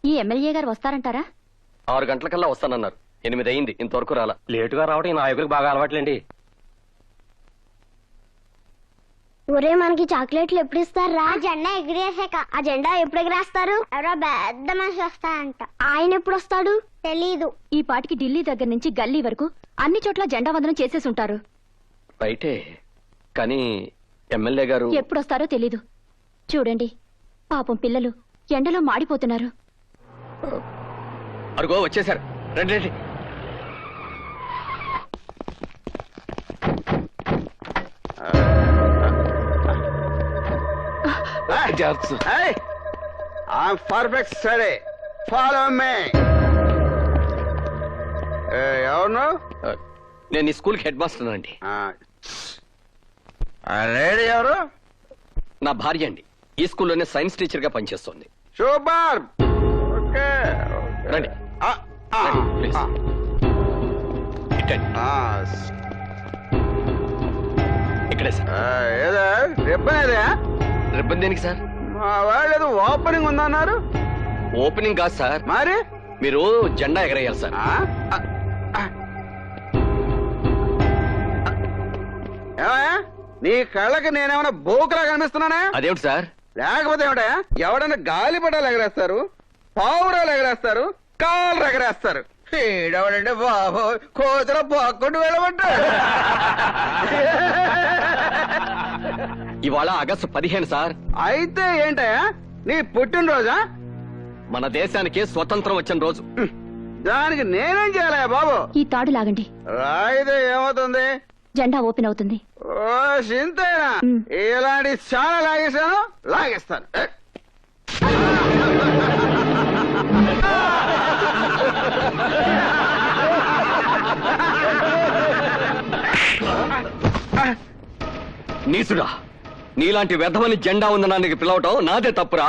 ఈ ఎమ్మెల్యే గారు వస్తారంటారా? 6 గంటలకల్లా వస్తానన్నారు. 8 అయింది, ఇంతవరకు రాలా. లేటుగా రావడం ఈ నాయకుడికి బాగా అలవాట్లేండి. ఒరే మనకి చాక్లెట్లు ఎప్పుడు ఇస్తారా? జెండా ఎగిరేసాక. ఆ జెండా ఎప్పుడు ఎగిరేస్తారు? ఎవరో పెద్ద మనిషి వస్తారంట. ఆయన ఎప్పుడు వస్తాడు తెలీదు. ఈ పాటికి ఢిల్లీ దగ్గర నుంచి గల్లీ వరకు అన్ని చోట్ల జెండా వందనం చేసేసి ఉంటారు. రైటే, కానీ ఎమ్మెల్యే గారు ఎప్పుడొస్తారో తెలీదు. చూడండి, పాపం పిల్లలు ఎండలో మాడిపోతున్నారు. అరుగో వచ్చేసారు. రండి రండి. I'm perfect steady. Follow me. ఎవరు? నేను ఈ స్కూల్కి హెడ్ మాస్టర్ అండి. లేడీ ఎవరు? నా భార్య అండి. ఈ స్కూల్లోనే సైన్స్ టీచర్ గా పనిచేస్తోంది. సూపర్. ఓకే రండి. ప్లీజ్ ఇక్కడే సార్. ఏదా రిబ్బన్ ఏదా? రిబ్బన్ దేనికి సార్? మా వాళ్ళు ఏదో ఓపెనింగ్ ఉందన్నారు. ఓపెనింగ్ కాదు సార్, మరి మీరు జెండా ఎగరేయాలి సార్. ఏమయ్యా, నీ కళ్ళకి నేనేమైనా బోకులా కనిపిస్తున్నానా? అదేమిటి సార్? లేకపోతే ఏమిటా, ఎవడన్నా గాలిపటాలు ఎగరేస్తారు, పావురాలు ఎగరేస్తారు, కాళ్ళు ఎగరేస్తారు. ఈడవడంటే బాబు కోతుల పోక్కుంటూ వెళ్ళమంటారు. ఇవాళ ఆగస్టు 15 సార్. అయితే ఏంటయ్యా నీ పుట్టినరోజా? మన దేశానికి స్వతంత్రం వచ్చిన రోజు. దానికి నేనేం చేయాలయ్యా బాబు? ఈ తాడు లాగండి, రాయితే ఏమవుతుంది? జెండా ఓపెన్ అవుతుంది. ఓ సింతేనా? ఇలాంటి చాలా లాగేశాను, లాగేస్తాను. నీసుడా, నీలాంటి వ్యధమని జెండా ఉందనానికి పిలవటం నాదే తప్పురా.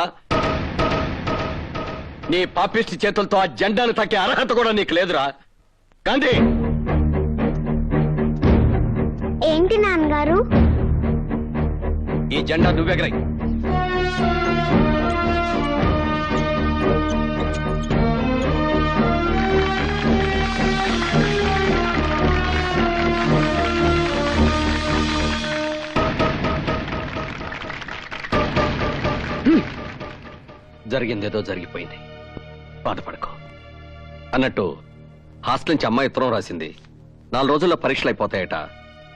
నీ పాపిష్టి చేతులతో ఆ జెండాను తక్కే అర్హత కూడా నీకు లేదురా. గాంధీ, ఏంటి నాన్నగారు? ఈ జెండా నువ్వెగరై. జరిగిందేదో జరిగిపోయింది, బాధపడకో. అన్నట్టు హాస్టల్ నుంచి అమ్మాయి ఉత్తరం రాసింది. 4 రోజుల్లో పరీక్షలు అయిపోతాయట.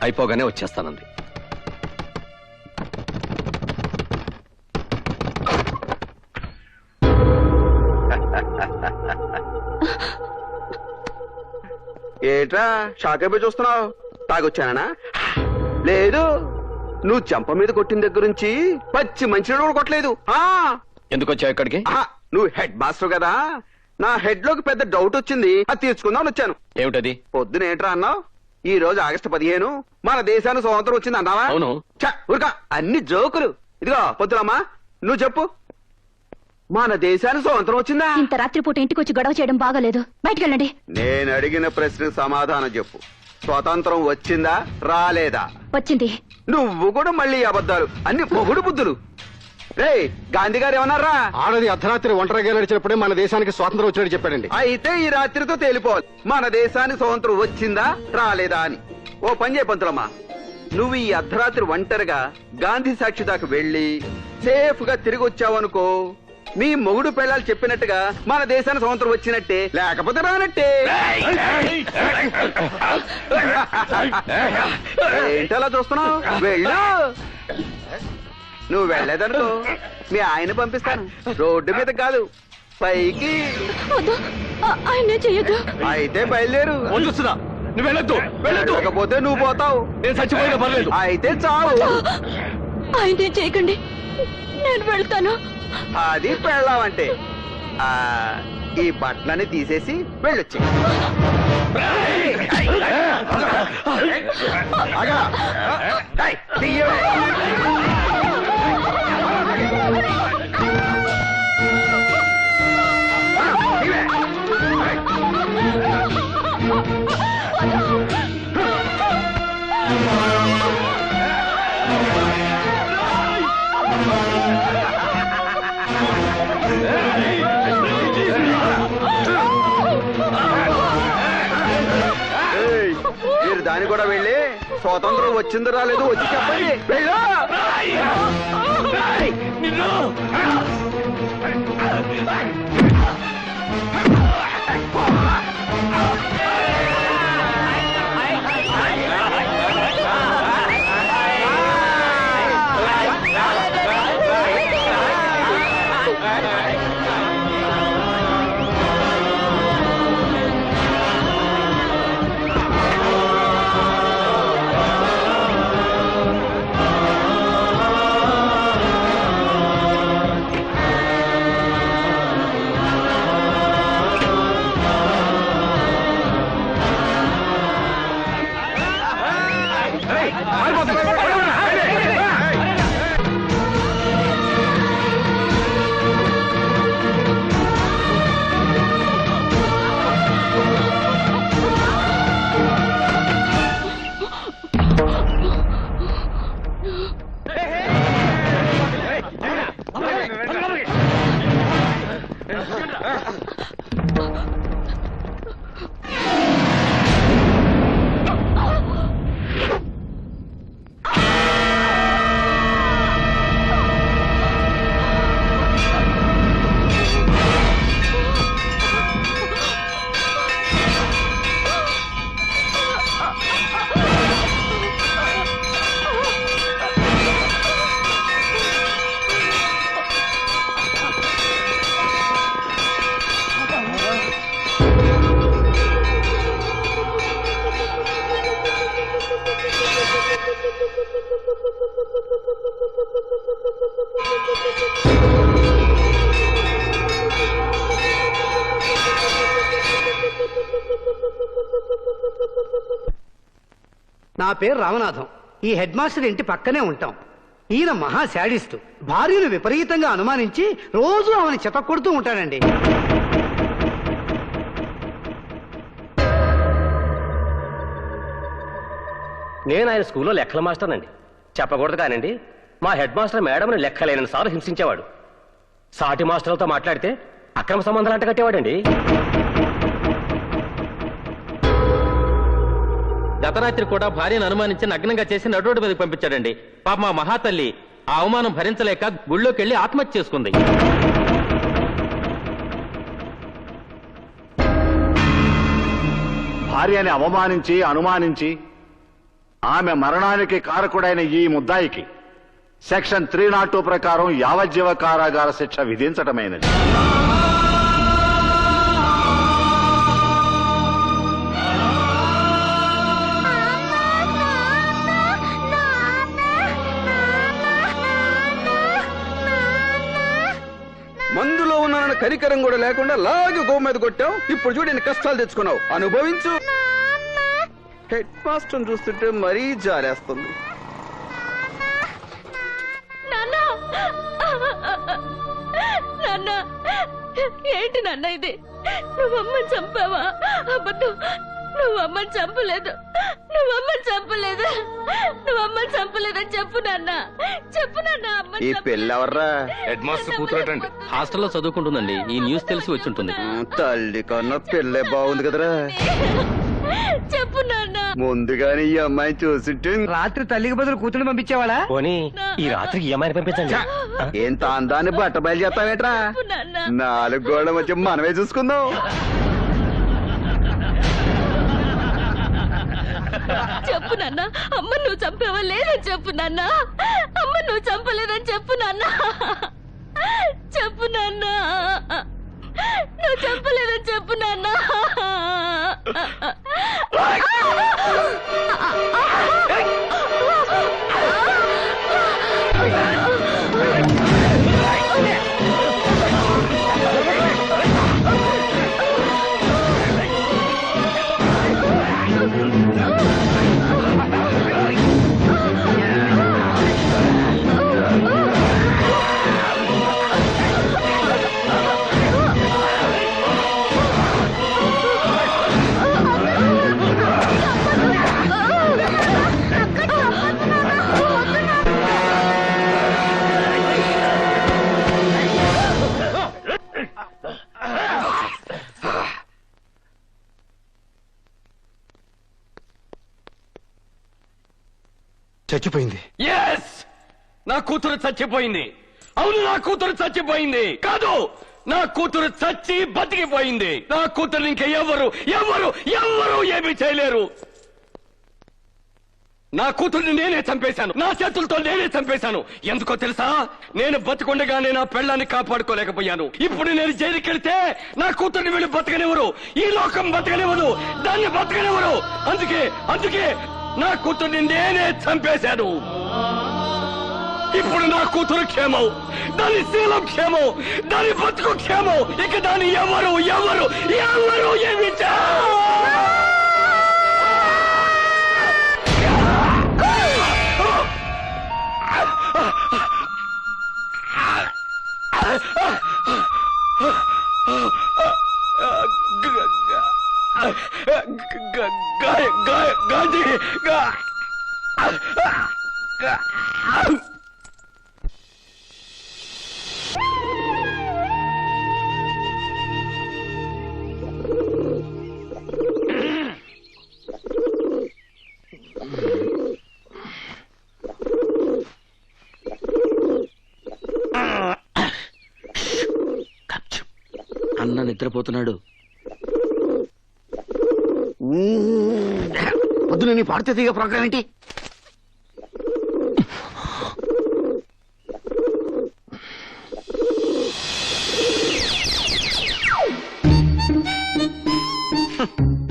అయిపోగానే వచ్చేస్తానంది. ఏట్రా షాక్ అయిపోయి చూస్తున్నావు? తాగొచ్చానా? లేదు, నువ్వు చెంప మీద కొట్టిన దగ్గర నుంచి పచ్చి మంచినీళ్ళు కూడా కొట్టలేదు. ఎందుకు వచ్చావు ఇక్కడికి? నువ్వు హెడ్ మాస్టర్ కదా, నా హెడ్ లోకి పెద్ద డౌట్ వచ్చింది, అది తీర్చుకుందామని వచ్చాను. ఏమిటది? పొద్దున ఏంట్రా అన్నావు? ఈ రోజు ఆగస్టు 15 మన దేశానికి స్వాతంత్రం వచ్చింది అన్నావా? అవును. ఊరికా అన్ని జోకులు. ఇదిగో పొద్దునమ్మా, నువ్వు చెప్పు, మన దేశానికి స్వాతంత్రం వచ్చిందా? ఇంత రాత్రిపూట ఇంటికి వచ్చి గొడవ చేయడం బాగాలేదు. బయటకెళ్ళండి. నేను అడిగిన ప్రశ్నకు సమాధానం చెప్పు. స్వాతంత్రం వచ్చిందా రాలేదా? వచ్చింది. నువ్వు కూడా మళ్ళీ అబద్ధాలు, అన్ని పొగుడు బుద్ధులు. రే గాంధీ గారు ఏమన్నారా? ఆడది అర్ధరాత్రి ఒంటరిగా నడిచినప్పుడే మన దేశానికి స్వాతంత్రం వచ్చినట్టు చెప్పాడండి. అయితే ఈ రాత్రితో తేలిపోవాలి మన దేశానికి స్వాతంత్రం వచ్చిందా రాలేదా అని. ఓ పని చేయ పంతులమ్మా, నువ్వు ఈ అర్ధరాత్రి ఒంటరిగా గాంధీ సాక్షి దాకా వెళ్లి సేఫ్ గా తిరిగి వచ్చావనుకో, మీ మొగుడు పిల్లలు చెప్పినట్టుగా మన దేశానికి స్వాతంత్రం వచ్చినట్టే, లేకపోతే రానట్టే. ఏంటలా చూస్తున్నావు? వెళ్ళు. నువ్వు వెళ్ళేదనుకో మీ ఆయన పంపిస్తాను, రోడ్డు మీద కాదు పైకి. ఆయన చెయ్యదు. అయితే బయలుదేరు. వద్దురా, నువ్వు వెళ్ళొద్దు. వెళ్ళకపోతే నువ్వు పోతావు. నేను చచ్చిపోయినా పర్లేదు. అయితే చావు. ఆయన చేయకండి, నేను వెళ్తాను. అది పెళ్ళావంటే ఈ బట్టలని తీసేసి వెళ్ళొచ్చి. దాన్ని కూడా వెళ్ళి స్వాతంత్రం వచ్చిందో రాలేదు వచ్చి చెప్పండి వెళ్ళు. నా పేరు రామనాథం. ఈ హెడ్ మాస్టర్ ఇంటి పక్కనే ఉంటాం. ఈయన మహా శాడిస్టు. భార్యను విపరీతంగా అనుమానించి రోజు ఆమెను చెతకొడుతూ ఉంటాడండి. నేను ఆయన స్కూల్లో లెక్కల మాస్టర్నండి. చెప్పకూడదు కానండి, మా హెడ్ మాస్టర్ మేడంని లెక్కలేని సార్లు హింసించేవాడు. సాటి మాస్టర్లతో మాట్లాడితే అక్రమ సంబంధాలు అంట కట్టేవాడండి. గత రాత్రి కూడా భార్యను అనుమానించి నగ్నంగా చేసి నడురోడ్డు మీదకి పంపించాడండి. పాప మా మహాతల్లి ఆ అవమానం భరించలేక గుళ్ళోకి వెళ్లి ఆత్మహత్య చేసుకుంది. భార్యని అవమానించి అనుమానించి ఆమె మరణానికి కారకుడైన ఈ ముద్దాయికి సెక్షన్ 302 ప్రకారం యావజ్జీవ కారాగార శిక్ష విధించటమైనది. మందులో ఉన్నానన్న కనికరం కూడా లేకుండా లాగి గో మీద కొట్టావు. ఇప్పుడు చూడు ఎన్ని కష్టాలు తెచ్చుకున్నావు, అనుభవించు. హెడ్ మాస్టర్ చూస్తుంటే మరీ జారేస్తుంది. నాన్న, ఏంటి నాన్న ఇది? నువ్వమ్మని చంపావా? అబద్ధం, నువ్వమ్మని చంపలేదు, నువ్వమ్మని చంపలేదు, నువ్వమ్మని చంపలేదని చెప్పు నాన్న, చెప్పు నాన్న. ఈ పెళ్ళెవర్రా? Head master కూతురటండి. హాస్టల్లో చదువుకుంటుందండి. ఈ న్యూస్ తెలిసి వచ్చి ఉంటుంది. తల్లి కన్నా పెళ్ళే బాగుంది కదరా. చెప్పు నాన్న. ముందుగానే ఈ అమ్మాయిని చూసింటే రాత్రి తల్లికి బదులు కూతురు పంపించేవాడా? పోనీ ఈ రాత్రికి ఈఎంఐని పంపించండి. ఏంత అందాన్ని బట్ట బయలు చేస్తావేట్రా? 4 గోళ్ల మధ్య మనమే చూసుకుందాం. చెప్పు నాన్న, అమ్మ నువ్వు చంపావా లేదని చెప్పు నాన్న. అమ్మ నువ్వు చంపలేదని చెప్పు నాన్న. చెప్పు నాన్న, నువ్వు చంపలేదని చెప్పు నాన్న. అక్క చచ్చిపోయింది. ఎస్, నా కూతురు చచ్చిపోయింది. అవును, నా కూతురు చచ్చిపోయింది. కాదు, నా కూతురు చచ్చి బతికిపోయింది. నా కూతురు ఇంకా ఎవరు ఎవరు ఎవరు ఏమీ చేయలేరు. నా కూతుర్ని నేనే చంపేశాను, నా చేతులతో నేనే చంపేశాను. ఎందుకో తెలుసా? నేను బతికుండగానే నా పెళ్ళాన్ని కాపాడుకోలేకపోయాను. ఇప్పుడు నేను జైలుకి వెళ్తే నా కూతుర్ని వీళ్ళు బతకనివ్వరు, ఈ లోకం బతకనివ్వదు, దాన్ని బతకనివ్వరు. అందుకే అందుకే నా కూతుర్ని నేనే చంపేశాను. ఇప్పుడు నా కూతురు క్షేమం, దాని శీలం క్షేమం, దాని బతుకు క్షేమం. ఇక దాన్ని ఎవరు ఎవరు ఎవరు ఏమి గాంధీ అన్న నిద్రపోతున్నాడు. పొద్దున నీ పాడితే తీగ ప్రోగ్రాం ఏంటి?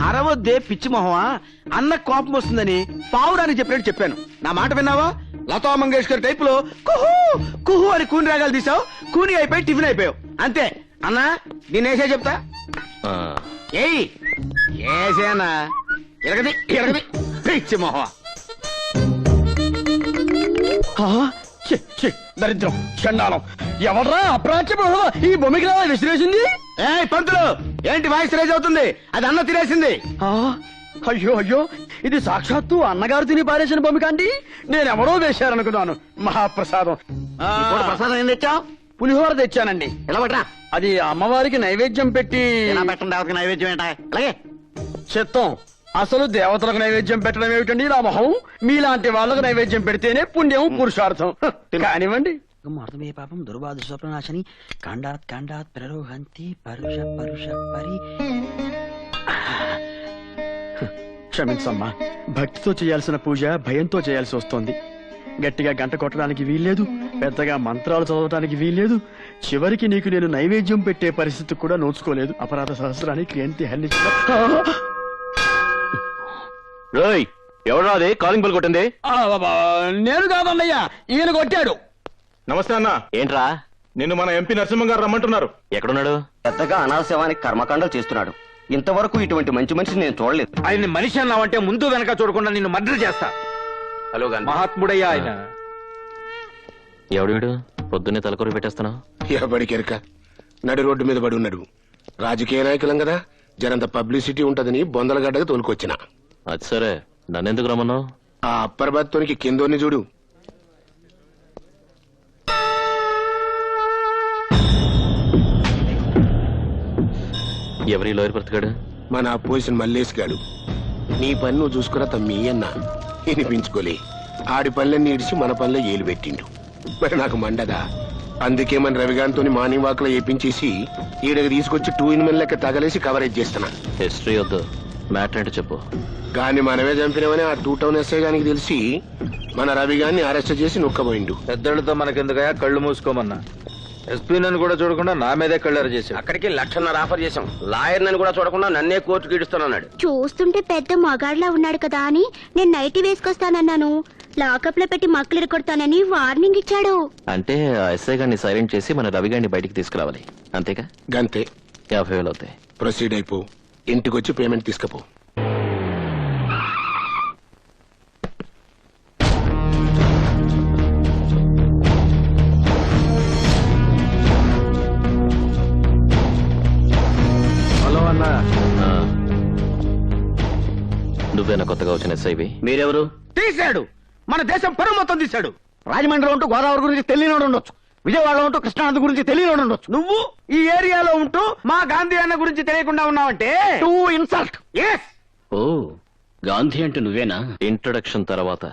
అరవద్దే పిచ్చి మొహమా, అన్న కోపం వస్తుందని పావురానికి చెప్పినట్టు చెప్పాను. నా మాట విన్నావా? లతా మంగేష్కర్ టైప్ లో కుహు కుహు అని కూని రాగాలు తీసావు, కూని అయిపోయి టిఫిన్ అయిపోయావు. అంతే అన్నా, నేనేసే చెప్తా. ఏయ్ ఏసేనా, ఎరగది ఎరగది పిచ్చి మొహమా. దరిద్రం చండాలం, ఎవడ్రా అప్రాచ్య ఈ బొమ్మికి విసిరేసింది? ఏ పంతులు, ఏంటి వాయిస్ రేజ్ అవుతుంది? అది అన్న తినేసింది. అయ్యో అయ్యో, ఇది సాక్షాత్తు అన్నగారు తిని పారేసిన బొమ్మిక అండి. నేనెవరో వేశారనుకున్నాను. మహాప్రసాదం. ప్రసాదం ఏం తెచ్చావు? పులిహోర తెచ్చానండి. ఎలా పట్రా? అది అమ్మవారికి నైవేద్యం పెట్టి. పెట్టండి, దేవతకి నైవేద్యం ఏంటా? అలాగే చిత్తం. అసలు దేవతలకు నైవేద్యం పెట్టడం ఏమిటండి నా మొహం? మీలాంటి వాళ్ళకు నైవేద్యం పెడితేనే పుణ్యం, పురుషార్థం. కానివ్వండి. అర్థమే పాపం దుర్వాదు స్వప్నాశని కాండాత్ కాండాత్ ప్రరోహంతి పరుష పరుష పరి. క్షమించమ్మా, భక్తితో చేయాల్సిన పూజ భయంతో చేయాల్సి వస్తోంది. గట్టిగా గంట కొట్టడానికి వీల్లేదు, పెద్దగా మంత్రాలు చదవటానికి వీల్లేదు. చివరికి నీకు నేను నైవేద్యం పెట్టే పరిస్థితి కూడా నోచుకోలేదు. అపరాధ సహస్రానికి క్రియంతి హల్లించ. ఎవరు అది కాలింగ్ బెల్ కొట్టింది? నేను కాదన్నయ్యా, ఈయన కొట్టాడు. నమస్తే అన్న. ఏంట్రా? నిన్ను మన ఎంపీ నరసింహం గారు రమ్మంటున్నారు. ఎక్కడున్నాడు? పెద్దగా అనాశవానికి కర్మకాండలు చేస్తున్నాడు. ఇంతవరకు ఇటువంటి మంచి మనిషిని నేను చూడలేదు. ఆయన మనిషి అన్నావంటే ముందు వెనక చూడకుండా నిన్ను మర్డర్ చేస్తా. హలో, మహాత్ముడయ్యా ఆయన. ఎవడు వీడు? పొద్దున్నే తలకొరి పెట్టేస్తున్నావు. ఎవడికెరక నడి రోడ్డు మీద పడి ఉన్నాడు. రాజకీయ నాయకులం కదా, జనంత పబ్లిసిటీ ఉంటదని బొందలగడ్డగా తోలుకొచ్చిన. అది సరే, నన్నెందుకు రమ్మన్నావు? ఆ అప్పర్ బత్తోనికి కిందోని చూడు. ఎవరి లోయర్ బ్రతికాడు? మన అపోజిషన్ మల్లేష్ గాడు. నీ పని నువ్వు చూసుకురా తమ్మి అన్నా వినిపించుకోలే. ఆడి పనులన్నీ ఇడిచి మన పనిలో ఏలు పెట్టిండు. మరి నాకు మండదా? అందుకే మన రవిగాంతో మార్నింగ్ వాక్ లో వేపించేసి ఈడకి తీసుకొచ్చి 2-in-1 లెక్క తగలేసి కవరేజ్ చేస్తున్నా. హిస్టరీ వద్దు, మ్యాటర్ ఏంటో చెప్పు. గాన్ని మనమే చంపినవని ఆ 2 టౌన్ ఎస్ఐ గానికి తెలిసి మన రవిగాన్ని అరెస్ట్ చేసి నొక్కబోయిండు. పెద్దలతో మనకెందుకయా, కళ్ళు మూసుకోమన్నా. ఎస్పీ నన్ను కూడా చూడకుండా నా మీదే కళ్ళారు చేశాడు. అక్కడికి 1,00,000 ఆఫర్ చేశాం. లాయర్ నన్ను కూడా చూడకుండా నన్నే కోర్టుకి ఇడుస్తానన్నాడు. చూస్తుంటే పెద్ద మగాడ్లా ఉన్నాడు కదా అని నేను నైటీ వేసుకొస్తానన్నాను. లాకప్ లో పెట్టి మక్కలు కొడతానని వార్నింగ్ ఇచ్చాడు. అంటే ఆ ఎస్ఐ గారిని సైలెంట్ చేసి మన రవి గారిని బయటికి తీసుకురావాలి, అంతేగా? గంతే. 50,000 అవుతాయి. ప్రొసీడ్ అయిపో, ఇంటికొచ్చి పేమెంట్ తీసుకపో. హలో అన్నా. నువ్వేనా కొత్తగా వచ్చిన ఎస్ఐవి? మీరెవరు? తీశాడు, మన దేశం పరువు మొత్తం తీశాడు. రాజమండ్రిలో ఉంటూ గోదావరి గురించి తెలియనోడు ఉండొచ్చు, విజయవాడలో ఉంటూ కృష్ణానది గురించి తెలియనోడు ఉండొచ్చు. నువ్వు ఈ ఏరియాలో ఉంటూ మా గాంధీ అన్న గురించి తెలియకుండా ఉన్నావంటే టూ ఇన్సల్ట్. ఓ, గాంధీ అంటే నువ్వేనా? ఇంట్రొడక్షన్ తర్వాత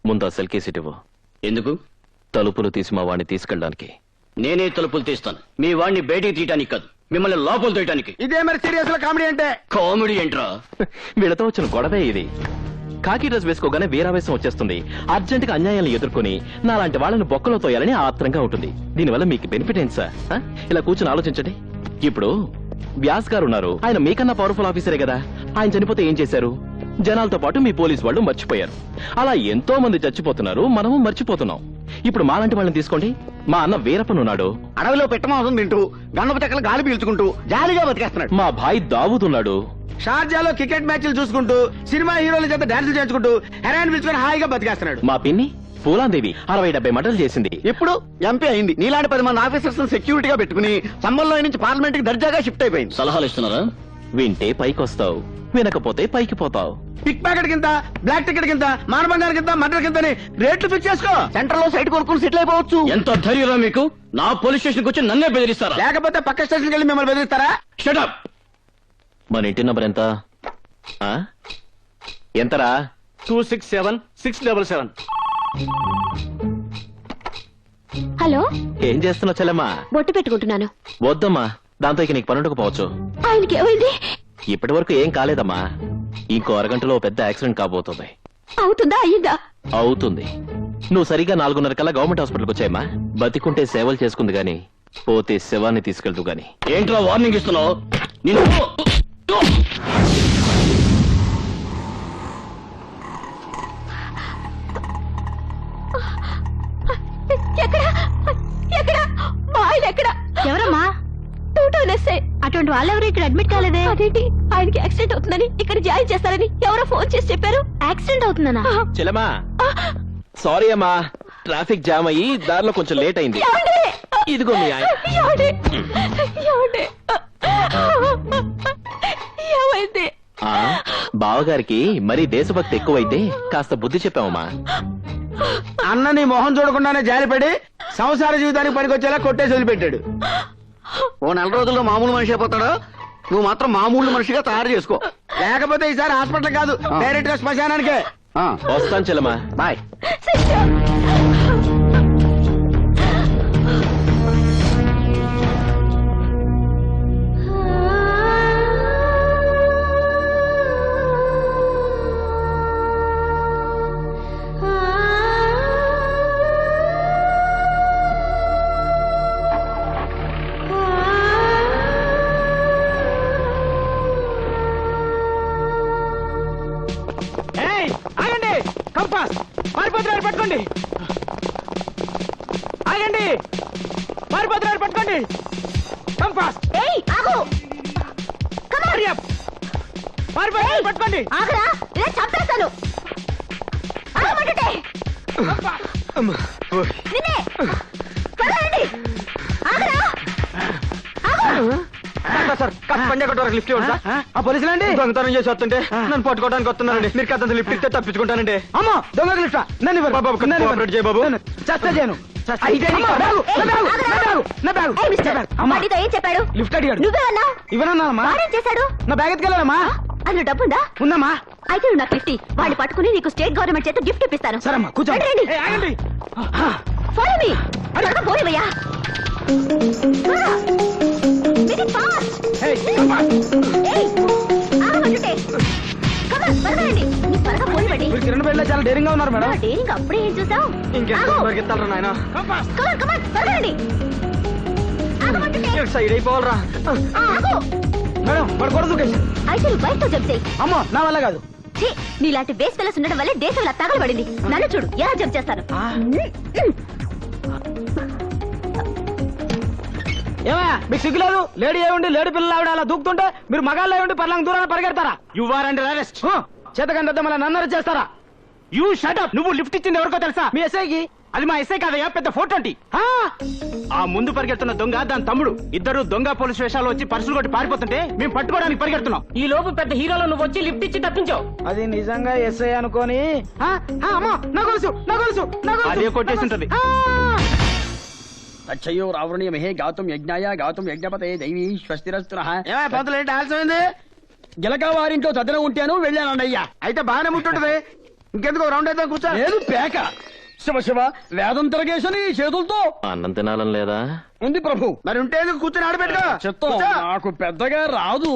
ముందు ఆ సెల్ కేసెట్ ఇవ్వు. ఎందుకు? తలుపులు తీసి మా వాడిని తీసుకెళ్ళడానికి. నేనే తలుపులు తీస్తాను. మీ వాడిని బయటికి తీయటానికి కాదు, మిమ్మల్ని లోపల తీయటానికి. ఇదే మరి సీరియస్ లో కామెడీ అంటే. కామెడీ ఏంట్రా? వీళ్ళతో వచ్చిన గొడవే ఇది. కాకి డ్రెస్ వేసుకోగానే వీరావేశం వచ్చేస్తుంది. అర్జెంట్ గా అన్యాయాలను ఎదుర్కొని నాలాంటి వాళ్ళని బొక్కలో తోయాలని ఆత్రంగా ఉంటుంది. దీనివల్ల మీకు బెనిఫిట్ ఏంటి సార్? ఇలా కూర్చొని ఆలోచించండి. ఇప్పుడు వ్యాస్ గారు ఉన్నారు, ఆయన మీకన్నా పవర్ఫుల్ ఆఫీసరే కదా. ఆయన చనిపోతే ఏం చేశారు? జనాలతో పాటు మీ పోలీస్ వాళ్ళు మర్చిపోయారు. అలా ఎంతో మంది చచ్చిపోతున్నారు, మనము మర్చిపోతున్నాం. ఇప్పుడు మాలాంటి వాళ్ళని తీసుకోండి. మా అన్న వీరప్పనున్నాడు, అడవిలో పెట్టమాసం తింటూ గన్నపు చెక్కలు గాలి పీల్చుకుంటూ జాలీగా బతికేస్తున్నాడు. మా భాయ్ దావుతున్నాడు, షార్జాలో క్రికెట్ మ్యాచ్లు చూసుకుంటూ సినిమా హీరోల చేత డాన్సులు చేయించుకుంటూ హెరాయిన్ పిలుచుకొని హాయిగా బతికేస్తున్నాడు. మా పిన్ని పూలాందేవి 60-70 మటలు చేసింది. ఇప్పుడు ఎంపీ అయింది. నీలాంటి 10 మంది ఆఫీసర్స్ సెక్యూరిటీగా పెట్టుకుని సంబంధంలో నుంచి పార్లమెంట్ కి దర్జాగా షిఫ్ట్ అయిపోయింది. సలహాలు ఇస్తున్నారా? వింటే పైకొస్తావు, వినకపోతే పైకి పోతావు. పిక్ ప్యాకెట్ కింద, బ్లాక్ టికెట్ కింద, మానబంగారం కింద, మటర్ కింద రేట్లు ఫిక్స్ చేసుకో. సెంటర్ లో సైట్ కొనుక్కుని సెటిల్ అయిపోవచ్చు. ఎంత ధైర్యం మీకు? నా పోలీస్ స్టేషన్కి వచ్చి నన్నే బెదిరిస్తారా? లేకపోతే పక్క స్టేషన్కి వెళ్ళి మిమ్మల్ని బెదిరిస్తారా? షటప్. మన ఇంటి నంబర్ ఎంత? ఎంతరా? 267677. హలో, ఏం చేస్తున్నావు చెల్లెమ్మా? బొట్టు పెట్టుకుంటున్నాను. వద్దమ్మా, దాంతో ఇక నీకు పనుండకపోవచ్చు. ఆయనకి ఏమైంది? ఇప్పటి వరకు ఏం కాలేదమ్మా. ఇంకో అరగంటలో పెద్ద యాక్సిడెంట్ కాబోతుంది. అవుతుందా? అయ్యిందా? అవుతుంది. నువ్వు సరిగా 4:30 కల్లా గవర్నమెంట్ హాస్పిటల్కి వచ్చాయమ్మా. బతికుంటే సేవలు చేసుకుంది గాని, పోతే శవాన్ని తీసుకెళ్తూ గాని. ఏంట్రా వార్నింగ్ ఇస్తున్నావు? నిన్ను ఎక్కడ ఎక్కడ మా ఆయన ఎక్కడ? ఎవరమ్మా? అటువంటి వాళ్ళెవరు ఇక్కడ అడ్మిట్ కాలేదే? అదేంటి, ఆయనకి యాక్సిడెంట్ అవుతుందని ఇక్కడ జాయిన్ చేస్తారని ఎవరో ఫోన్ చేసి చెప్పారు. యాక్సిడెంట్ అవుతుందనా? చెల్లెమ్మా సారీ అమ్మా, ట్రాఫిక్ జామ్ అయ్యి దారిలో కొంచెం లేట్ అయింది. ఇదిగో మీ ఆయన. ఏమైంది? బావగారికి మరీ దేశభక్తి ఎక్కువైతే కాస్త బుద్ధి చెప్పావమ్మా. అన్న నీ మొహం చూడకుండానే జారిపడి సంసార జీవితానికి పనికొచ్చేలా కొట్టేసి వదిలిపెట్టాడు. ఓ 4 రోజుల్లో మామూలు మనిషి అయిపోతాడు. నువ్వు మాత్రం మామూలు మనిషిగా తయారు చేసుకో. లేకపోతే ఈసారి హాస్పిటల్ కాదు, డైరెక్ట్ గా శ్మశానానికే. వస్తాను చెల్లెమ్మా, బాయ్. ఆగండి, కంపాస్ పారిపోతున్నారు, పట్టుకోండి. ఆగండి, పారిపోతున్నారు, పట్టుకోండి. కంపాస్ పారిపోతున్నారు, పట్టుకోండి. ఆగరా, ఇలా చంపేస్తాను. నిన్నే పదండి. ఆగరా, సార్ పంజాగట్ వరకు లిఫ్ట్ ఇవ్వండి సార్. ఆ పోలీసులు అండి దొంగతనం చేసి వస్తుంటే నన్ను పట్టుకోవడానికి వస్తున్నారండి. మీరు కథ లిఫ్ట్ ఇస్తే తప్పించుకుంటానండి. అమ్మో, దొంగ లిఫ్ట్ నన్ను చేస్తా చేయను. వాడితో ఏం చెప్పాడు? లిఫ్ట్ అడిగాడు. నువ్వే అన్నావు. ఇవ్వనన్నానమ్మా. వాడేం చేశాడు? నా బ్యాగ్ ఎత్తుకెళ్ళాలమ్మా. అందులో డబ్బుందా? ఉందమ్మా. అయితే నువ్వు నాకు 50 వాడిని పట్టుకుని నీకు స్టేట్ గవర్నమెంట్ చేత గిఫ్ట్ ఇప్పిస్తాను. సరమ్మా, కూర్చోండి. రండి. ఆగండి. Follow me. పోనివయ్యా. కిరణ్ పెళ్ళి చాలా డేరింగ్ గా ఉన్నారు మేడం. డేరింగ్ అప్పుడే ఏం చూసావు? ఇంకెళ్తారా నాయన? సైడ్ అయిపోవాలరా మేడం. పడకూడదు. అయితే నువ్వు బయటతో చెప్తే. అమ్మో, నా వల్ల కాదు. నీలాంటి బేస్ పిల్లస్ ఉండడం వల్లే దేశం ఇలా తగలబడింది. నన్ను చూడు ఎలా జంప్ చేస్తాను. ఏమయ్యా మీకు సిగ్గులేదు? లేడీ అయ్యండి, లేడీ పిల్లలు ఆవిడ అలా దూకుతుంటే మీరు మగాళ్ళు అయ్యండి పర్లాంగ దూరాన్ని పరిగెడతారా? You are under arrest. చేతకంటే మళ్ళీ నన్ను అరెస్ట్ చేస్తారా? You shut up. నువ్వు లిఫ్ట్ ఇచ్చింది ఎవరికో తెలుసా? మీ ఎస్ఐకి. అది మా ఎస్ఐ కాదయ్యా, పెద్ద 420. ఆ ముందు పరిగెడుతున్న దొంగ దాని తమ్ముడు ఇద్దరు దొంగ పోలీస్ స్టేషన్లో వచ్చి పర్సులు కొట్టి పారిపోతుంటే మేము పట్టుకోవడానికి పరిగెడుతున్నాం. ఈ లోపు పెద్ద హీరోలో నువ్వు వచ్చి లిఫ్ట్ ఇచ్చి తప్పించావు. అది నిజంగా ఎస్ఐ అనుకోని అదే కొట్టేసి ఉంటది. అచ్చయ్యో రావణీయమహే గాతుం యజ్ఞాయ గాతుం యజ్ఞపతే దైవీ స్వస్తిరస్తునః. ఏమయ్య పంతులు, ఏంటి ఆలస్యమైంది? గిలక వారింట్లో తదిన ఉంటాను వెళ్ళానయ్యా. అయితే బాగానే ముట్టుంటది. ఇంకెందుకు రౌండ్ అయితే కూర్చో. లేదు పేక. శివ శివ వేదం తిరగేసని ఈ చేతులతో అన్నం తినాలని లేదా? ఉంది ప్రభు. మరి ఉంటే ఎందుకు కూర్చొని ఆడబెట్టుకో. చెత్తం నాకు పెద్దగా రాదు.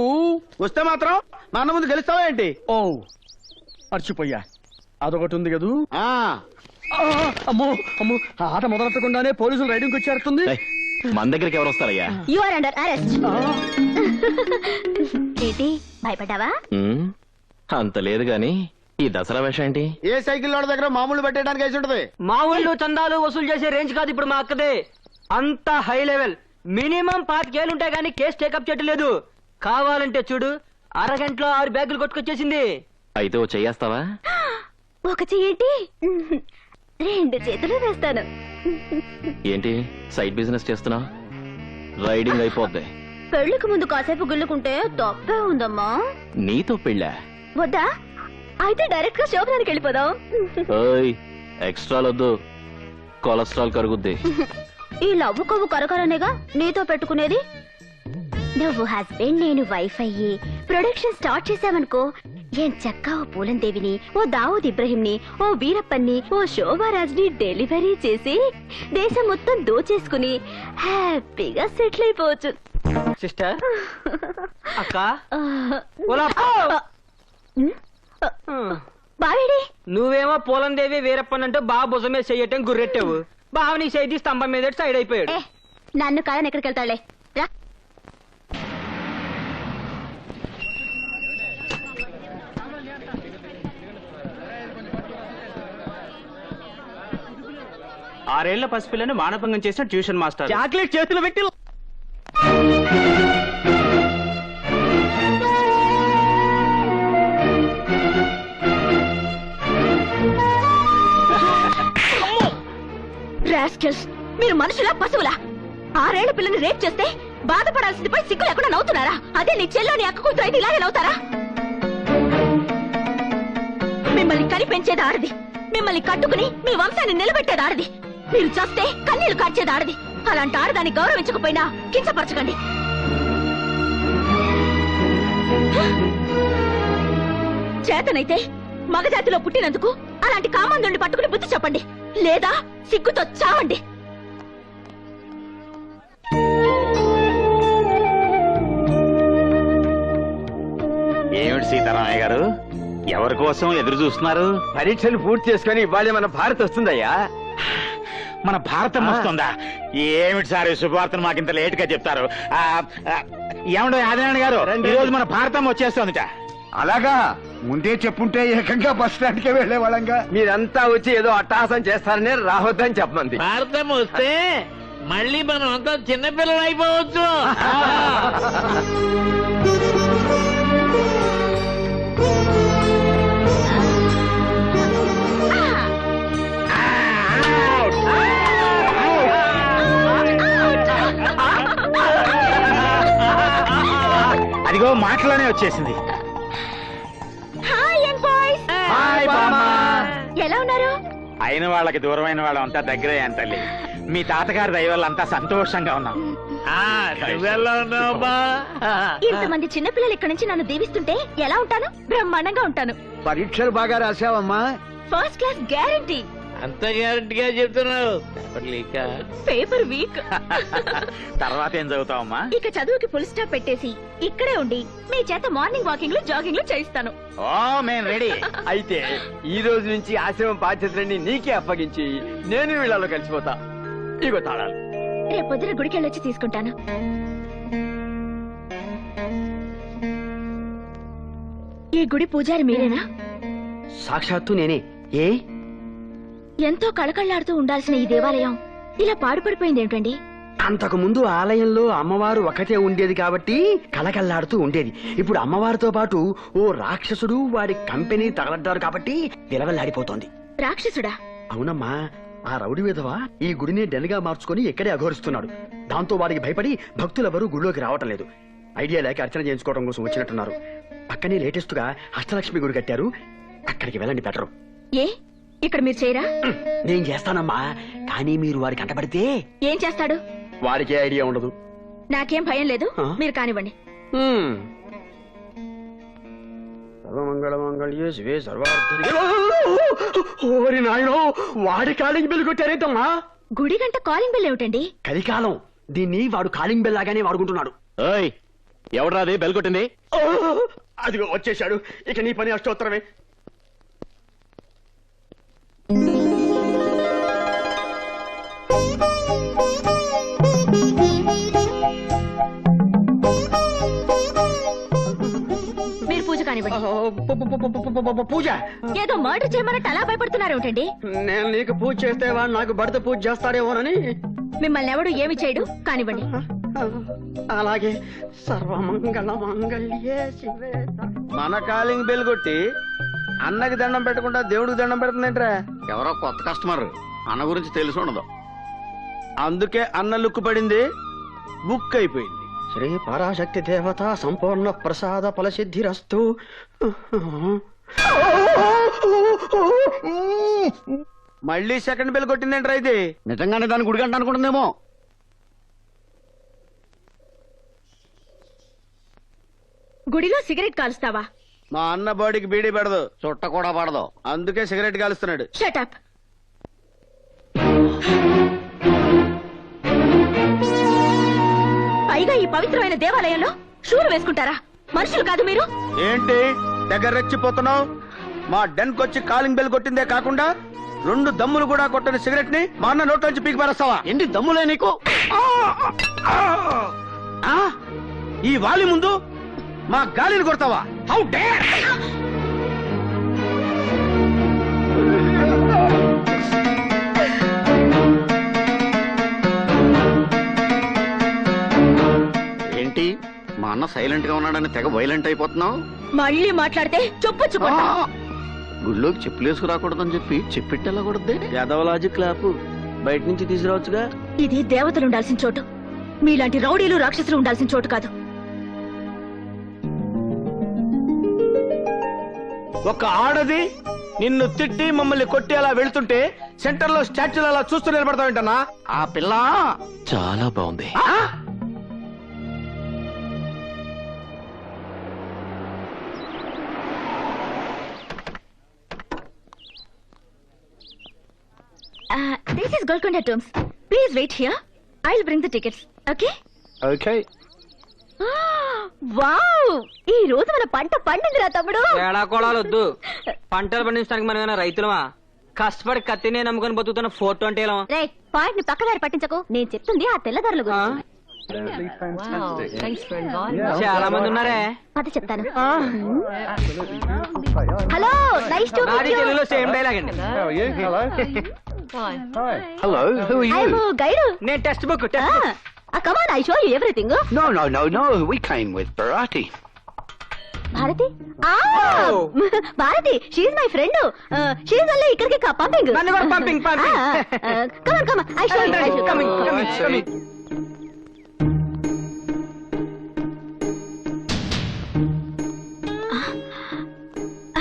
వస్తే మాత్రం మా అన్న ముందు గెలుస్తావా ఏంటి? ఓ మర్చిపోయా, అదొకటి ఉంది కదూ. ఆ, అమ్మో అమ్మో, ఆట మొదలెట్టకుండానే పోలీసులు రైడింగ్ వచ్చేస్తుంది. ఏయ్, మన దగ్గరికి ఎవరు వస్తారయ్యా? You are under arrest. ఏంటి భయపడ్డావా? అంత లేదు గాని ఈ దసరా వేషం ఏంటి? ఏ సైకిల్ లోడ్ దగ్గర మామూలు పెట్టడానికి వేసి ఉంటది. మా ఊళ్ళో చందాలు వసూలు చేసే రేంజ్ కాదు ఇప్పుడు మా అక్కదే. అంత హై లెవెల్. మినిమం 5 ఉంటాయి కానీ కేసు టేకప్ చేయట్లేదు. కావాలంటే చూడు, అరగంటలో 6 బ్యాగులు కొట్టుకొచ్చేసింది. అయితే ఓ చెయ్యేస్తావా? ఒక చెయ్యేంటి, 2 చేతులు వేస్తాను. ఏంటి సైడ్ బిజినెస్ చేస్తున్నావు? రైడింగ్ అయిపోద్ది. పెళ్లికి ముందు కాసేపు గుల్లుకుంటే తప్పే ఉందమ్మా. నీతో పెళ్ళా? వద్దా? అయితే డైరెక్ట్ గా శోభనానికి వెళ్ళిపోదాం. ఓయ్, ఎక్స్ట్రాలొద్దు, కొలెస్ట్రాల్ కరుగుద్ది. ఈ లవ్వు కొవ్వు కరకరనేగా నీతో పెట్టుకునేది. నువ్వు హస్బెండ్, నేను వైఫ్ అయ్యి ప్రొడక్షన్ స్టార్ట్ చేసావనుకో, ఏం చక్కా ఓ పూలందేవిని, ఓ దావూద్ ఇబ్రహీంని, ఓ వీరప్పన్ని, ఓ శోభారాజ్ని డెలివరీ చేసి దేశం మొత్తం దోచేసుకుని హ్యాపీగా సెటిల్ అయిపోవచ్చు. సిస్టర్, అక్క, బావేడి? నువ్వేమో పూలందేవి వీరప్పనంటూ బావ భుజమే చెయ్యటం గుర్రెట్టావు. బావ నీ చేతి స్తంభం మీద సైడ్ అయిపోయాడు. నన్ను కాదని ఎక్కడికి వెళ్తాడులే. రా. ఆరేళ్ల పసిపిల్లని మానభంగం చేసిన ట్యూషన్ మాస్టర్ చాక్లెట్ చేతులు పెట్టి రాస్కెల్స్, మీరు మనుషులా పశువులా? 6 ఏళ్ల పిల్లని రేప్ చేస్తే బాధపడాల్సింది పోయి సిగ్గు లేకుండా నవ్వుతున్నారా? అదే నీ చెల్లోని అక్క కూతురు అయితే ఇలాగే నవ్వుతారా? మిమ్మల్ని కని పెంచేది ఆడది, మిమ్మల్ని కట్టుకుని మీ వంశాన్ని నిలబెట్టేది ఆడది, మీరు చేస్తే కన్నీళ్లు కార్చేది ఆడది. అలాంటి ఆడదాన్ని గౌరవించకపోయినా కించపరచకండి. చేతనైతే మగజాతిలో పుట్టినందుకు అలాంటి కామందుండి పట్టుకుని బుద్ధి చెప్పండి, లేదా సిగ్గుతో చావండి. ఏమిటి సీతారామయ్య గారు, ఎవరి కోసం ఎదురు చూస్తున్నారు? పరీక్షలు పూర్తి చేసుకుని ఇవాళ మన భారత్ వస్తుందయ్యా. మన భారతం వస్తుందా? ఏమిటి సార్ ఈ శుభవార్తను మాకు ఇంత లేట్ గా చెప్తారు? ఏమండో ఆదినారాయణ గారు, ఈ రోజు మన భారతం వచ్చేస్తుందిట. అలాగా ముందే చెప్పుంటే ఏకంగా బస్ స్టాండ్ కే వెళ్లే వాళ్ళంగా. మీరంతా వచ్చి ఏదో అట్టహాసం చేస్తారని రావద్దని చెప్పమంది. భారతం వస్తే మళ్ళీ మనం అంతా చిన్నపిల్లలు అయిపోవచ్చు. అదిగో మాటలోనే వచ్చేసింది. హాయ్ యంగ్ బాయ్స్, హాయ్ బామ్మా. ఎలా ఉన్నారు? అయిన వాళ్ళకి దూరమైన వాళ్ళం అంతా దగ్గరే తల్లి. మీ తాతగారి దయ వల్ల అంతా సంతోషంగా ఉన్నాం. ఇంతమంది చిన్నపిల్లలు ఇక్కడ నుంచి నన్ను దీవిస్తుంటే ఎలా ఉంటాను? బ్రహ్మాండంగా ఉంటాను. పరీక్షలు బాగా రాసావమ్మా? First class guarantee. అంత గ్యారంటీగా చెప్తున్నావు? Paper week. తర్వాత ఏం చదువుతావమ్మా? ఇక చదువుకి ఫుల్ స్టాప్ పెట్టేసి ఇక్కడే ఉండి మీ చేత మార్నింగ్ వాకింగ్ లో జాగింగ్ లో చేయిస్తాను. ఓ మేము రెడీ. అయితే ఈ రోజు నుంచి ఆశ్రమం బాధ్యతలన్నీ నీకే అప్పగించి నేను వీళ్ళలో కలిసిపోతా. ఇగో తాళాలు. రేపు పొద్దున గుడికి వెళ్ళొచ్చి తీసుకుంటాను. ఈ గుడి పూజారి మీరేనా? సాక్షాత్తు నేనే. ఏ ఎంతో కళకళ్లాడుతూ ఉండాల్సిన ఈ దేవాలయం ఇలా పాడుపడిపోయింది ఏమిటండి? అంతకు ముందు ఆలయంలో అమ్మవారు ఒకటే ఉండేది కాబట్టి కలకల్లాడుతూ ఉండేది. ఇప్పుడు అమ్మవారితో పాటు ఓ రాక్షసుడు వాడి కంపెనీ తగలడ్డారు కాబట్టి విలవల్లాడిపోతోంది. రాక్షసుడా? అవునమ్మా, ఆ రౌడీ విధవ ఈ గుడిని డెన్గా మార్చుకుని ఇక్కడే అఘోరిస్తున్నాడు. దాంతో వాడికి భయపడి భక్తులెవరూ గుడిలోకి రావటం లేదు. ఐడియా లేక అర్చన చేయించుకోవడం కోసం వచ్చినట్టున్నారు. పక్కనే లేటెస్ట్ గా అష్టలక్ష్మి గుడి కట్టారు, అక్కడికి వెళ్ళండి బెటరు. ఏ ఇక్కడ మీరు చేయరా? నేను చేస్తానమ్మా, కానీ మీరు వాడికి అంటపడితే ఏం చేస్తాడు? వాడికే ఐడియా ఉండదు. నాకేం భయం లేదు, మీరు కానివ్వండి. సర్వమంగళ మంగళ్యే శివే సర్వార్థ. ఓరి నాయనో, వాడి కాలింగ్ బెల్ కొట్టారేంటమ్మా? గుడి గంట కాలింగ్ బెల్ ఏమిటండి? కలికాలం దీన్ని వాడు కాలింగ్ బెల్ లాగానే వాడుకుంటున్నాడు. ఏయ్, ఎవడ్రాది బెల్ కొట్టింది? అదిగో వచ్చేశాడు. ఇక నీ పని అష్టోత్తరమే. మీరు పూజ కానివ్వండి. పూజ? ఏదో మర్డర్ చేయమన్నట్టు అలా భయపడుతున్నారు ఏమిటండి? నేను నీకు పూజ చేస్తే వాడు నాకు భర్త పూజ చేస్తాడేమోనని. మిమ్మల్ని ఎవడు ఏమి చేయడు, కానివ్వండి. అలాగే సర్వమంగళ మంగళ్యే శివే. మన కాలింగ్ బెల్ కొట్టి అన్నకి దండం పెట్టకుండా దేవుడికి దండం పెడుతుందేంట్రా? ఎవరో కొత్త కస్టమర్, అన్న గురించి తెలిసి ఉండదు. అందుకే అన్న లుక్కు పడింది, బుక్ అయిపోయింది. శ్రీ పరాశక్తి దేవత సంపూర్ణ ప్రసాద ఫలసిద్ధిరస్తు. మళ్ళీ సెకండ్ బెల్ కొట్టిందేంట్రా ఇది? నిజంగానే దాన్ని గుడిగంట అనుకుంటుందేమో. గుడిలో సిగరెట్ కాలుస్తావా? మా అన్న బాడీకి బీడీ పడదు, చుట్ట కూడా పడదు. అందుకే సిగరెట్ కాలుస్తున్నాడు. షటప్. పైగా ఈ పవిత్రమైన దేవాలయంలో షూలు వేసుకుంటారా? మనుషులు కాదు మీరు. ఏంటి దగ్గర రెచ్చిపోతున్నావు? మా డెన్ కొచ్చి కాలింగ్ బెల్ కొట్టిందే కాకుండా 2 దమ్ములు కూడా కొట్టని సిగరెట్ ని మా అన్న నోట్లోంచి పీకి పారేస్తావా? ఏంటి దమ్ములే నీకు? ఈ వాలి ముందు మా గాలిని కొడతావా? How dare! ఏంటి మా అన్న సైలెంట్ గా ఉన్నాడని తెగ వైలెంట్ అయిపోతున్నావు? మళ్ళీ మాట్లాడితే చెప్పొచ్చు. గుళ్ళోకి చెప్పులు వేసుకురాకూడదని చెప్పి చెప్పిట్టెళ్ళకూడదే. యాదవలాజీ క్లాప్ బయట నుంచి తీసుకురావచ్చుగా. ఇది దేవతలు ఉండాల్సిన చోటు, మీలాంటి రౌడీలు రాక్షసులు ఉండాల్సిన చోటు కాదు. ఒక ఆడది నిన్ను తిట్టి మమ్మల్ని కొట్టి అలా వెళ్తుంటే సెంటర్ లో స్టాచ్యూలు అలా చూస్తూ నిలబడతావేంటన్నా? ఆ పిల్ల చాలా బాగుంది. This is Golconda Tombs. Please wait here. I'll bring the tickets. Okay? Okay. Wow! ఈ రోజు మన పంట పండిందిరా తమ్ముడు. ఏడా కోళాలు వద్దు. పంటలు పండించడానికి మనం ఏమైనా రైతులమా? కష్టపడి కత్తినే నమ్ముకొని బతుకుతున్న 420. రే, పాయింట్ ని పక్కదారి పట్టించకు. నేను చెప్తుంది ఆ తెల్లదారుల గురించి. చాలా మంది ఉన్నారే. అది చెప్తాను. హలో, నైస్ టు నాది తెలుగులో సేమ్ డైలాగ్ అండి. Hello, who are I am guide. నేను text book. Come on, I show you everything. No, we came with Bharati. Bharati? Bharati, she is my friend. She is only ఇక్కడికి పంపింగ్. నన్ను కూడా పంపింగ్. Come on, I show you. Coming.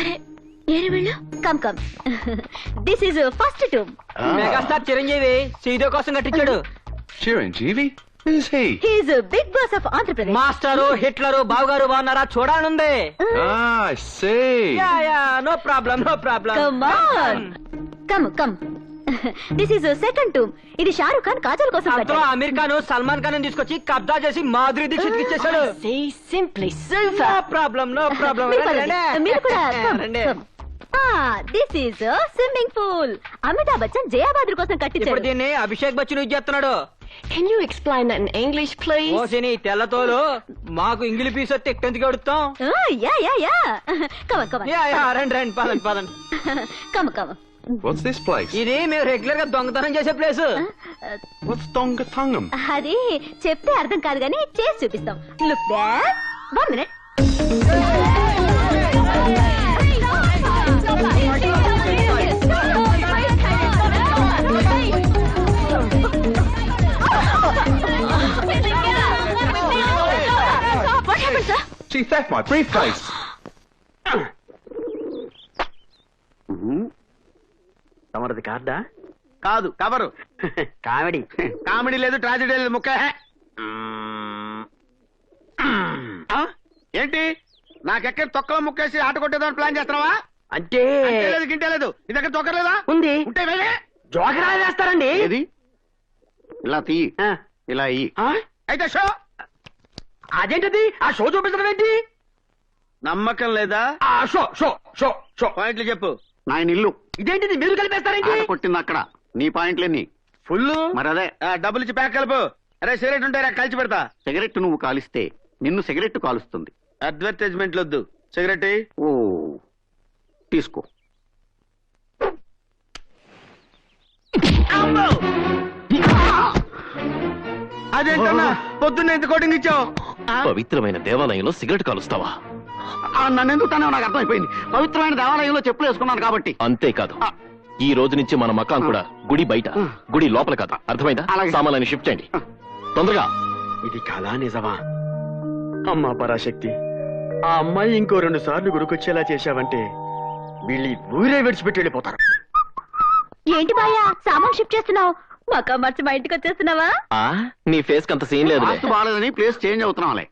అరే, ఏరి వెళ్ళు. Come. This is first tomb. Megastar Chiranjeevi సీదో కోసం కట్టించాడు. Chiranjeevi? Who's he? He is big boss of Andhra Pradesh. Master, Hitler, బావగారు బాగున్నారా? చూడాలనుంది. I see. No problem. Come on, come. This is second tomb. ఇది షారుఖ్ ఖాన్ కాజల్ కోసం అందులో అమీర్ ఖాన్, సల్మాన్ ఖాన్ తీసుకొచ్చి కబ్జా చేసి మాధురి దీక్షిత్ ఇచ్చేసాడు. Simply super. No problem. మీరు కూడా come. This is swimming pool. Amitabh Bachchan Jayabhaduri కోసం ఇప్పుడు కట్టించారు. దీన్ని అభిషేక్ బచ్చన్ యూజ్ చేస్తున్నాడు. Can you explain that in English, please? ఓసిని తెల్లతోలు మాకు ఇంగిలి పీస్ వస్తే ఎందుకు అడుగుతాం? Yeah. Come on. రండి పదండి. Come. What's this place? ఇది మేము రెగ్యులర్ గా దొంగతనం చేసే ప్లేస్. What's Dongatungam? అది చెప్తే అర్థం కాదు కానీ చేసి చూపిస్తాం. Look there. 1 minute. What happened, sir? She theft my briefcase. తమరిది కార్డా? కాదు, కవరు. కామెడీ. కామెడీ లేదు, ట్రాజెడీ లేదు, ముక్క. ఏంటి నాకెక్కడ తొక్కలో ముక్కేసి ఆట కొట్టేదాన్ని ప్లాన్ చేస్తున్నావా? అంటే లేదు గింటే లేదు నీ దగ్గర తొక్కలేదా? ఉంది. ఉంటే వేరే. జోకరా వేస్తారండి. ఏది ఇలా తీ, ఇలా ఇయ్యి. అయితే షో. అదేంటది? ఆ షో చూపించడం ఏంటి? నమ్మకం లేదా? ఆ షో షో షో షో పాయింట్లు చెప్పు. నాయన ఇల్లు ఇదేంటిది? మీరు కలిపేస్తారేంటి? ఆట కొట్టింది అక్కడ, నీ పాయింట్లేని ఫుల్. మరి అదే డబ్బులు ఇచ్చి ప్యాక్ కలుపు. అరే సిగరెట్ ఉంటారా కలిసి పెడతా. సిగరెట్ నువ్వు కాలిస్తే నిన్ను సిగరెట్ కాలుస్తుంది. అడ్వర్టైజ్మెంట్లు వద్దు. సిగరెట్ ఇయ్యి. ఓ తీసుకో. అదేంటన్నా పొద్దున్న ఎంత కోటింగ్ ఇచ్చావు? పవిత్రమైన దేవాలయంలో సిగరెట్ కాలుస్తావా? నన్నెందుకు తానే నాకు అర్థమైపోయింది. పవిత్రమైన దేవాలయంలో చెప్పులు వేసుకున్నాను కాబట్టి. అంతేకాదు, ఈ రోజు నుంచి మన మకాం కూడా గుడి బయట, గుడి లోపల కాదు. అర్థమైందా? అలాగే. సామాన్యాన్ని షిఫ్ట్ చేయండి తొందరగా. ఇది కళా నిజమా? అమ్మా పరాశక్తి, ఆ అమ్మాయి ఇంకో 2 సార్లు గుడికొచ్చేలా చేశావంటే వీళ్ళు ఊరే విడిచిపెట్టి వెళ్ళిపోతారు. ఏంటి బాయా సామాన్ షిఫ్ట్ చేస్తున్నావు? మకా మార్చి మా ఇంటికి వచ్చేస్తున్నావా? ఆ నీ ఫేస్ కంత సీన్ లేదు. వాస్తు బాగాలేదని ప్లేస్ చేంజ్ అవుతున్నాంలే.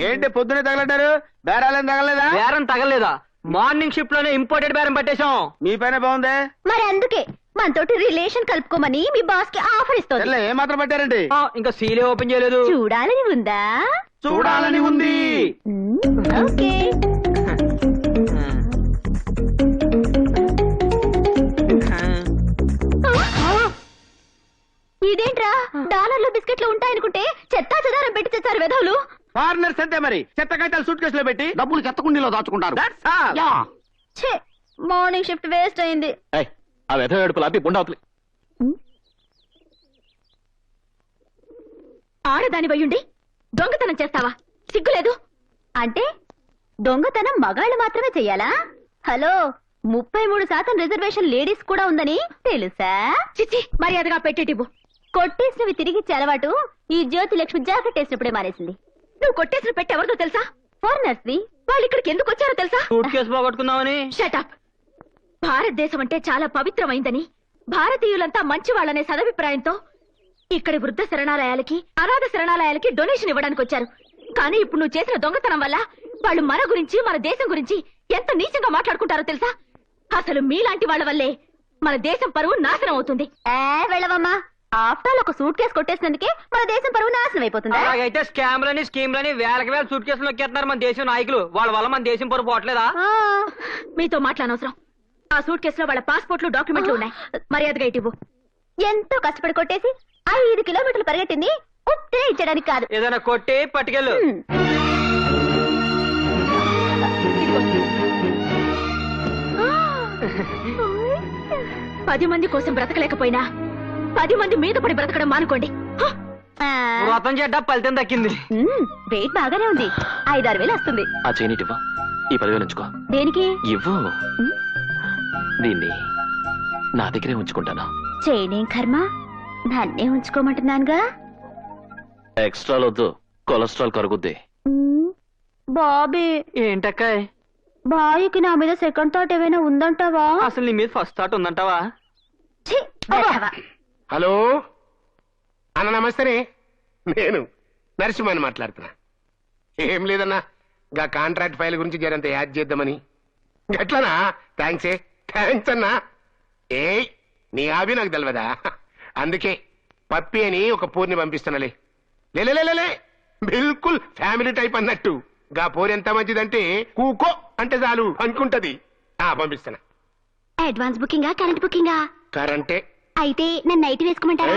ఏంటి పొద్దునే తగలడ్డారు? బేరాలేం తగలేదా? బేరం తగలేదా? మార్నింగ్ షిఫ్ట్ లోనే ఇంపోర్టెడ్ బేరం పట్టేశాం. మీ పైన బాగుందే. మరి అందుకే మనతోటి రిలేషన్ కలుపుకోమని మీ బాస్ కి ఆఫర్ ఇస్తుంది. ఏ మాత్రం పెట్టారండి? ఇంకా సీలే ఓపెన్ చేయలేదు. చూడాలని ఉందా? చూడాలని ఉంది. ఓకే. ఇదేంట్రా డాలర్లు బిస్కెట్లు ఉంటాయనుకుంటే చెత్తా చెదారం పెట్టి తెచ్చారు వెధవులు. ఫారినర్స్ అంతే మరి. చెత్త కాగితాలు సూట్ కేసులో పెట్టి డబ్బులు చెత్తకుండీలో దాచుకుంటారు. That's all. యా. ఛే, మార్నింగ్ షిఫ్ట్ వేస్ట్ అయింది. ఏయ్, ఆ వ్యధ ఏడుపులు ఆపి గుండావతలి. ఆడదాని వయ్యుండి దొంగతనం చేస్తావా? సిగ్గులేదు? అంటే దొంగతనం మగాళ్ళు మాత్రమే చెయ్యాలా? హలో, 33% రిజర్వేషన్ లేడీస్ కూడా ఉందని తెలుసా? చిచ్చి, మర్యాదగా పెట్టేటివ్వు. కొట్టేసినవి తిరిగిచ్చే అలవాటు ఈ జ్యోతి లక్ష్మి జాకెట్ వేసినప్పుడే మానేసింది. నువ్వు కొట్టేసిన పెట్టి ఎవరిదో తెలుసా? ఫారినర్స్ ని. వాళ్ళు ఇక్కడికి ఎందుకు వచ్చారో తెలుసా? సూట్ కేసు పోగొట్టుకుందామని. షటప్. భారతదేశం అంటే చాలా పవిత్రమైందని, భారతీయులంతా మంచి వాళ్ళనే సదభిప్రాయంతో ఇక్కడి వృద్ధ శరణాలయాలకి, అనాథ శరణాలయాలకి డొనేషన్ ఇవ్వడానికి వచ్చారు. కానీ ఇప్పుడు నువ్వు చేసిన దొంగతనం వల్ల వాళ్ళు మన గురించి, మన దేశం గురించి ఎంత నీచంగా మాట్లాడుకుంటారో తెలుసా? అసలు మీలాంటి వాళ్ళ వల్లే మన దేశం పరువు నాశనం అవుతుంది. వెళ్ళవమ్మా. ఆఫ్టర్ ఒక సూట్ కేసు కొట్టేసినందుకే మన దేశం పరువు నాశనం అయిపోతుంది. అలాగైతే స్కామ్లని స్కీమ్లని వేలకి వేల సూట్ కేసులు నొక్కేస్తున్నారు మన దేశం నాయకులు. వాళ్ళ వల్ల మన దేశం పరువు పోవట్లేదా? మీతో మాట్లాడనవసరం. ఆ సూట్ కేసులో వాళ్ళ పాస్పోర్ట్లు, డాక్యుమెంట్లు ఉన్నాయి. మర్యాదగా ఇటివ్వు. ఎంతో కష్టపడి కొట్టేసి 5 కిలోమీటర్లు పరిగెట్టింది ఉత్తే ఇచ్చడానికి కాదు. ఏదైనా కొట్టి పట్టుకెళ్ళు. పది మంది కోసం బ్రతకలేకపోయినా 10 మంది మీద పడి బ్రతకడం మానుకోండి. వ్రతం చేద్దా ఫలితం దక్కింది. వెయిట్ బాగానే ఉంది. 5-6 వేలు వస్తుంది. ఆ చేయనిటివ్వు. ఈ 10,000 ఉంచుకో. దేనికి? ఇవ్వు. దీన్ని నా దగ్గరే ఉంచుకుంటాను. చేయనేం కర్మ, నన్నే ఉంచుకోమంటున్నానుగా. ఎక్స్ట్రా వద్దు, కొలెస్ట్రాల్ కరుగుద్ది. బాబీ, ఏంటక్కాయ్? బాయ్కి నా మీద సెకండ్ థాట్ ఏమైనా ఉందంటావా? అసలు నీ మీద ఫస్ట్ థాట్ ఉందంటావా? హలో అన్న, నమస్తే. నేను నరసింహని మాట్లాడుతున్నా. ఏం లేదన్నా, గా కాంట్రాక్ట్ ఫైల్ గురించి జరంత యాడ్ చేద్దామని. గట్లనా? థ్యాంక్స్ అన్నా. ఏ నీ ఆవి నాకు తెలియదా? అందుకే పప్పి అని ఒక పూర్ని పంపిస్తున్నాలే. లేలే బిల్కుల్ ఫ్యామిలీ టైప్ అన్నట్టు. గా పోరు ఎంత మంచిదంటే కూకో అంటే చాలు అనుకుంటది. పంపిస్తున్నా. Advance బుకింగా, current బుకింగా? కరెంటే. అయితే నన్ను నైట్ వేసుకోమంటారా?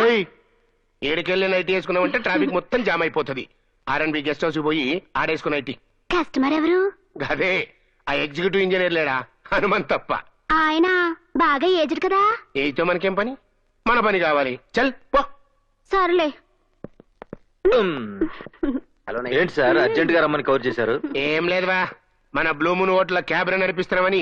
ఏడుకెళ్ళి నైట్ వేసుకున్నామంటే ట్రాఫిక్ మొత్తం జామ్ అయిపోతుంది. R&B గెస్ట్ హౌస్ పోయి ఆడేసుకున్న నైట్. కస్టమర్ ఎవరు? అదే ఆ ఎగ్జిక్యూటివ్ ఇంజనీర్ లేడా, హనుమంత్ తప్ప. ఆయన బాగా ఏజ్డ్ కదా. ఏతో మనకేం పని, మన పని కావాలి. చల్ పో. సర్లే. ఏంటి సార్ అర్జెంట్ గా రమ్మని కవర్ చేశారు? ఏం లేదువా, మన బ్లూమూన్ హోటల్ క్యాబ్ నడిపిస్తున్నామని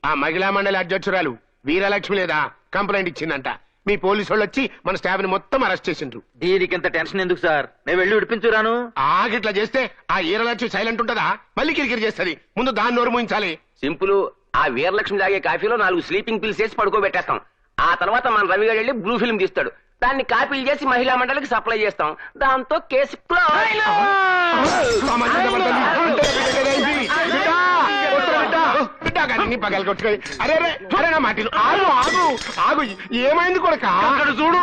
ఆ మహిళా మండలి అధ్యక్షురాలు వీరలక్ష్మి లేదా కంప్లైంట్ ఇచ్చిందంట. మీ పోలీసు వాళ్ళు వచ్చి మన స్టాఫ్ ని మొత్తం అరెస్ట్ చేసిండ్రు. దీనికింత టెన్షన్ ఎందుకు సార్? నేను వెళ్ళి విడిపించురాను. ఆగిట్లా చేస్తే ఆ వీరలక్ష్మి సైలెంట్ ఉంటదా? మళ్ళీ కిరికిరి చేస్తుంది. ముందు దాన్ని నోరు మూయించాలి. సింపుల్. ఆ వీరలక్ష్మి తాగే కాఫీలో 4 స్లీపింగ్ పిల్స్ వేసి పడుకోబెట్టేస్తాం. ఆ తర్వాత మన రవి గారు వెళ్ళి బ్లూ ఫిల్మ్ తీస్తాడు. దాన్ని కాపీలు చేసి మహిళా మండలికి సప్లై చేస్తాం. దాంతో కేసు క్లోజ్. ఏమైంది కొడుక? అక్కడ చూడు.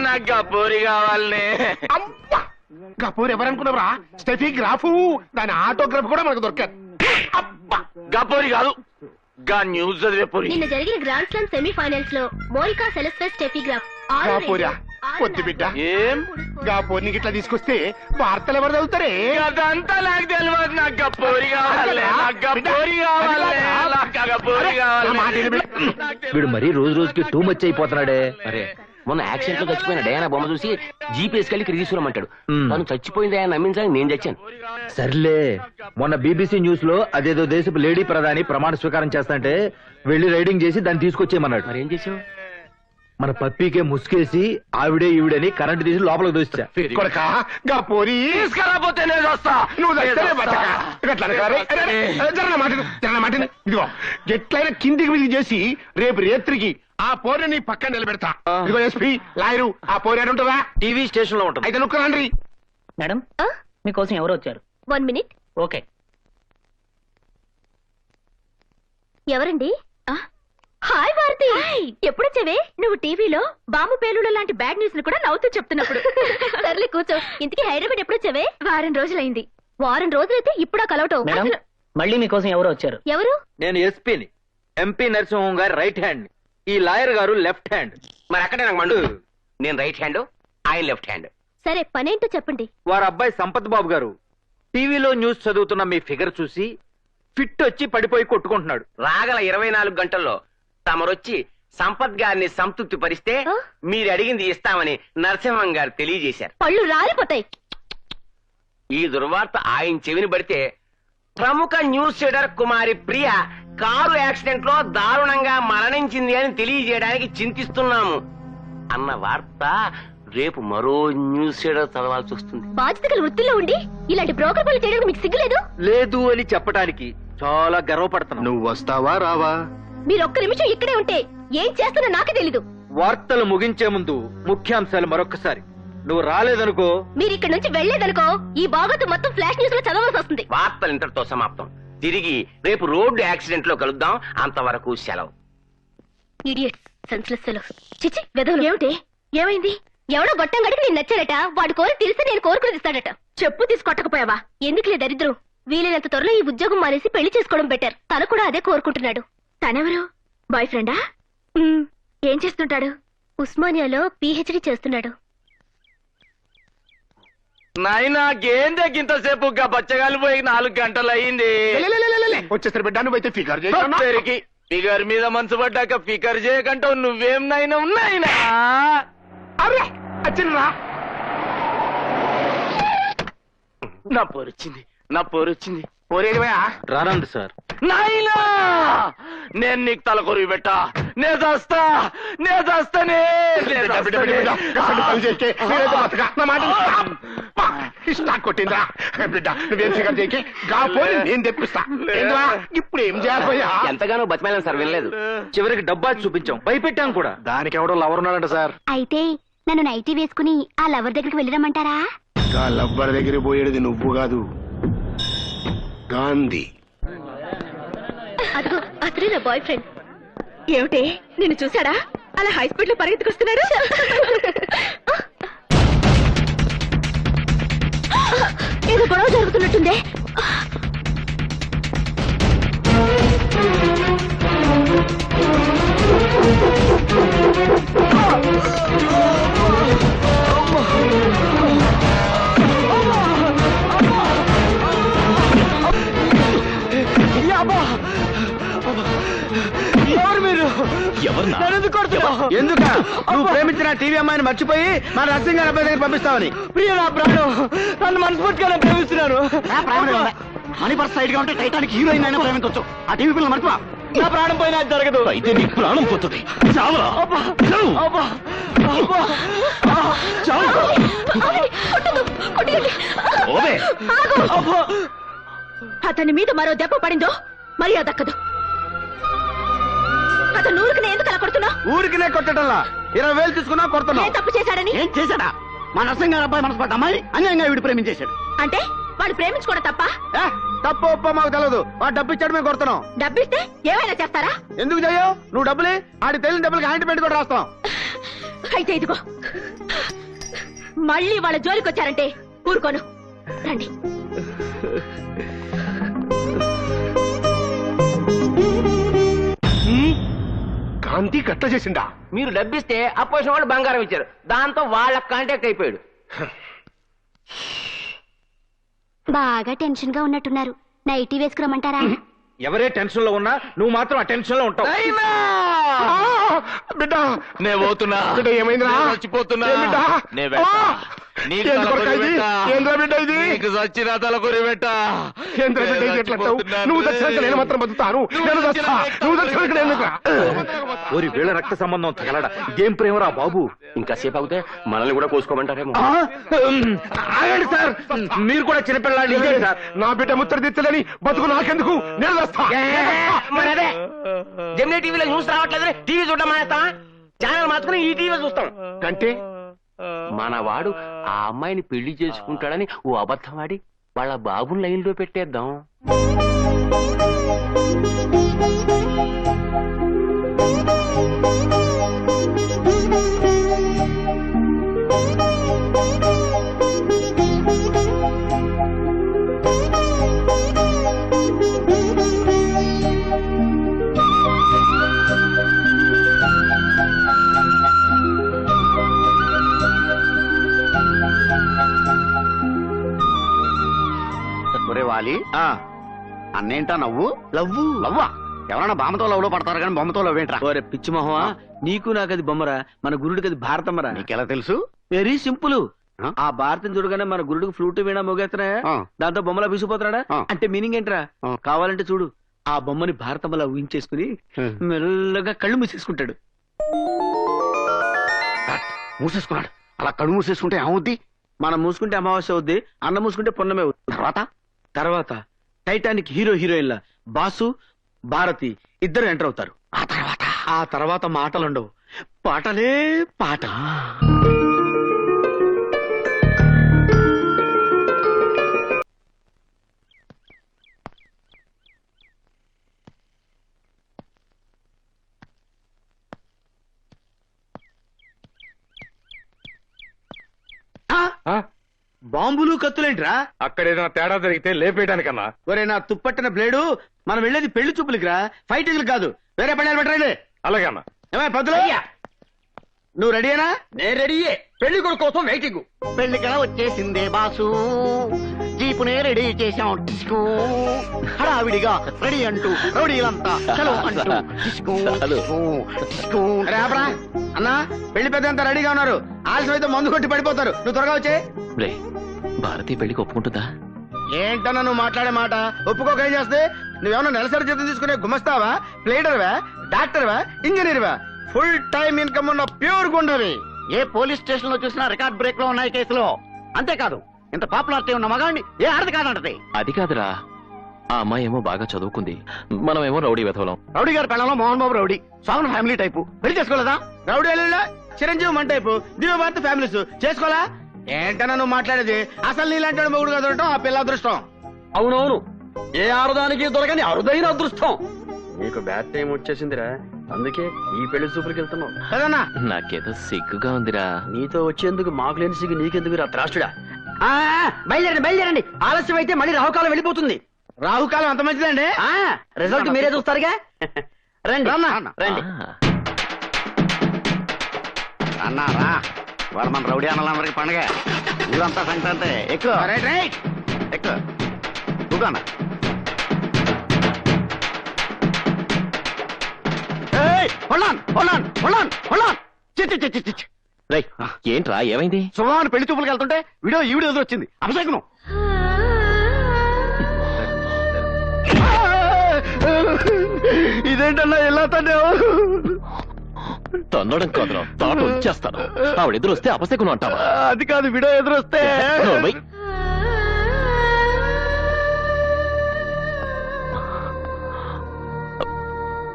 నాకు గపోరి కావాలనే. గపూర్ ఎవరనుకున్నావురా? Steffi Graf. దాని ఆటోగ్రాఫ్ కూడా మనకు దొరకదు. గపోరి కాదు, గా న్యూస్ చదివే పోరి. నిన్న జరిగిన గ్రాండ్ స్లామ్ సెమీఫైనల్స్ లో మోనికా సెలెస్టస్ స్టెఫీ గ్రాఫ్ గాపోరా పొద్దు బిడ్డ. ఏం గాపోర్ని గిట్లా తీసుకొస్తే వార్తలు ఎవరు చదువుతారే? అదంతా నాకు తెలియదు. నాకు గపోరి కావాలి, నాకు గపోరి కావాలి, నాకు గపోరి కావాలి. వీడు మరీ రోజు రోజుకి టూ మచ్ అయిపోతున్నాడే. అరే మొన్న యాక్సిడెంట్ లో చచ్చిపోయిన డయానా బొమ్మ చూసి జీపీఎస్ కలిగి తీసుకురమ్మంటాడు. తను చచ్చిపోయింది ఆయన నమ్మించడానికి నేను చచ్చాను. సర్లే, మొన్న బీబీసీ న్యూస్ లో అదేదో దేశపు లేడీ ప్రధాని ప్రమాణ స్వీకారం చేస్తాంటే వెళ్లి రైడింగ్ చేసి దాన్ని తీసుకొచ్చేయమన్నాడు. మరి ఏం చేసావు? మన పప్పీకే ముసుకేసి ఆవిడే ఈవిడని కరెంట్ తీసి లోపలికి దోస్తా. కొడక గపోరి తీసుకురాపోతే నేను వస్తా. నువ్వు ఇదిగో ఎట్లయినా కిందికి విధి చేసి రేపు రేత్రికి ఆ పోరని పక్కన నిలబెడతా. ఇదిగో ఎస్పీ లాయరు ఆ పోరే ఉంటుందా? టీవీ స్టేషన్ లో ఉంటుంది. అయితే నువ్వు రండి. మేడం మీకోసం ఎవరు వచ్చారు? 1 minute. ఓకే. ఎవరండి? హాయ్ భారతి, ఎప్పుడొచ్చావే? నువ్వు టీవీలో బాంబు పేలుడు లాంటి బ్యాడ్ న్యూస్ ని కూడా నవ్వుతూ చెప్తున్నప్పుడు. సర్లే కూర్చో. ఇంతకీ హైదరాబాద్ ఎప్పుడొచ్చావే? వారం రోజులైంది. వారం రోజులైతే ఇప్పుడా కలవటం? మళ్ళీ మీకోసం ఎవరు వచ్చారు? ఎవరు? నేను ఎస్పీని, ఎంపీ నరసింహం గారు రైట్ హ్యాండ్, ఈ లాయర్ గారు లెఫ్ట్ హ్యాండ్. మరి అక్కడే నాకు మండు. నేను రైట్ హ్యాండ్, ఆయన లెఫ్ట్ హ్యాండ్. సరే పనేంటో చెప్పండి. వారి అబ్బాయి సంపత్ బాబు గారు టీవీలో న్యూస్ చదువుతున్న మీ ఫిగర్ చూసి ఫిట్ వచ్చి పడిపోయి కొట్టుకుంటున్నాడు. రాగల 24 గంటల్లో తమరొచ్చి సంపత్ గారిని సంతృప్తి పరిస్తే మీరు అడిగింది ఇస్తామని నరసింహం గారు తెలియజేశారు. పళ్ళు రాలిపోతాయి. ఈ దుర్వార్త ఆయన చెవిని పడితే ప్రముఖ న్యూస్ రీడర్ కుమారి ప్రియ కారు యాక్సిడెంట్ లో దారుణంగా మరణించింది అని తెలియజేయడానికి చింతిస్తున్నాము అన్న వార్త రేపు మరో న్యూస్ రీడర్ చదవాల్సి వస్తుంది. బాధ్యత గల వృత్తిలో ఉండి ఇలాంటి బ్రోకర్ పనులు చేయడానికి మీకు సిగ్గులేదు? లేదు అని చెప్పడానికి చాలా గర్వపడుతున్నాను. నువ్వు వస్తావా రావా? మీరు ఒక్క నిమిషం ఇక్కడే ఉంటే ఏం చేస్తానో నాకే తెలీదు. వార్తలు ముగించే ముందు ముఖ్యాంశాలు మరొక్కసారి. నువ్వు రాలేదనుకో, మీరు ఇక్కడ నుంచి వెళ్లేదనుకో, ఈ బాగోతు మొత్తం ఫ్లాష్ న్యూస్ లో చదవాల్సి వస్తుంది. వార్తలు ఇంతటితో సమాప్తం. తిరిగి రేపు రోడ్డు యాక్సిడెంట్ లో కలుద్దాం. అంతవరకు సెలవు. Idiots, senseless fellows. చిచి వెదవులు. ఏమిటి? ఏమైంది? ఎవడో గొట్టం గడికి నేను నచ్చారట. వాడు కోరి తెలిసి నేను కోరుకుని ఇస్తాడట. చెప్పు తీసుకొట్టకపోయావా? ఎందుకులే దరిద్రం. వీలైనంత త్వరలో ఈ ఉద్యోగం మానేసి పెళ్లి చేసుకోవడం బెటర్. తను కూడా అదే కోరుకుంటున్నాడు. తనెవరు? బాయ్ ఫ్రెండా? ఏం చేస్తుంటాడు? ఉస్మానియాలో PhD చేస్తున్నాడు. నాయనా గేందెక్కింతసేపు బచ్చగాలి పోయి 4 గంటలు అయింది. వచ్చేసరి బిడ్డ నువ్వైతే ఫిగర్ పెరిగి ఫిగర్ మీద మనసు పడ్డాక ఫిగర్ చేయకంటావు. నువ్వేం నాయన ఉన్నాయినా? నా పోరొచ్చింది, నా పోరొచ్చింది. పోరేదివయా? రానండి సార్. నాయనా నేను నీకు తల కొరివి పెట్టా. నే చేస్తానే. కొట్టిందా బిడ్డ? నువ్వేం ఫిగర్ చేయకే. గాపోని నేను తెప్పిస్తా. ఇప్పుడు ఏం చేయాలయ్యా? ఎంతగానో బతిమాలను సార్, వినలేదు. చివరికి డబ్బా చూపించాం, భయపెట్టాం కూడా. దానికి ఎవడో లవర్ ఉన్నాడంట సార్. అయితే నన్ను నైటీ వేసుకుని ఆ లవర్ దగ్గరికి వెళ్ళరమంటారా? ఆ లవ్వర్ దగ్గర పోయేది నువ్వు కాదు, గాంధీ. అదిగో అతనే నా బాయ్ ఫ్రెండ్. ఏమిటి? నిన్ను చూసాడా? అలా హై స్పీడ్ లో పరిగెత్తుకొస్తున్నాడు. ఏదో గొడవ జరుగుతున్నట్టుందే. ఎందుక నువ్వు ప్రేమించిన టీవీ అమ్మాయిని మర్చిపోయి మన నర్సింగ్ గారి అబ్బాయి దగ్గర పంపిస్తావని? ప్రియ నా ప్రాణం, నన్ను మనస్ఫూర్తిగానే ప్రేమిస్తున్నాను. మనీ పర్స్ సైడ్ గా ఉంటే టైటానిక్ హీరోయిన్ అయినా ప్రేమించవచ్చు. ఆ టీవీ పిల్లలు మర్చిపో. నా ప్రాణం పోయినా అది జరగదు. అయితే నీ ప్రాణం పోతుంది. అతని మీద మరో దెబ్బ పడిందో మర్యాద దక్కదు. అతను ఊరికి ఎందుకు అలా కొడుతున్నావు? ఊరికినే కొట్టడంలా 20,000 తీసుకున్నా కొడుతున్నావు. ఏం తప్పు చేశాడని? ఏం చేశాడా? మా నరసింహ గారి అబ్బాయి మనసు పడ్డ అమ్మాయి అన్యాయంగా వీడు ప్రేమించేశాడు. అంటే వాడు ప్రేమించుకోవడం తప్ప? ఏ, తప్పు ఒప్ప మాకు తెలియదు. వాడు డబ్బు ఇచ్చాడు, మేము కొడుతున్నాం. డబ్బిస్తే ఏమైనా చేస్తారా? ఎందుకు చెయ్యవు? నువ్వు డబ్బులే ఆడి తెలియని డబ్బులకి హ్యాండ్ కూడా రాస్తాం. అయితే ఇదిగో, మళ్ళీ వాళ్ళ జోలికి వచ్చారంటే ఊరుకోను. రండి. కాంతి గట్ల చేసిండా? మీరు డబ్బిస్తే అపోజిషన్ వాళ్ళు బంగారం ఇచ్చారు, దాంతో వాళ్ళ కాంటాక్ట్ అయిపోయాడు. బాగా టెన్షన్ గా ఉన్నట్టున్నారు. నైటీ వేసుకురమ్మంటారా? ఎవరే టెన్షన్ లో ఉన్నా నువ్వు మాత్రం ఆ టెన్షన్ లో ఉంటావు. బిడ్డ నే పోతున్నా. బిడ్డ ఏమైందిరా? నేను చచ్చిపోతున్నా. ఏ బిడ్డ? నే వెళ్తా. ఆ! నీకు ఏంది తలకొరి కొరకా ఇది? పెట్టా. ఏంద్రా బిడ్డ ఇది? నీకు చచ్చిన తలకొరి పెట్టా. ఏంద్రా బిడ్డ ఇది ఎట్లా అంటావు? నువ్వు చచ్చినాక నేను మాత్రం బతుకుతాను. నేను చస్తా. నువ్వు చచ్చినాక నేను ఎందుకురా? ఓరి వీళ్ళ రక్త సంబంధం తగలడా? ఇదేం ప్రేమరా బాబు? ఇంకా సేపు అవుతే మనల్ని కూడా కోసుకోమంటారేమో. ఆగండి సార్, మీరు కూడా చిన్నపిల్లాడి సార్. నా బిడ్డ ముత్తడి తెచ్చలేని బతుకు నాకెందుకు? నేను చస్తా. మరి అదే జెమినీ టీవీలో న్యూస్ రావట్లేదు, టీవీ చూడడం మానేస్తావా? ఛానల్ మార్చుకుని ఈ టీవీ చూస్తాం. అంటే మన వాడు ఆ అమ్మాయిని పెళ్లి చేసుకుంటాడని ఓ అబద్ధం ఆడి వాళ్ళ బాబుని లైన్ లో పెట్టేద్దాం. ఒరే వాలి, అన్నేంటా నవ్వు? లవ్వు లవ్వా? ఎవరన్నా బామ్మతో లవ్ లో పడతారు కానీ బొమ్మతో లవ్ ఏంట్రా? ఓరే పిచ్చి మొహమా, నీకు నాకు అది బొమ్మరా, మన గురుడికి అది భారతమ్మరా. నీకెలా తెలుసు? Very simple. ఆ? ఆ భారతం చూడగానే మన గురుడికి ఫ్లూట్ వీణా మోగేస్తున్నాయా, ఆ. దాంతో బొమ్మలా విసిపోతున్నాడా? ఆ. అంటే మీనింగ్ ఏంట్రా? ఆ. కావాలంటే చూడు, ఆ బొమ్మని భారతమ్మలా ఊహించేసుకుని మెల్లగా కళ్ళు మూసేసుకుంటాడు. మూసేసుకున్నాడు. అలా కళ్ళు మూసేసుకుంటే ఏమవుద్ది? మనం మూసుకుంటే అమావాస్య అవుద్ది, అన్న మూసుకుంటే పున్నమే అవుద్ది. తర్వాత టైటానిక్ హీరో హీరోయిన్ల బాసు భారతి ఇద్దరు ఎంటర్ అవుతారు. ఆ తర్వాత మాటలుండవు, పాటలే పాట. బాంబులు కత్తులేంట్రా? అక్కడ ఏదైనా తేడా జరిగితే లేపేయడానికన్నా. ఒరే నా తుప్పట్టిన బ్లేడు, మనం వెళ్ళేది పెళ్లి చూపులకి రా, ఫైటింగ్లు కాదు. వేరే పళ్ళాలు పెట్టరాదే. అలాగే అన్న. ఏమై పంతులు, నువ్వు రెడీనా? నేను రెడీయే. పెళ్లి కొడుకు కోసం వెయిటింగ్. పెళ్లికల వచ్చేసిందే బాసు, జీపునే రెడీ చేశాం. డిస్కో హడావిడిగా రెడీ అంటూ రౌడీలంతా చలో అంటూ డిస్కో డిస్కో డిస్కో. అరే ఆపరా అన్నా, పెళ్లి పెద్ద అంతా రెడీగా ఉన్నారు. ఆలస్యం అయితే మందు కొట్టి పడిపోతారు. నువ్వు త్వరగా వచ్చే. రే, భారతి పెళ్లికి ఒప్పుకుంటుందా? ఏంటన్నా నువ్వు మాట్లాడే మాట? ఒప్పుకోక ఏం చేస్తే? నువ్వేమన్నా నెలసరి జీతం తీసుకునే గుమస్తావా, ప్లేడర్వా, డాక్టర్వా, ఇంజనీర్వా? ఫుల్ టైం ఇన్కమ్ ఉన్న ప్యూర్ గుండవి. ఏ పోలీస్ స్టేషన్ లో చూసినా రికార్డ్ బ్రేక్ లో ఉన్నాయి కేసులో. అంతేకాదు, ఇంత పాపులారిటీ ఉన్న మగాడిని ఏ ఆడది కాదంటది. అది కాదురా, ఆ అమ్మాయి ఏమో బాగా చదువుకుంది, మనమేమో రౌడీ వెధవలం. రౌడీ గారి పెళ్ళంలో Mohan Babu rowdy, సాగున్ family type. పెళ్లి చేసుకోలేదా? రౌడీ అల్లుళ్ళ చిరంజీవి మన టైపు, దివ్యభారతి ఫ్యామిలీస్. చేసుకోవాలా? ఏంటన్నా నువ్వు మాట్లాడేది? అసలు నీలాంటి మొగుడుగా దొరకటం ఆ పిల్ల అదృష్టం. అవునవును, ఏ ఆడదానికి దొరకని అరుదైన అదృష్టం. నీకు బ్యాడ్ టైం వచ్చేసిందిరా, అందుకే ఈ పెళ్లి చూపులకి వెళ్తున్నావు కదన్నా. నాకేదో సిగ్గుగా ఉందిరా. నీతో వచ్చేందుకు మాకు లేని సిగ్గు నీకెందుకు రా త్రాష్టుడా? బయలుదేరండి బయలుదేరండి, ఆలస్యం అయితే మళ్ళీ రాహుకాలం వెళ్ళిపోతుంది. రాహుకాలం అంత మంచిదండి. రిజల్ట్ మీరే చూస్తారుగా. రండి రండి. అన్నారా వాడు మన రౌడీ అన్నలందరికి పండగ, ఊరంతా సంక్రాంతి. ఎక్కువ ఎక్కువ కూకన్నా. ఏంట్రా ఏమైంది? శుభాన్ని పెళ్లి చూపులకు వెళ్తుంటే వీడియో ఈ వీడియో ఎదురొచ్చింది. అభిషేకం ఇదేంటన్నా ఎలా తన్నావు? తన్నడం కాదురా, తాట వచ్చేస్తాను. ఆవిడ ఎదురొస్తే అపశకునం అంటావా? అది కాదు, వీడియో ఎదురొస్తే. నోర్మై.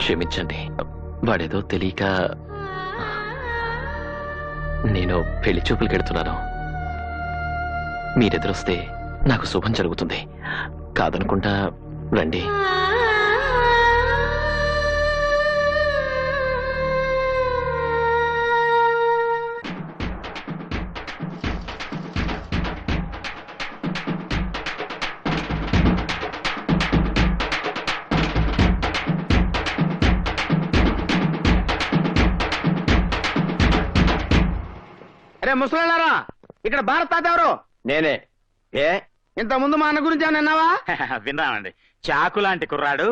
క్షమించండి, వాడేదో తెలియక నేను పెళ్లి చూపులకు వెళ్తున్నాను. మీరెదురొస్తే నాకు శుభం జరుగుతుంది. కాదనుకుంటా రండి. అరే ముసలారా, ఇక్కడ భారత్ తాత ఎవరు? నేనే. ఏ ఇంత ముందు మా అన్న గురించి ఏమన్నా విన్నావా? విన్నామండి. చాకు లాంటి కుర్రాడు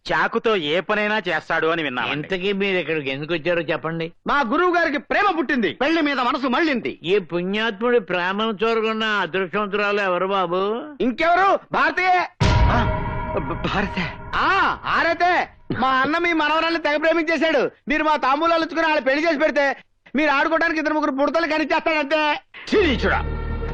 చాకుతో ఏ పనైనా చేస్తాడు అని విన్నాం. ఇంతకీ మీరు ఇక్కడికి ఎందుకు వచ్చారో చెప్పండి. మా గురువు గారికి ప్రేమ పుట్టింది, పెళ్లి మీద మనసు మళ్ళింది. ఈ పుణ్యాత్ముడి ప్రేమను చూరగొన్న అదృష్టవంతురాలు ఎవరు బాబు? ఇంకెవరు? భారతీయ భారత ఆరైతే మా అన్న మీ మనవరాల్ని తెగ ప్రేమించేశాడు. మీరు మా తాంబూలాలు ఇచ్చుకుని వాళ్ళు పెళ్లి చేసి పెడితే మీరు ఆడుకోవడానికి 2-3 పుడతలు కనిచేస్తాడంతే. చూడా,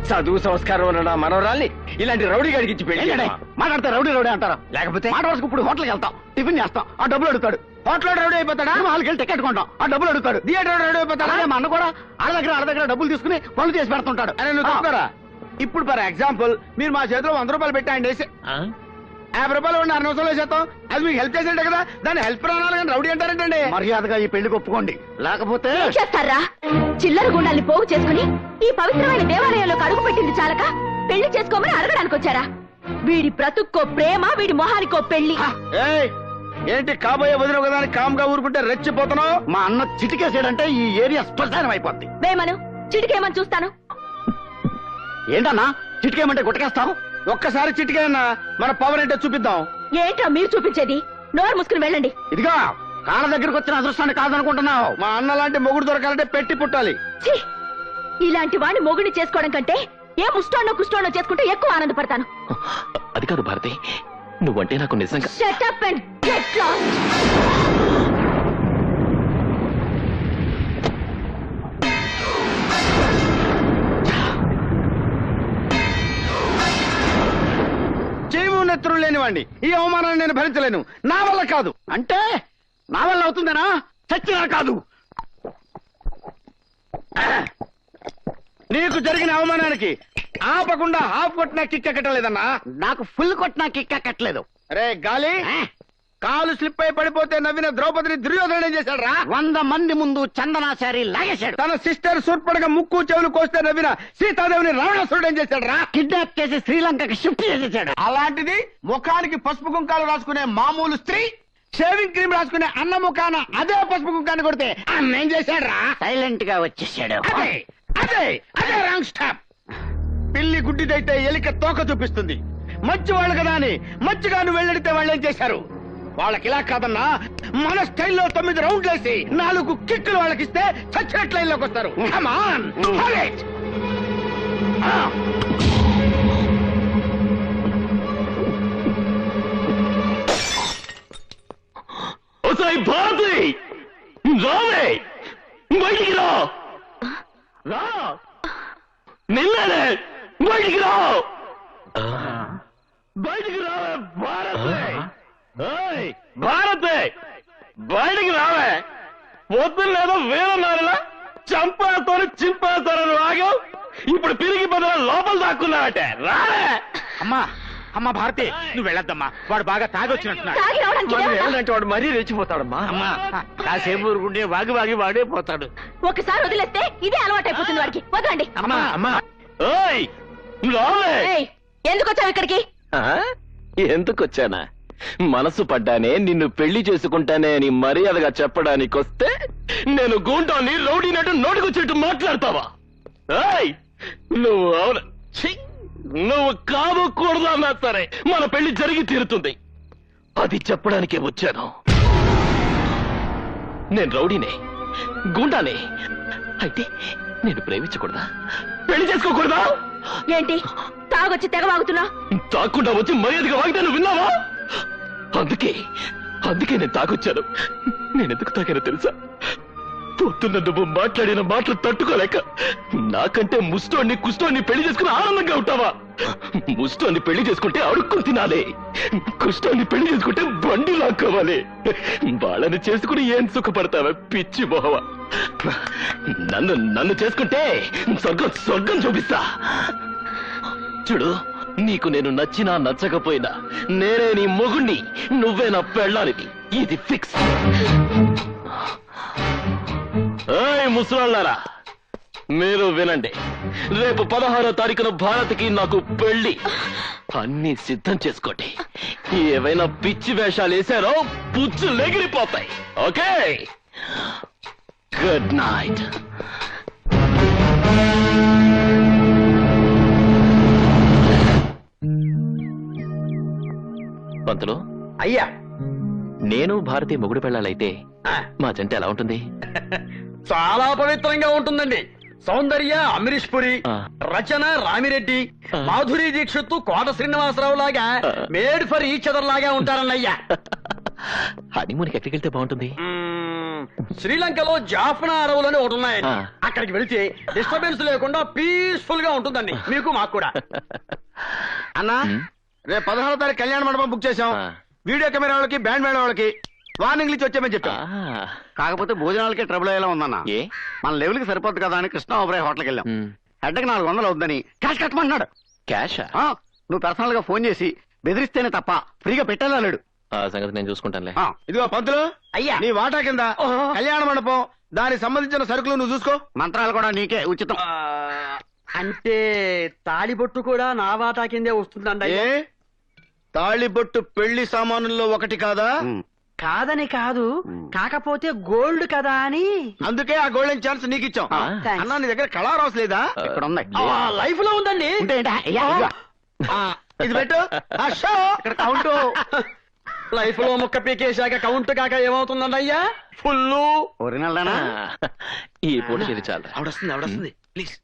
చదువు సంస్కారం ఉన్న మనవరాల్ని ఇలాంటి రౌడీ గడికి ఇచ్చి పెళ్లి మాట్లాడితే రౌడీ అంటారా? లేకపోతే మాట వరుసకు ఇప్పుడు హోటల్కి వెళ్తాం, టిఫిన్ చేస్తాం, ఆ డబ్బులు అడుగుతాడు. హోటల్ రౌడీ అయిపోతాడా? వాళ్ళకి వెళ్ళి టికెట్ కొంటాం, ఆ డబ్బులు అడుగుతాడు. థియేటర్ రౌడీ అయిపోతాడా? మా అన్న కూడా వాళ్ళ దగ్గర డబ్బులు తీసుకుని పనులు చేసి పెడుతుంటాడు. అరే నువ్వు తప్పుకోరా. ఇప్పుడు ఫర్ ఎగ్జాంపుల్ మీరు మా చేతిలో 100 రూపాయలు పెట్టండి, 50 రూపాయలు ఉండి 6 నిమిషాలు వేసేస్తాం. అది మీకు హెల్ప్ చేసేంటే కదా, దాన్ని హెల్ప్ రావాలి కానీ రౌడీ అంటారంటండి. మర్యాదగా ఈ పెళ్లికి ఒప్పుకోండి, లేకపోతే చేస్తారా? చిల్లర గుండాల్ని పోగు చేసుకుని ఈ పవిత్రమైన దేవాలయంలోకి అడుగు పెట్టింది చాలక పెళ్లి చేసుకోమని అడగడానికి వచ్చారా? వీడి బ్రతుక్కో ప్రేమ, వీడి మొహానికో పెళ్లి. ఏంటి కాబోయే వదిన కదా కామ్గా ఊరుకుంటే రెచ్చిపోతున్నావు? మా అన్న చిటికేసాడంటే ఈ ఏరియా శ్మశానం అయిపోద్ది. వేమను చిటికేమని చూస్తాను. ఏంటన్నా చిటికేయమంటే గుట్టకేస్తావు? ఒక్కసారి చిటికేయన్నా మన పవర్ ఏంటో చూపిద్దాం. ఏంట్రా మీరు చూపించేది? నోరు మూసుకుని వెళ్ళండి. ఇదిగా కాళ్ళ దగ్గరకు వచ్చిన అదృష్టాన్ని కాదనుకుంటున్నావు. మా అన్న లాంటి మొగుడు దొరకాలంటే పెట్టి పుట్టాలి. ఛీ! ఇలాంటి వాడిని మొగుడిని చేసుకోవడం కంటే ఏ ముష్టోనో కుష్టోనో చేసుకుంటే ఎక్కువ ఆనందపడతాను. అది కాదు భారతి, నువ్వంటే నాకు నిజంగా. Shut up and get lost. నెత్తురు లేనివాడిని ఈ అవమానాన్ని నేను భరించలేను. నా వల్ల కాదు. అంటే నా వల్ల అవుతుందనా? చచ్చినా కాదు. నీకు జరిగిన అవమానానికి ఆపకుండా హాఫ్ కొట్టినా కిక్కెక్కటలేదన్నా. నాకు ఫుల్ కొట్టినా కిక్కెక్కట్లేదు. రే గాలి, కాలు స్లిప్ అయి పడిపోతే నవ్విన ద్రౌపదిని దుర్యోధన ఏం చేశాడు రా? 100 మంది ముందు చందనాచారి లాగేశాడు. తన సిస్టర్ సూర్పడగా ముక్కు చెవులు కోస్తే నవ్విన సీతాదేవిని రావణాసురుడు ఏం చేశాడు రా? కిడ్నాప్ చేసి శ్రీలంకకి షిఫ్ట్ చేసేసాడు. అలాంటిది ముఖానికి పసుపు కుంకాలు రాసుకునే మామూలు స్త్రీ షేవింగ్ క్రీమ్ రాసుకునే అన్న ముఖాన అదే పసుపు కుంకాన్ని కొడితే అన్న ఏం చేశాడు రా? సైలెంట్ గా వచ్చేసాడు. అదే రాంగ్ స్టాప్. పిల్లి గుడ్డిదైతే ఎలిక తోక చూపిస్తుంది. మంచి వాళ్ళు కదా అని మంచిగా నువ్వు వెళ్ళడితే వాళ్ళు ఏం చేశారు? వాళ్ళకి ఇలా కాదన్నా, మన స్టైల్లో 9 రౌండ్లు వేసి 4 కిక్కులు వాళ్ళకిస్తే చచ్చినట్టు లైన్లోకి వస్తారు. Come on, hold it. Bharati రావే, బయటికి రా. నిన్ననే బయటికి రా, బయటికి రావే భారతి. భారతి బయటికి రావే. పొద్దున్న లేదో వేరన్నారులా చంపేస్తాను చింపేస్తానని వాగావు, ఇప్పుడు పిరిగి బదులు లోపల దాక్కున్నావటే. రావే. అమ్మా భారతి, నువ్వు వెళ్ళొద్దమ్మా, వాడు బాగా తాగొచ్చినట్టున్నాడు. ఏమంటే వాడు మరీ రెచ్చిపోతాడమ్మా. అమ్మా కాసేపు ఊరుకుంటే వాగి వాగి వాడే పోతాడు. ఒకసారి వదిలేస్తే ఇదే అలవాటైపోతుంది వాడికి. వదలండి. అమ్మా ఓయ్ రావే. ఏయ్, ఎందుకు వచ్చావు ఇక్కడికి? ఎందుకొచ్చానా? మనసు పడ్డానే నిన్ను పెళ్లి చేసుకుంటానే అని మర్యాదగా చెప్పడానికి వస్తే నేను గూండాన్ని రౌడీనట్టు నోటికొచ్చేట్టు మాట్లాడతావా? నువ్వు అవును, నువ్వు కాదుకూడదు అన్నా సరే మన పెళ్లి జరిగి తీరుతుంది. అది చెప్పడానికే వచ్చాను. నేను రౌడీనే, గుండానే. అయితే నేను ప్రేమించకూడదా? పెళ్లి చేసుకోకూడదా? ఏంటి తాగొచ్చి తెగ వాగుతున్నా? తాకుండా వచ్చి మర్యాదగా వాగితే నువ్వు విన్నావా? అందుకే నేను తాగొచ్చాను. నేనెందుకు తాగానో తెలుసా? పొద్దున్న నువ్వు మాట్లాడిన మాటలు తట్టుకోలేక నాకంటే ముష్టోన్ని కుష్టోన్ని పెళ్లి చేసుకుని ఆనందంగా ఉంటావా? ముష్టోన్ని పెళ్లి చేసుకుంటే అడుక్కుని తినాలి, కుష్టోన్ని పెళ్లి చేసుకుంటే బండి లాక్కోవాలి. వాళ్ళని చేసుకుని ఏం సుఖపడతావా పిచ్చి మొహవా? నన్ను చేసుకుంటే స్వర్గం చూపిస్తా. చూడు, నీకు నేను నచ్చినా నచ్చకపోయినా నేనే నీ మొగుణ్ణి, నువ్వే నా పెళ్ళానివి. ఇది ఫిక్స్. ఏయ్ ముసలాళ్ళారా, మీరు వినండి. రేపు 16వ తారీఖున భారత్కి నాకు పెళ్లి. అన్ని సిద్ధం చేసుకోండి. ఏవైనా పిచ్చి వేషాలు వేశారో పుచ్చులు ఎగిరిపోతాయి. Okay, good night. పంతులు అయ్యా, నేను భారతీయ మొగుడు పెళ్ళాలైతే మా జంట ఎలా ఉంటుంది? చాలా పవిత్రంగా ఉంటుందండి. సౌందర్య అమరీష్ పురి, రచన రామిరెడ్డి, మాధురి దీక్షిత్ కోట శ్రీనివాసరావు లాగా మేడ్ ఫర్ ఈచ్ అదర్ లాగా ఉంటారన్నయ్యా. హనీమూన్కి ఎక్కడికి వెళ్తే బాగుంటుంది? శ్రీలంకలో జాఫ్నా అడవులని ఒకటి ఉన్నాయండి. అక్కడికి వెళితే డిస్టర్బెన్స్ లేకుండా పీస్ఫుల్ గా ఉంటుందండి, మీకు మాకు కూడా. అన్నా, రేపు 16వ తారీఖు కళ్యాణ మండపం బుక్ చేశాం. వీడియో కెమెరా వాళ్ళకి, బ్యాండ్ మేళ వాళ్ళకి వార్నింగ్లు ఇచ్చి వచ్చామని చెప్పాం. కాకపోతే భోజనాలకే ట్రబుల్ అయ్యేలా ఉందన్న. మన లెవెల్ కి సరిపోద్దు కదా అని కృష్ణ ఓబరాయ్ హోటల్కి వెళ్ళాం. హెడ్కి 400 అవుద్దని క్యాష్ కట్టమంటున్నాడు. క్యాష్? నువ్వు పర్సనల్ గా ఫోన్ చేసి బెదిరిస్తేనే తప్ప ఫ్రీగా పెట్టాలన్నాడు. సంగతి నేను చూసుకుంటానులే. ఇదిగో పంతులు, అయ్యా నీ వాటా కింద కళ్యాణ మండపం, దానికి సంబంధించిన సరుకులు నువ్వు చూసుకో. మంత్రాలు కూడా నీకే ఉచితం. అంటే తాళిబొట్టు కూడా నా వాటా కిందే వస్తుందండి. తాళిబొట్టు పెళ్లి సామానుల్లో ఒకటి కాదా? కాదని కాదు, కాకపోతే గోల్డ్ కదా అని. అందుకే ఆ గోల్డెన్ ఛాన్స్ నీకు ఇచ్చాం. అన్నా, నీ దగ్గర కళారాస్ లేదా? ఇక్కడ ఉంది. లైఫ్ లో ఉందండి. ఇది పెట్టు. ఇక్కడ కౌంటు. లైఫ్ లో ముక్క పీకేశాక కౌంట్ కాక ఏమవుతుందండి అయ్యా? Full original. ఈ పూట తీర్చాలి. ఆవిడొస్తుంది ప్లీజ్.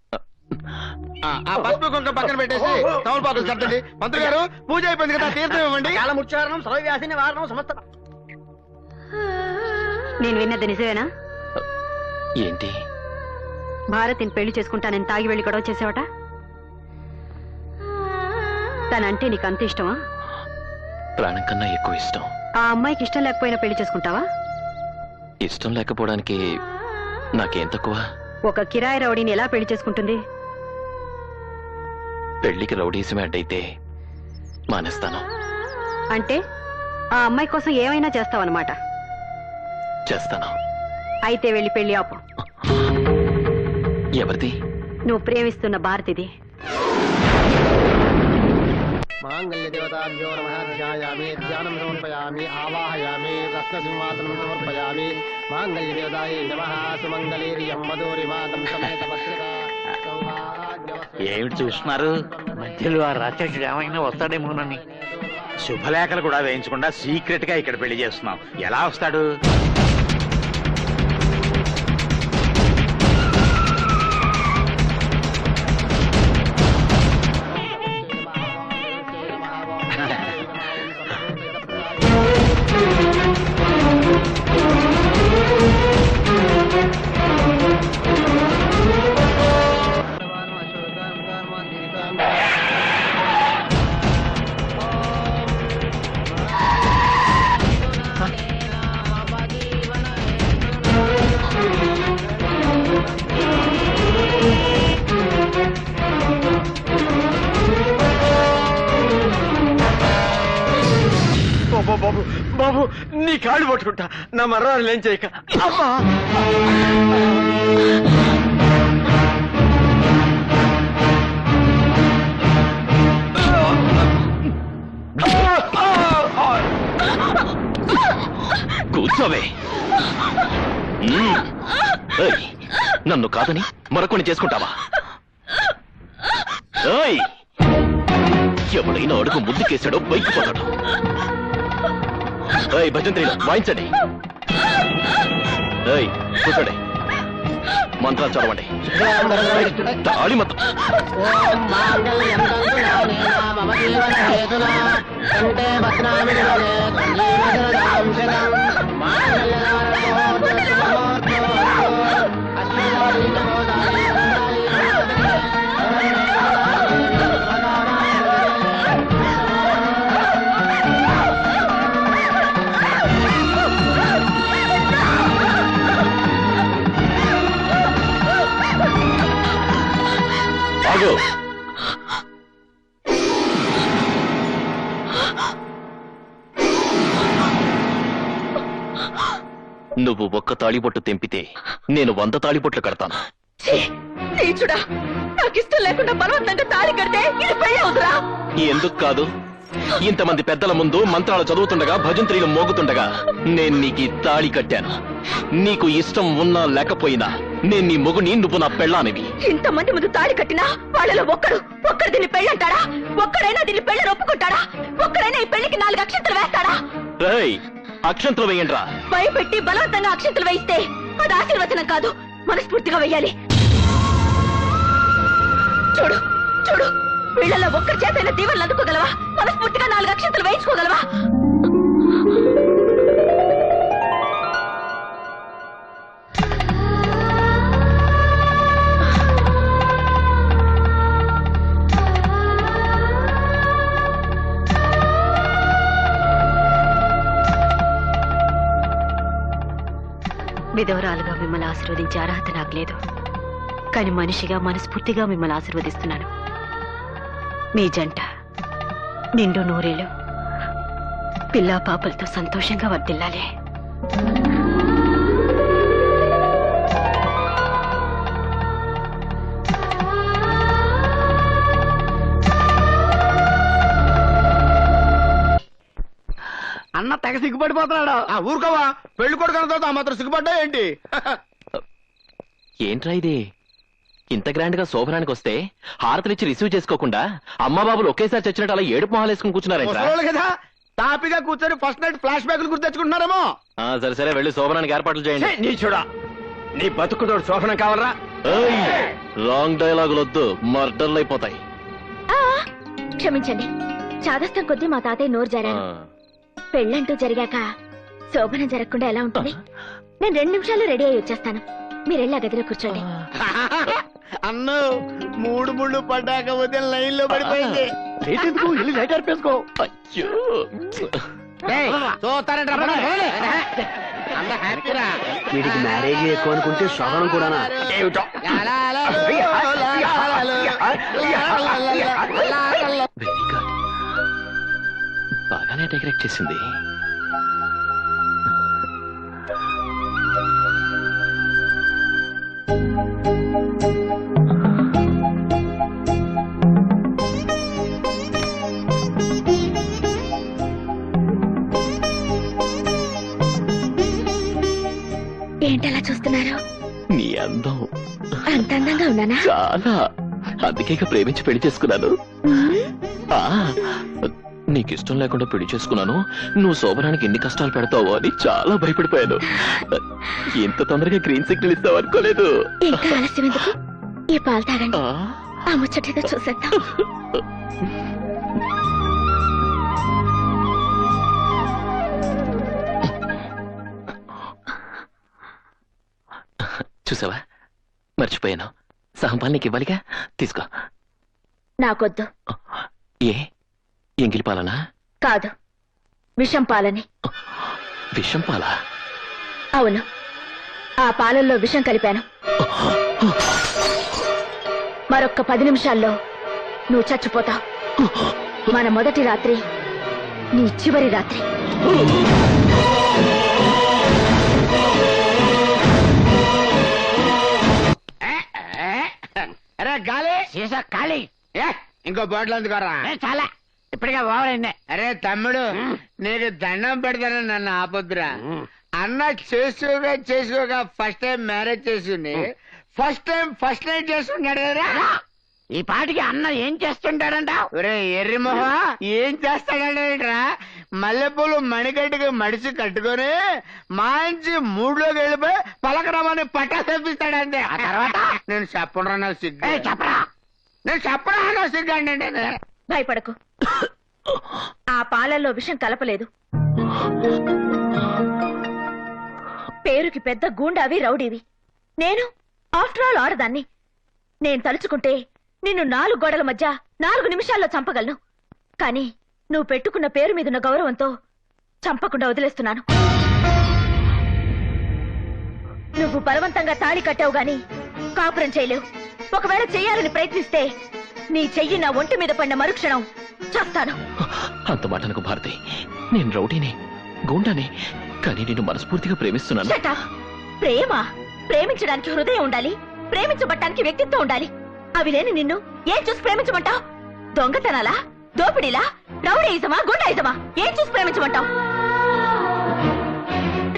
పసుపు కొంచెం పక్కన పెట్టేసి తమలపాకులు కట్టండి. మంత్రి గారు, పూజ అయిపోయింది కదా, తీర్థం ఇవ్వండి. కాలముచ్చారణం సర్వవ్యాధిని వారణం సమస్త. నేను విన్నది నిజమేనా? ఏంటి? భారతిని పెళ్లి చేసుకుంటానని తాగి వెళ్లి గొడవ చేసావట. తనంటే నీకు అంత ఇష్టమా? ప్రాణం కన్నా ఎక్కువ ఇష్టం. ఆ అమ్మాయికి ఇష్టం లేకపోయినా పెళ్లి చేసుకుంటావా? ఇష్టం లేకపోవడానికి నాకేం తక్కువ? ఒక కిరాయి రౌడీని ఎలా పెళ్లి చేసుకుంటుంది? పెళ్లికి రౌడీసమే అడ్డైతే మానేస్తాను. అంటే ఆ అమ్మాయి కోసం ఏమైనా చేస్తావన్నమాట. చేస్తాను. అయితే వెళ్ళి పెళ్లి ఆపు. ఎవరిది? నువ్వు ప్రేమిస్తున్న భారతిది. మాంగళ్య దేవతాభ్యో నమః. ధ్యాయామి, ధ్యానం సమర్పయామి, ఆవాహయామి, రత్నసింహాసనం సమర్పయామి. మాంగళ్య దేవతాయే నమః. సుమంగళీర్యం మధురిమాతం సమేత భద్రతా. ఏమిటి చూస్తున్నారు? మధ్యలో ఆ రాక్షసుడు ఏమైనా వస్తాడేమోనని. శుభలేఖలు కూడా వేయించకుండా సీక్రెట్ గా ఇక్కడ పెళ్లి చేస్తున్నాం. ఎలా వస్తాడు? బాబు బాబు, నీ కాళ్ళు పట్టుకుంటా, నా మర్రాలు ఏం చేయక. అమ్మా, కూర్చోవే. నన్ను కాదని మరొకని చేసుకుంటావా? ఎవడైనా అడుగు ముందుకేసాడో బైక్ పోతాడు. భజంత్రిలో వాయించండి. కూర్చోండి, మంత్రాలు చదవండి. తాళి మొత్తం. ఆగు. నువ్వు ఒక్క తాళిబొట్టు తెంపితే నేను 100 తాళిబొట్లు కడతాను. నీచుడా, నాకు ఇష్టం లేకుండా బలవంతంగా తాళి కడితే ఇది పెళ్ళి అవుతురా? ఎందుకు కాదు? ఇంతమంది పెద్దల ముందు మంత్రాలు చదువుతుండగా భజంత్రీలు మోగుతుండగా నేను నీకు ఈ తాళి కట్టాను. నీకు ఇష్టం ఉన్నా లేకపోయినా నేను నీ మొగుని, నువ్వు నా పెళ్ళానివి. ఇంతమంది ముందు తాళి కట్టినా వాళ్ళలో ఒక్కడు దీన్ని పెళ్ళంటాడా? ఒక్కడైనా దీన్ని పెళ్ళని ఒప్పుకుంటాడా? ఒక్కడైనా ఈ పెళ్లికి 4 అక్షంతలు వేస్తాడా? రేయ్, అక్షంతలు వేయండ్రా. భయపెట్టి బలవంతంగా అక్షంతలు వేయిస్తే అది ఆశీర్వచనం కాదు, మనస్ఫూర్తిగా వెయ్యాలి. చూడు చూడు, వీళ్ళలో ఒక్కరి చేతైనా దీవెనలు అందుకోగలవా? మనస్ఫూర్తిగా 4 అక్షంతలు వేయించుకోగలవా? విధవరాలుగా మిమ్మల్ని ఆశీర్వదించే అర్హత నాకు లేదు, కానీ మనిషిగా మనస్ఫూర్తిగా మిమ్మల్ని ఆశీర్వదిస్తున్నాను. మీ జంట నిండు నూరేళ్ళు పిల్లా పాపలతో సంతోషంగా వర్ధిల్లాలి. అన్న తెగ సిగ్గుపడిపోతున్నాడు. ఊరుకోవా, పెళ్లి కొడుకు తర్వాత మాత్రం సిగ్గుపడ్డా ఏంటి? ఏంట్రా ఇది? ఇంత గ్రాండ్ గా శోభనానికి వస్తే హారతలిచ్చి రిసీవ్ చేసుకోకుండా అమ్మా బాబులు ఒకేసారి చచ్చినట్టు అలా ఏడుపు మొహాలు వేసుకుని కూర్చున్నారంట కదా, తాపిగా కూర్చొని ఫస్ట్ నైట్ ఫ్లాష్ బ్యాక్లు గుర్తు తెచ్చుకుంటున్నారేమో. సరే సరే, వెళ్ళి శోభనానికి ఏర్పాట్లు చేయండి. నీ చూడా, నీ బతుకుతోడు శోభనం కావాలరా? రాంగ్ డైలాగులు వద్దు, మర్డర్లు అయిపోతాయి. క్షమించండి, చాదస్తం కొద్దీ మా తాతయ్య నోరు జారాను. పెళ్ళంటూ జరిగాక శోభనం జరగకుండా ఎలా ఉంటుంది? నేను 2 నిమిషాల్లో రెడీ అయ్యి వచ్చేస్తాను. మీరెళ్ళి ఆ గదిలో కూర్చోండి. అన్ను 3 ముళ్ళు పడ్డాక ఉదయం లైన్ లో పడిపోయింది. లైట్ అర్పేసుకో. వీడికి మ్యారేజ్ ఎక్కువ అనుకుంటే శోభనం కూడానా? బాగానే డెకరేట్ చేసింది. ఏంటలా చూస్తున్నారు? నీ అందం అంత అందంగా ఉన్నానా? చాలా, అందుకే ప్రేమించి పెళ్లి చేసుకున్నాను. నీకు ఇష్టం లేకుండా పెళ్లి చేసుకున్నాను, నువ్వు శోభనానికి ఎన్ని కష్టాలు పెడతావు అని చాలా భయపడిపోయాను. ఎంత తొందరగా గ్రీన్ సిగ్నల్ ఇస్తావు అనుకోలేదు. ఇంకా ఆలస్యం ఎందుకు? ఈ పాలు తాగండి, ఆ ముచ్చటగా చూసేద్దాం. చూసావా, మర్చిపోయాను. సహంపాలు నీకు ఇవ్వాలిగా, తీసుకో. నాకొద్దు. ఏ, ఎంగిలి పాలనా? కాదు, విషం పాలని. విషం పాలా? అవును, ఆ పాలల్లో విషం కలిపాను. మరొక్క 10 నిమిషాల్లో నువ్వు చచ్చిపోతావు. మన మొదటి రాత్రి నీ చివరి రాత్రి. అరే గాలి సీసా ఖాళీ. ఇంకో బాటిల్ అందుకోరా? చాలా, ఇప్పటికే ఓవరైంది. అరే తమ్ముడు, నీకు దండం పెడతాను, నన్ను ఆపొద్దురా. అన్న చేసుకోగా ఫస్ట్ టైం మ్యారేజ్ చేసుకుని ఫస్ట్ నైట్ చేసుకున్నాడు కదా. ఈ పాటికి అన్న ఏం చేస్తుంటాడంట? ఒరే ఎర్రి మొహ, ఏం చేస్తాడంటరా? మల్లెపూలు మణికట్టుకు మడిసి కట్టుకొని మంచి మూడ్లోకి వెళ్ళిపోయి పలకరమని పట్టా తెప్పిస్తాడంతే. ఆ తర్వాత నేను చెప్పరా నా సిగ్గు? చెప్పరా, నేను చెప్పరా నా సిగ్గు అంటే. భయపడకు, ఆ పాలల్లో విషం కలపలేదు. పేరుకి పెద్ద గూండావి, రౌడీవి. నేను ఆఫ్టర్ ఆల్ ఆడదాన్ని. నేను తలుచుకుంటే నిన్ను 4 గోడల మధ్య 4 నిమిషాల్లో చంపగలను. కానీ నువ్వు పెట్టుకున్న పేరు మీదున్న గౌరవంతో చంపకుండా వదిలేస్తున్నాను. నువ్వు బలవంతంగా తాళి కట్టావు గాని కాపురం చేయలేవు. ఒకవేళ చెయ్యాలని ప్రయత్నిస్తే నీ చెయ్యి నా ఒంటి మీద పడిన మరుక్షణం చేస్తాను. అంత మాటనకు భారతి, నేను రౌడీని, గూండానే, కానీ నేను మనస్ఫూర్తిగా ప్రేమిస్తున్నాను. Shut up. ప్రేమ ప్రేమించడానికి హృదయం ఉండాలి, ప్రేమించబట్టానికి వ్యక్తిత్వం ఉండాలి. అవి లేని నిన్ను ఏం చూసి ప్రేమించమంటావు? దొంగతనాలా, దోపిడీలా, రౌడీయిజమా, గుండాయిజమా? ఏం చూసి ప్రేమించమంటావు?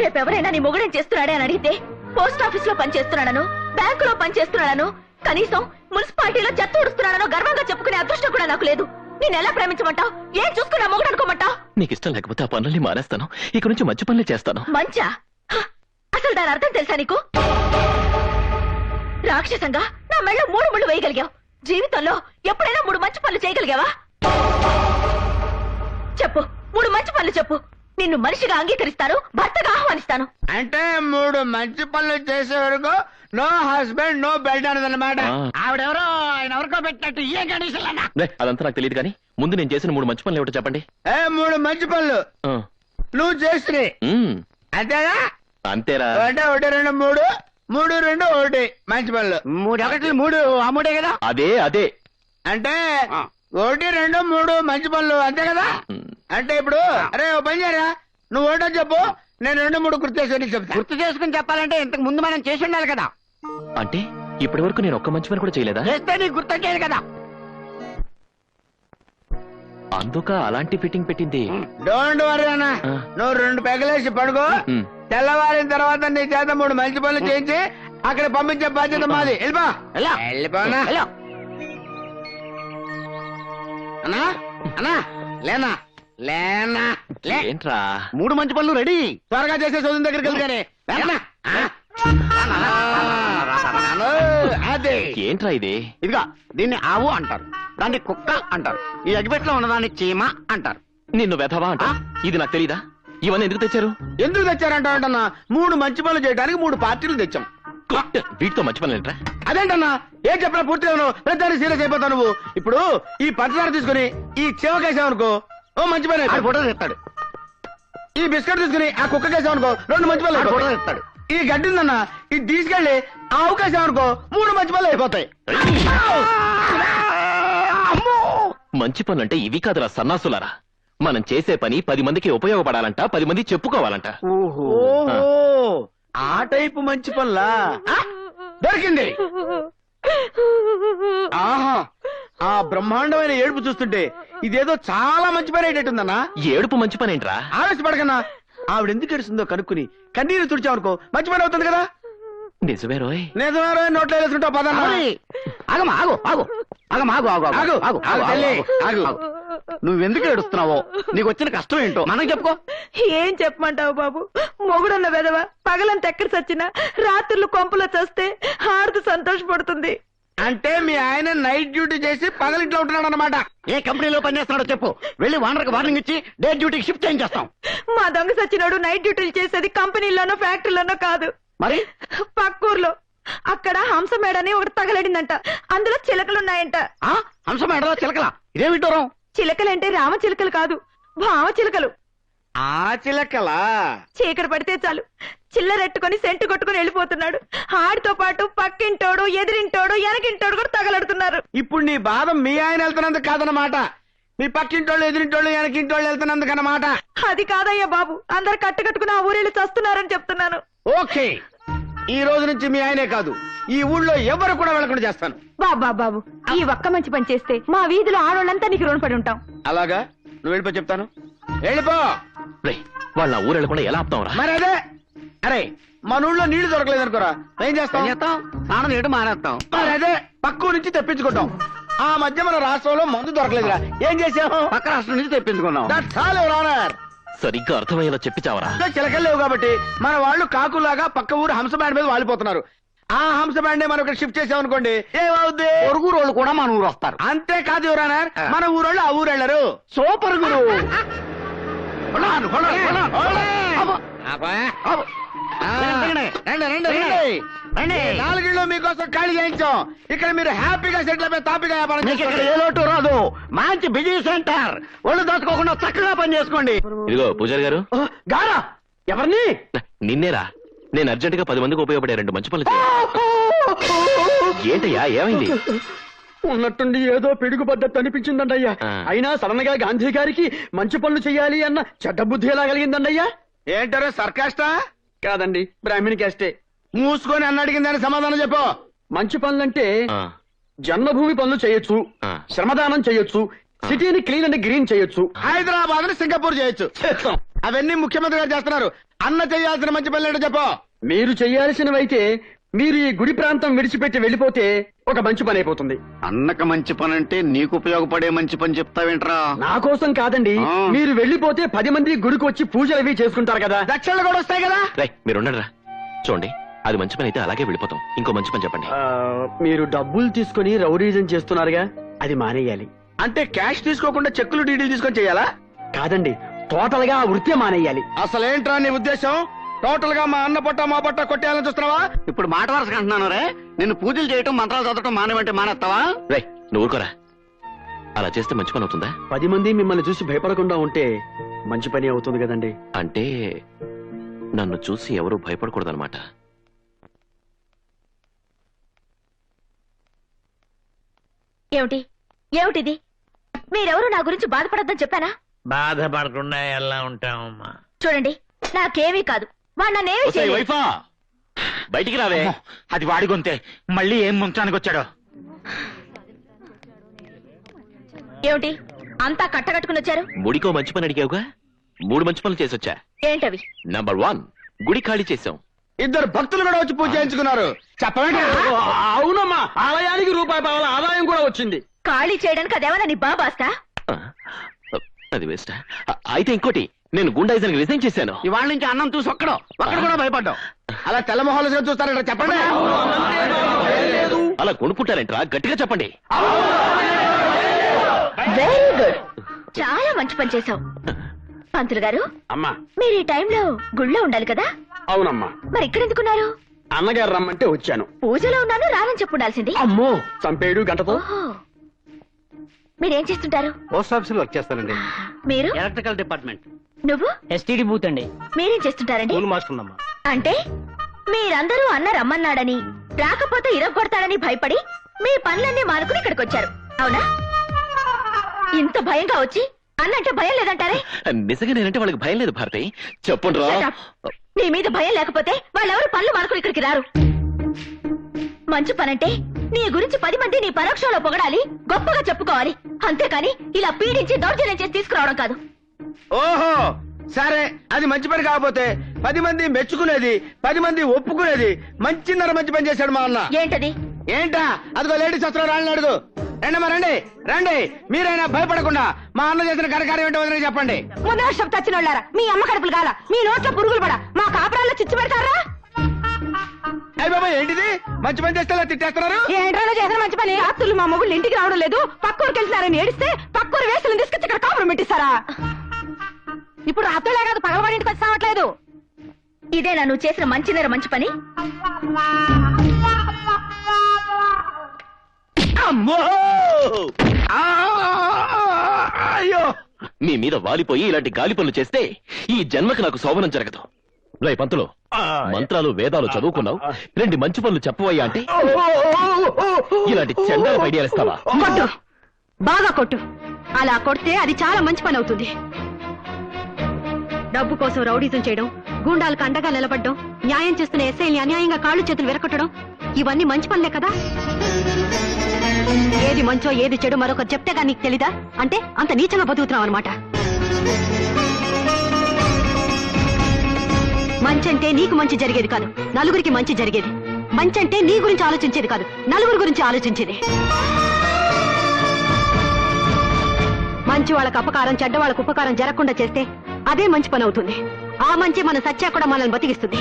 రేపెవరైనా నీ మొగుడేం చేస్తున్నాడే అని అడిగితే పోస్ట్ ఆఫీస్ లో పనిచేస్తున్నాడను, బ్యాంకులో పనిచేస్తున్నాడను, కనీసం మున్సిపాలిటీలో చెత్త ఊడుస్తున్నాడనో గర్వంగా చెప్పుకునే అదృష్టం కూడా నాకు లేదు. నేను ఎలా ప్రేమించమంటావు? ఏం చూసుకున్నా మొగుడు అనుకోమంటావు? నీకు ఇష్టం లేకపోతే ఆ పనుల్ని మానేస్తాను. ఇక నుంచి మంచి పనులే చేస్తాను. మంచా? అసలు దాని అర్థం తెలుసా నీకు? రాక్షసంగా నా మెళ్ళ 3 ముళ్ళు వేయగలిగావు. జీవితంలో ఎప్పుడైనా 3 మంచి పనులు చేయగలిగావా? చెప్పు, 3 మంచి పనులు చెప్పు. నిన్ను మనిషిగా అంగీకరిస్తాను, భర్తగా ఆహ్వానిస్తాను. అంటే 3 మంచి పనులు చేసే వరకు నో హస్బెండ్ నో బెల్ట్ అన్నదన్నమాట. ఆవిడెవరో ఆయన ఎవరికో పెట్టినట్టు ఏ కండిషన్ అదంతా నాకు తెలియదు, కానీ ముందు నేను చేసిన 3 మంచి పనులు ఏమిటో చెప్పండి. 3 మంచి పనులు నువ్వు చేస్తున్నాయి అంతేగా? అంతేరా. అంటే 1 2 3 3 2 1 మంచి పనులు. 3 1 3 ఆ 3 కదా? అదే అదే. అంటే 1 2 3 మంచి పనులు అంతే కదా? అంటే ఇప్పుడు అరే ఓ పని చేయరా, నువ్వు ఒకటో చెప్పు, నేను 2 3 గుర్తు చేసుకుని చెప్తా. గుర్తు చేసుకుని చెప్పాలంటే ఇంతకు ముందు మనం చేసి ఉండాలి కదా. అంటే ఇప్పటి వరకు నేను ఒక్క మంచి పని కూడా చేయలేదా? చేస్తే నీకు గుర్తొచ్చేది కదా. అందుక అలాంటి ఫిట్టింగ్ పెట్టింది. డోంట్ వరీ అన్న, నువ్వు 2 పెగలేసి పడుకో. తెల్లవారిన తర్వాత నీ చేత 3 మంచి పనులు చేయించి అక్కడ పంపించే బాధ్యత మాది. వెళ్ళిపోనా అన్నా? అన్నా లేనా లేనా ఏంట్రా? 3 మంచి పనులు రెడీ. త్వరగా చేసే చదువు దగ్గరికి వెళ్తానే. అదే ఏంట్రా ఇది? ఇదిగా దీన్ని ఆవు అంటారు, దాన్ని కుక్క అంటారు, ఈ అగ్గిపెట్లో ఉన్నదాన్ని చీమ అంటారు. నిన్ను వెధవా అంటా? ఇది నాకు తెలీదా? ఇవన్నీ ఎందుకు తెచ్చారు? ఎందుకు తెచ్చారంటావంటన్నా? 3 మంచి పనులు చేయడానికి 3 పార్టీలు తెచ్చాం. వీటితో మంచి పనులు ఏంట్రా? అదేంటన్నా ఏం చెప్పినా పూర్తిగా ప్రతిదానికి సీరియస్ అయిపోతావు నువ్వు. ఇప్పుడు ఈ పంచదార తీసుకుని ఈ చెవకేసావనుకో ఓ మంచి పని ఫోటో తెస్తాడు. ఈ బిస్కెట్ తీసుకుని ఆ కుక్క కేసావనుకో 2 మంచి పనులు ఫోటో తెస్తాడు. ఈ గడ్డి ఉందన్న ఇది తీసుకెళ్లి ఆవు కేసావనుకో 3 మంచి పనులు అయిపోతాయి. మంచి పనులు అంటే ఇవి కాదురా సన్నాసులారా. మనం చేసే పని 10 మందికి ఉపయోగపడాలంట, 10 మంది చెప్పుకోవాలంట. ఓహో ఆ టైపు మంచి పనులా? దొరికింది. ఆహా ఆ బ్రహ్మాండమైన ఏడుపు చూస్తుంటే ఇదేదో చాలా మంచి పని అయ్యేటట్టుందన్నా. ఏడుపు మంచి పని ఏంట్రా? ఆవేశపడకన్నా, ఆవిడ ఎందుకు ఏడుస్తుందో కనుక్కుని కన్నీరు తుడిచావనుకో మంచి పని అవుతుంది కదా. నిజమే రోయ్. నిజమే రోయ్, నోట్లో వేసుకుంటావు పదన్నా. ఆగమా ఆగు ఆగు ఆగమా ఆగు ఆగు ఆగు ఆగు ఆగు ఆగు. నువ్వెందుకు ఏడుస్తున్నావో, నీకు వచ్చిన కష్టం ఏంటో మనకు చెప్పుకో. ఏం చెప్పమంటావు బాబు? మొగుడున్న వెదవ పగలంత ఎక్కడ చచ్చినా రాత్రులు కొంపలో చస్తే హారతి సంతోషపడుతుంది. అంటే మీ ఆయన నైట్ డ్యూటీ చేసి పగలింట్లో ఉంటున్నాడు అనమాట. ఏ కంపెనీలో పనిచేస్తున్నాడో చెప్పు, వెళ్ళి వానర్కి వార్నింగ్ ఇచ్చి డే డ్యూటీకి షిఫ్ట్ చేయించేస్తాం. మా దొంగ సచ్చినోడు నైట్ డ్యూటీలు చేసేది కంపెనీలోనో ఫ్యాక్టరీలోనో కాదు, మరి పక్కూర్లో. అక్కడ హంస మేడని ఒకటి తగలడిందంట, అందులో చిలకలున్నాయంట. హంస మేడలో చిలకలా? ఇదేమిటోరం? చిలకలంటే రామ చిలకలు కాదు, భావ చిలకలు. ఆ చిలకలా? చీకటి పడితే చాలు చిల్లరెట్టుకుని సెంటు కొట్టుకుని వెళ్ళిపోతున్నాడు. ఆడితో పాటు పక్కింటోడు, ఎదిరింటోడు, వెనకింటోడు కూడా తగలడుతున్నారు. ఇప్పుడు నీ బాధ మీ ఆయన వెళ్తున్నందుకు కాదన్నమాట, మీ పక్కింటోళ్ళు, ఎదిరింటోళ్ళు, వెనకింటోళ్ళు వెళ్తున్నందుకు అన్నమాట. అది కాదయ్యా బాబు, అందరు కట్టుకట్టుకుని ఆ ఊరేళ్ళు చస్తున్నారని చెప్తున్నాను. ఓకే, ఈ రోజు నుంచి మీ ఆయనే కాదు ఈ ఊళ్ళో ఎవరు కూడా వెళ్ళకుండా చేస్తాను. బాబా బాబు, ఈ ఒక్క మంచి పని చేస్తే మా వీధిలో ఆడోళ్ళంతా నీకు రుణపడి ఉంటాం. అలాగా? నువ్వు వెళ్ళిపో చెప్తాను, వెళ్ళిపో. వాళ్ళ ఊరు వెళ్ళకుండా ఎలా ఆపుతావురా? మరి అదే, అరే మన ఊళ్ళో నీళ్లు దొరకలేదు అనుకోరా, ఏం చేస్తాం? స్నానం చేయడం మానేస్తాం. మరి అదే పక్క నుంచి తెప్పించుకుంటాం. ఆ మధ్య మన రాష్ట్రంలో మందు దొరకలేదురా, ఏం చేసాము? పక్క రాష్ట్రం నుంచి తెప్పించుకున్నాం. సరిగ్గా అర్థమయ్యేలా చెప్పి చావరా. చిలకలు లేవు కాబట్టి మన వాళ్ళు కాకులాగా పక్క ఊరు హంస బ్యాండ్ మీద వాలిపోతున్నారు. ఆ హంస బ్యాండ్ మనం ఇక్కడ షిఫ్ట్ చేసామనుకోండి, ఏమవుద్ది? పొరుగు రోడ్లు కూడా మన ఊరు వస్తారు. అంతేకాదు యువరానర్, మన ఊరోళ్ళు ఆ ఊరు వెళ్ళరు. సూపర్ గురు. నాలుగిళ్ళు మీకోసం ఖాళీ చేయించాం. ఇక్కడ మీరు హ్యాపీగా సెటిల్ అయిపోయి తాపిగా వ్యాపారం చేస్తారు. ఏ లోటు రాదు, మంచి బిజీ సెంటర్. ఒళ్ళు దాచుకోకుండా చక్కగా పని చేసుకోండి. ఇదిగో పూజారి గారు. గారా? ఎవరిని? నిన్నేరా. నేను అర్జెంట్ గా 10 మందికి ఉపయోగపడే 2 మంచి పనులు చేయాలి. ఏంటయ్యా ఏమైంది? ఉన్నట్టుండి ఏదో పిడుగు పద్ధతి అనిపించిందండి అయ్యా. అయినా సడన్ గా గాంధీ గారికి మంచి పనులు చేయాలి అన్న చెడ్డ బుద్ధి ఎలా కలిగిందండి అయ్యా? ఏంటారో సర్కాస్టా? కాదండి, బ్రాహ్మణి క్యాస్టే. మూసుకొని అన్న అడిగిన దానికి సమాధానం చెప్పు. మంచి పనులంటే జన్మభూమి పనులు చేయొచ్చు, శ్రమదానం చేయొచ్చు, సిటీని క్లీన్ అండ్ గ్రీన్ చేయొచ్చు, హైదరాబాద్ ని సింగపూర్ చేయొచ్చు. అవన్నీ ముఖ్యమంత్రి గారు చేస్తున్నారు. అన్న చేయాల్సిన మంచి పనులు ఏంటో చెప్పు. మీరు చేయాల్సినవైతే మీరు ఈ గుడి ప్రాంతం విడిచిపెట్టి వెళ్ళిపోతే ఒక మంచి పని అయిపోతుంది. అన్నక మంచి పని అంటే నీకు ఉపయోగపడే మంచి పని చెప్తావేంట్రా? నా కోసం కాదండి, మీరు వెళ్ళిపోతే 10 మంది గుడికి వచ్చి పూజలు అవి చేసుకుంటారు కదా, దక్షిణలు కూడా వస్తాయి కదా. మీరు ఉండరా, చూడండి అది మంచి పని అయితే అలాగే వెళ్ళిపోతాం. ఇంకో మంచి పని చెప్పండి. మీరు డబ్బులు తీసుకుని రౌడీజం చేస్తున్నారుగా, అది మానేయాలి. అంటే క్యాష్ తీసుకోకుండా చెక్కులు డీడీలు తీసుకొని చేయాలా? కాదండి, టోటల్ గా ఆ వృత్తే మానేయాలి. అసలేంట్రా నీ ఉద్దేశం? టోటల్ గా మా అన్న పొట్ట మా పొట్ట కొట్టేయాలని చూస్తున్నావా? ఇప్పుడు మాట వరుసగా అంటున్నాను రే, నిన్ను పూజలు చేయటం మంత్రాలు చదవటం మానేమంటే మానేస్తావా? రే నువ్వు ఊరుకోరా, అలా చేస్తే మంచి పని అవుతుందా? 10 మంది మిమ్మల్ని చూసి భయపడకుండా ఉంటే మంచి పని అవుతుంది కదండి. అంటే నన్ను చూసి ఎవరు భయపడకూడదన్నమాట. ఏమిటి ఏమిటిది? మీరెవరు నా గురించి బాధపడొద్దని చెప్పానా? బాధపడకుండా ఎలా ఉంటామమ్మా? చూడండి, నాకేమీ కాదు. వాడు నన్నేమీ చేయలేదు. వైఫా బయటికి రావే. అది వాడి గొంతే, మళ్ళీ ఏం ముంచడానికి వచ్చాడో. ఏమిటి అంతా కట్టగట్టుకుని వచ్చారు? ముడికో మంచి పని అడిగావుగా, 3 మంచి పనులు చేసొచ్చా. ఏంటవి? నంబర్ 1, గుడి ఖాళీ చేసాం. 2 భక్తులు కూడా వచ్చి పూజ చేయించుకున్నారు. చెప్పండి. అవునమ్మా, ఆలయానికి ₹1 ఆదాయం కూడా వచ్చింది. ఖాళీ చేయడానికి అదేమన్నా నీ బాబాస్తా? అది వేస్ట్. అయితే ఇంకోటి, నేను గుండాయిజానికి రిజైన్ చేశాను. ఇవాళ నుంచి అన్నం చూసి ఒక్కడు కూడా భయపడ్డావు. అలా తెల్లమొహాలుగా చూస్తారంట. చెప్పండి. అలా కొనుక్కుంటారేంట్రా, గట్టిగా చెప్పండి. వెరీ గుడ్, చాలా మంచి పని చేశావు. పంతులు గారు, అమ్మా మీరు ఈ టైంలో గుళ్ళో ఉండాలి కదా? అవునమ్మా. మరి ఇక్కడ ఎందుకున్నారు? అన్నగారు రమ్మంటే వచ్చాను. పూజలో ఉన్నాను రానని చెప్పుండాల్సింది. అమ్మో, చంపేడు గంటతో. మీరేం చేస్తుంటారు? పోస్ట్ ఆఫీస్ లో వర్క్ చేస్తానండి. మీరు? Electrical department. నువ్వు? ఎస్టీడీ బూత్ అండి. మీరేం చేస్తుంటారండి? స్కూల్ మాస్టర్ అమ్మా. అంటే మీరందరూ అన్న రమ్మన్నాడని, రాకపోతే ఇరగొడతాడని భయపడి మీ పనులన్నీ మానుకుని ఇక్కడికి వచ్చారు, అవునా? ఇంత భయంగా వచ్చి అన్నంటే భయం లేదంటారే? నిజంగా నేనంటే వాళ్ళకి భయం లేదు భారతి. చెప్పండి రా. నీ మీద భయం లేకపోతే వాళ్ళెవరు పనులు మానుకుని ఇక్కడికి రారు. మంచి పనంటే నీ గురించి 10 మంది నీ పరోక్షంలో పొగడాలి, గొప్పగా చెప్పుకోవాలి, అంతేకాని ఇలా పీడించి దౌర్జన్యం చేసి తీసుకురావడం కాదు. ఓహో సరే, అది మంచి పని కాకపోతే 10 మంది మెచ్చుకునేది, 10 మంది ఒప్పుకునేది మంచిన్నర మంచి పని చేశాడు మా అన్న. ఏంటది? ఏంటా? అదిగో లేడీస్ వస్తున్నారు, రాళ్ళని అడుగు. రండి మా రండి రండి. మీరైనా భయపడకుండా మా అన్న చేసిన ఘనకార్యం ఏంటో వదిలేసి చెప్పండి. ముందు వర్షం తచ్చినోళ్ళారా, మీ అమ్మ కడుపులు కాల, మీ నోట్లో పురుగులు పడ, మా కాపురాల్లో చిచ్చు పెడతారా? అయ్య బాబా, ఏంటిది? మంచి పని చేస్తే తిట్టేస్తున్నారు. ఏంట్రా చేసిన మంచి పని? రాత్రులు మా మొగుళ్ళు ఇంటికి రావడం లేదు, పక్కూరికి వెళ్తున్నారని ఏడిస్తే పక్కూరు వేసులను తీసుకొచ్చి ఇక్కడ కాపురం పెట్టిస్తారా? ఇప్పుడు రాత్రులే కాదు, పగలవాడి ఇంటికి వచ్చి రావట్లేదు. ఇదేనా నువ్వు చేసిన మంచి మంచి పని? అయ్యో, మీ మీద వాలిపోయి ఇలాంటి గాలి పనులు చేస్తే ఈ జన్మకి నాకు శోభనం జరగదు. రై పంతులు, మంత్రాలు వేదాలు చదువుకున్నావు, 2 మంచి పనులు చెప్పవయ్యా అంటే ఇలాంటి చెండాల ఐడియాలు ఇస్తావా? కొట్టు, బాగా కొట్టు. అలా కొడితే అది చాలా మంచి పని అవుతుంది. డబ్బు కోసం రౌడీజం చేయడం, గూండాలకు అండగా నిలబడడం, న్యాయం చేస్తున్న ఎస్ఐల్ని అన్యాయంగా కాళ్ళు చేతులు విరగొట్టడం, ఇవన్నీ మంచి పనులే కదా? ఏది మంచో ఏది చెడు మరొకరు చెప్తేగా నీకు తెలీదా? అంటే అంత నీచంగా బతుకుతున్నావు అనమాట. మంచంటే నీకు మంచి జరిగేది కాదు, నలుగురికి మంచి జరిగేది. మంచంటే నీ గురించి ఆలోచించేది కాదు, నలుగురి గురించి ఆలోచించేది. మంచి వాళ్ళకు అపకారం, చెడ్డ వాళ్ళకు ఉపకారం జరగకుండా చేస్తే అదే మంచి పని అవుతుంది. ఆ మంచి మన సత్యా కూడా మనల్ని బతికిస్తుంది.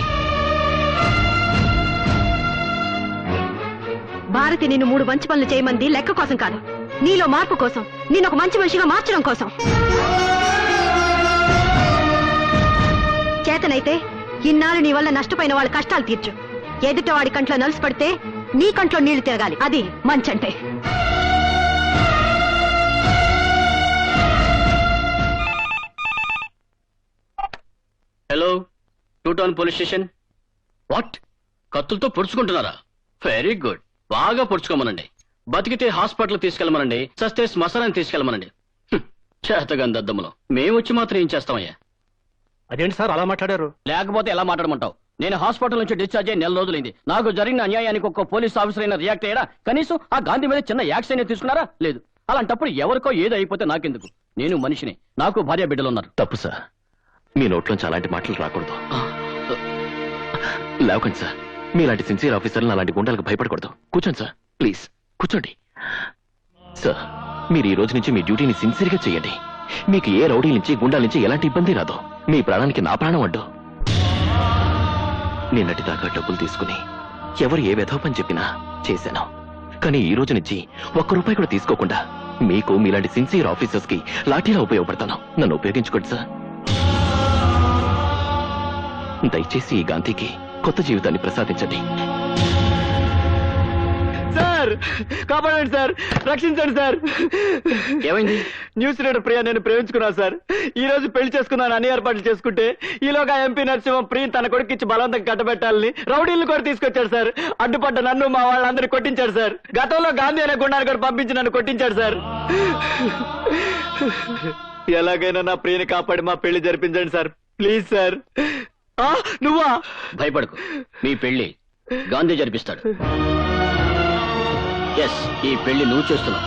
భారతి నిన్ను 3 మంచి పనులు చేయమంది లెక్క కోసం కాదు, నీలో మార్పు కోసం, నేను ఒక మంచి మనిషిగా మార్చడం కోసం. చేతనైతే ఇన్నాళ్ళు నీ వల్ల నష్టపోయిన వాళ్ళ కష్టాలు తీర్చు. ఎదుట వాడి కంట్లో నలుసు పడితే నీ కంట్లో నీళ్లు తిరగాలి, అది మంచంటే. Hello, 2 town police station. What, కత్తులతో పొడుచుకుంటున్నారా? Very good. బాగా పొడుచుకోమనండి. బతికితే హాస్పిటల్ తీసుకెళ్ళమనండి, చస్తే శ్మశానాన్ని తీసుకెళ్ళమనండి. చేతగాని దద్దమ్మలో మేము వచ్చి మాత్రం ఏం చేస్తామయ్యా? అదేంటి సార్ అలా మాట్లాడారు? లేకపోతే ఎలా మాట్లాడమంటావు? నేను హాస్పిటల్ నుంచి డిశ్చార్జ్ అయ్యి 4 రోజులైంది. నాకు జరిగిన అన్యాయానికి ఒక్క పోలీస్ ఆఫీసర్ అయినా రియాక్ట్ అయ్యారా? కనీసం ఆ గాంధీ మీద చిన్న యాక్షన్ అయినా తీసుకున్నారా? లేదు. అలాంటప్పుడు ఎవరికో ఏదో అయిపోతే నాకెందుకు? నేను మనిషిని, నాకు భార్య బిడ్డలు ఉన్నారు. తప్పు సార్, మీ నోట్లోంచి అలాంటి మాటలు రాకూడదు. లేకండి సార్, మీలాంటి సిన్సియర్ ఆఫీసర్లను అలాంటి గుండాలకు భయపడకూడదు. కూర్చోండి సార్, ప్లీజ్ కూర్చోండి. సార్, మీరు ఈ రోజు నుంచి మీ డ్యూటీని సిన్సియర్గా చేయండి. మీకు ఏ రౌడీ నుంచి గుండాల నుంచి ఎలాంటి ఇబ్బంది రాదు. మీ ప్రాణానికి నా ప్రాణం అడ్డు. నిన్నటి దాకా డబ్బులు తీసుకుని ఎవరు ఏ వెధవ పని చెప్పినా చేశాను. కానీ ఈ రోజు నుంచి ₹1 కూడా తీసుకోకుండా మీకు మీలాంటి సిన్సియర్ ఆఫీసర్స్ కి లాఠీలా ఉపయోగపడతాను. నన్ను ఉపయోగించుకోండి సార్. దయచేసి ఈ గాంధీకి కొత్త జీవితాన్ని ప్రసాదించండి. సార్ కాపాడండి సార్, రక్షించండి సార్. ఏమైంది? న్యూస్ రీడర్ ప్రియా నేను ప్రేమించుకున్నాను సార్. ఈ రోజు పెళ్లి చేసుకున్నాను అన్ని ఏర్పాట్లు చేసుకుంటే ఈలోగా ఎంపీ నరసింహం ప్రియ తన కొడుకిచ్చి బలవంతంగా కట్టబెట్టాలని రౌడీలను కూడా తీసుకొచ్చాడు సార్. అడ్డుపడ్డ నన్ను మా వాళ్ళందరినీ కొట్టించాడు సార్. గతంలో గాంధీ అనే గుండాన్ని కూడా పంపించి నన్ను కొట్టించాడు సార్. ఎలాగైనా నా ప్రియని కాపాడి మా పెళ్లి జరిపించండి సార్, ప్లీజ్ సార్. నువ్వా? భయపడకు, మీ పెళ్లి గాంధీ జరిపిస్తాడు. ఎస్, ఈ పెళ్లి నువ్వు చేస్తున్నావు.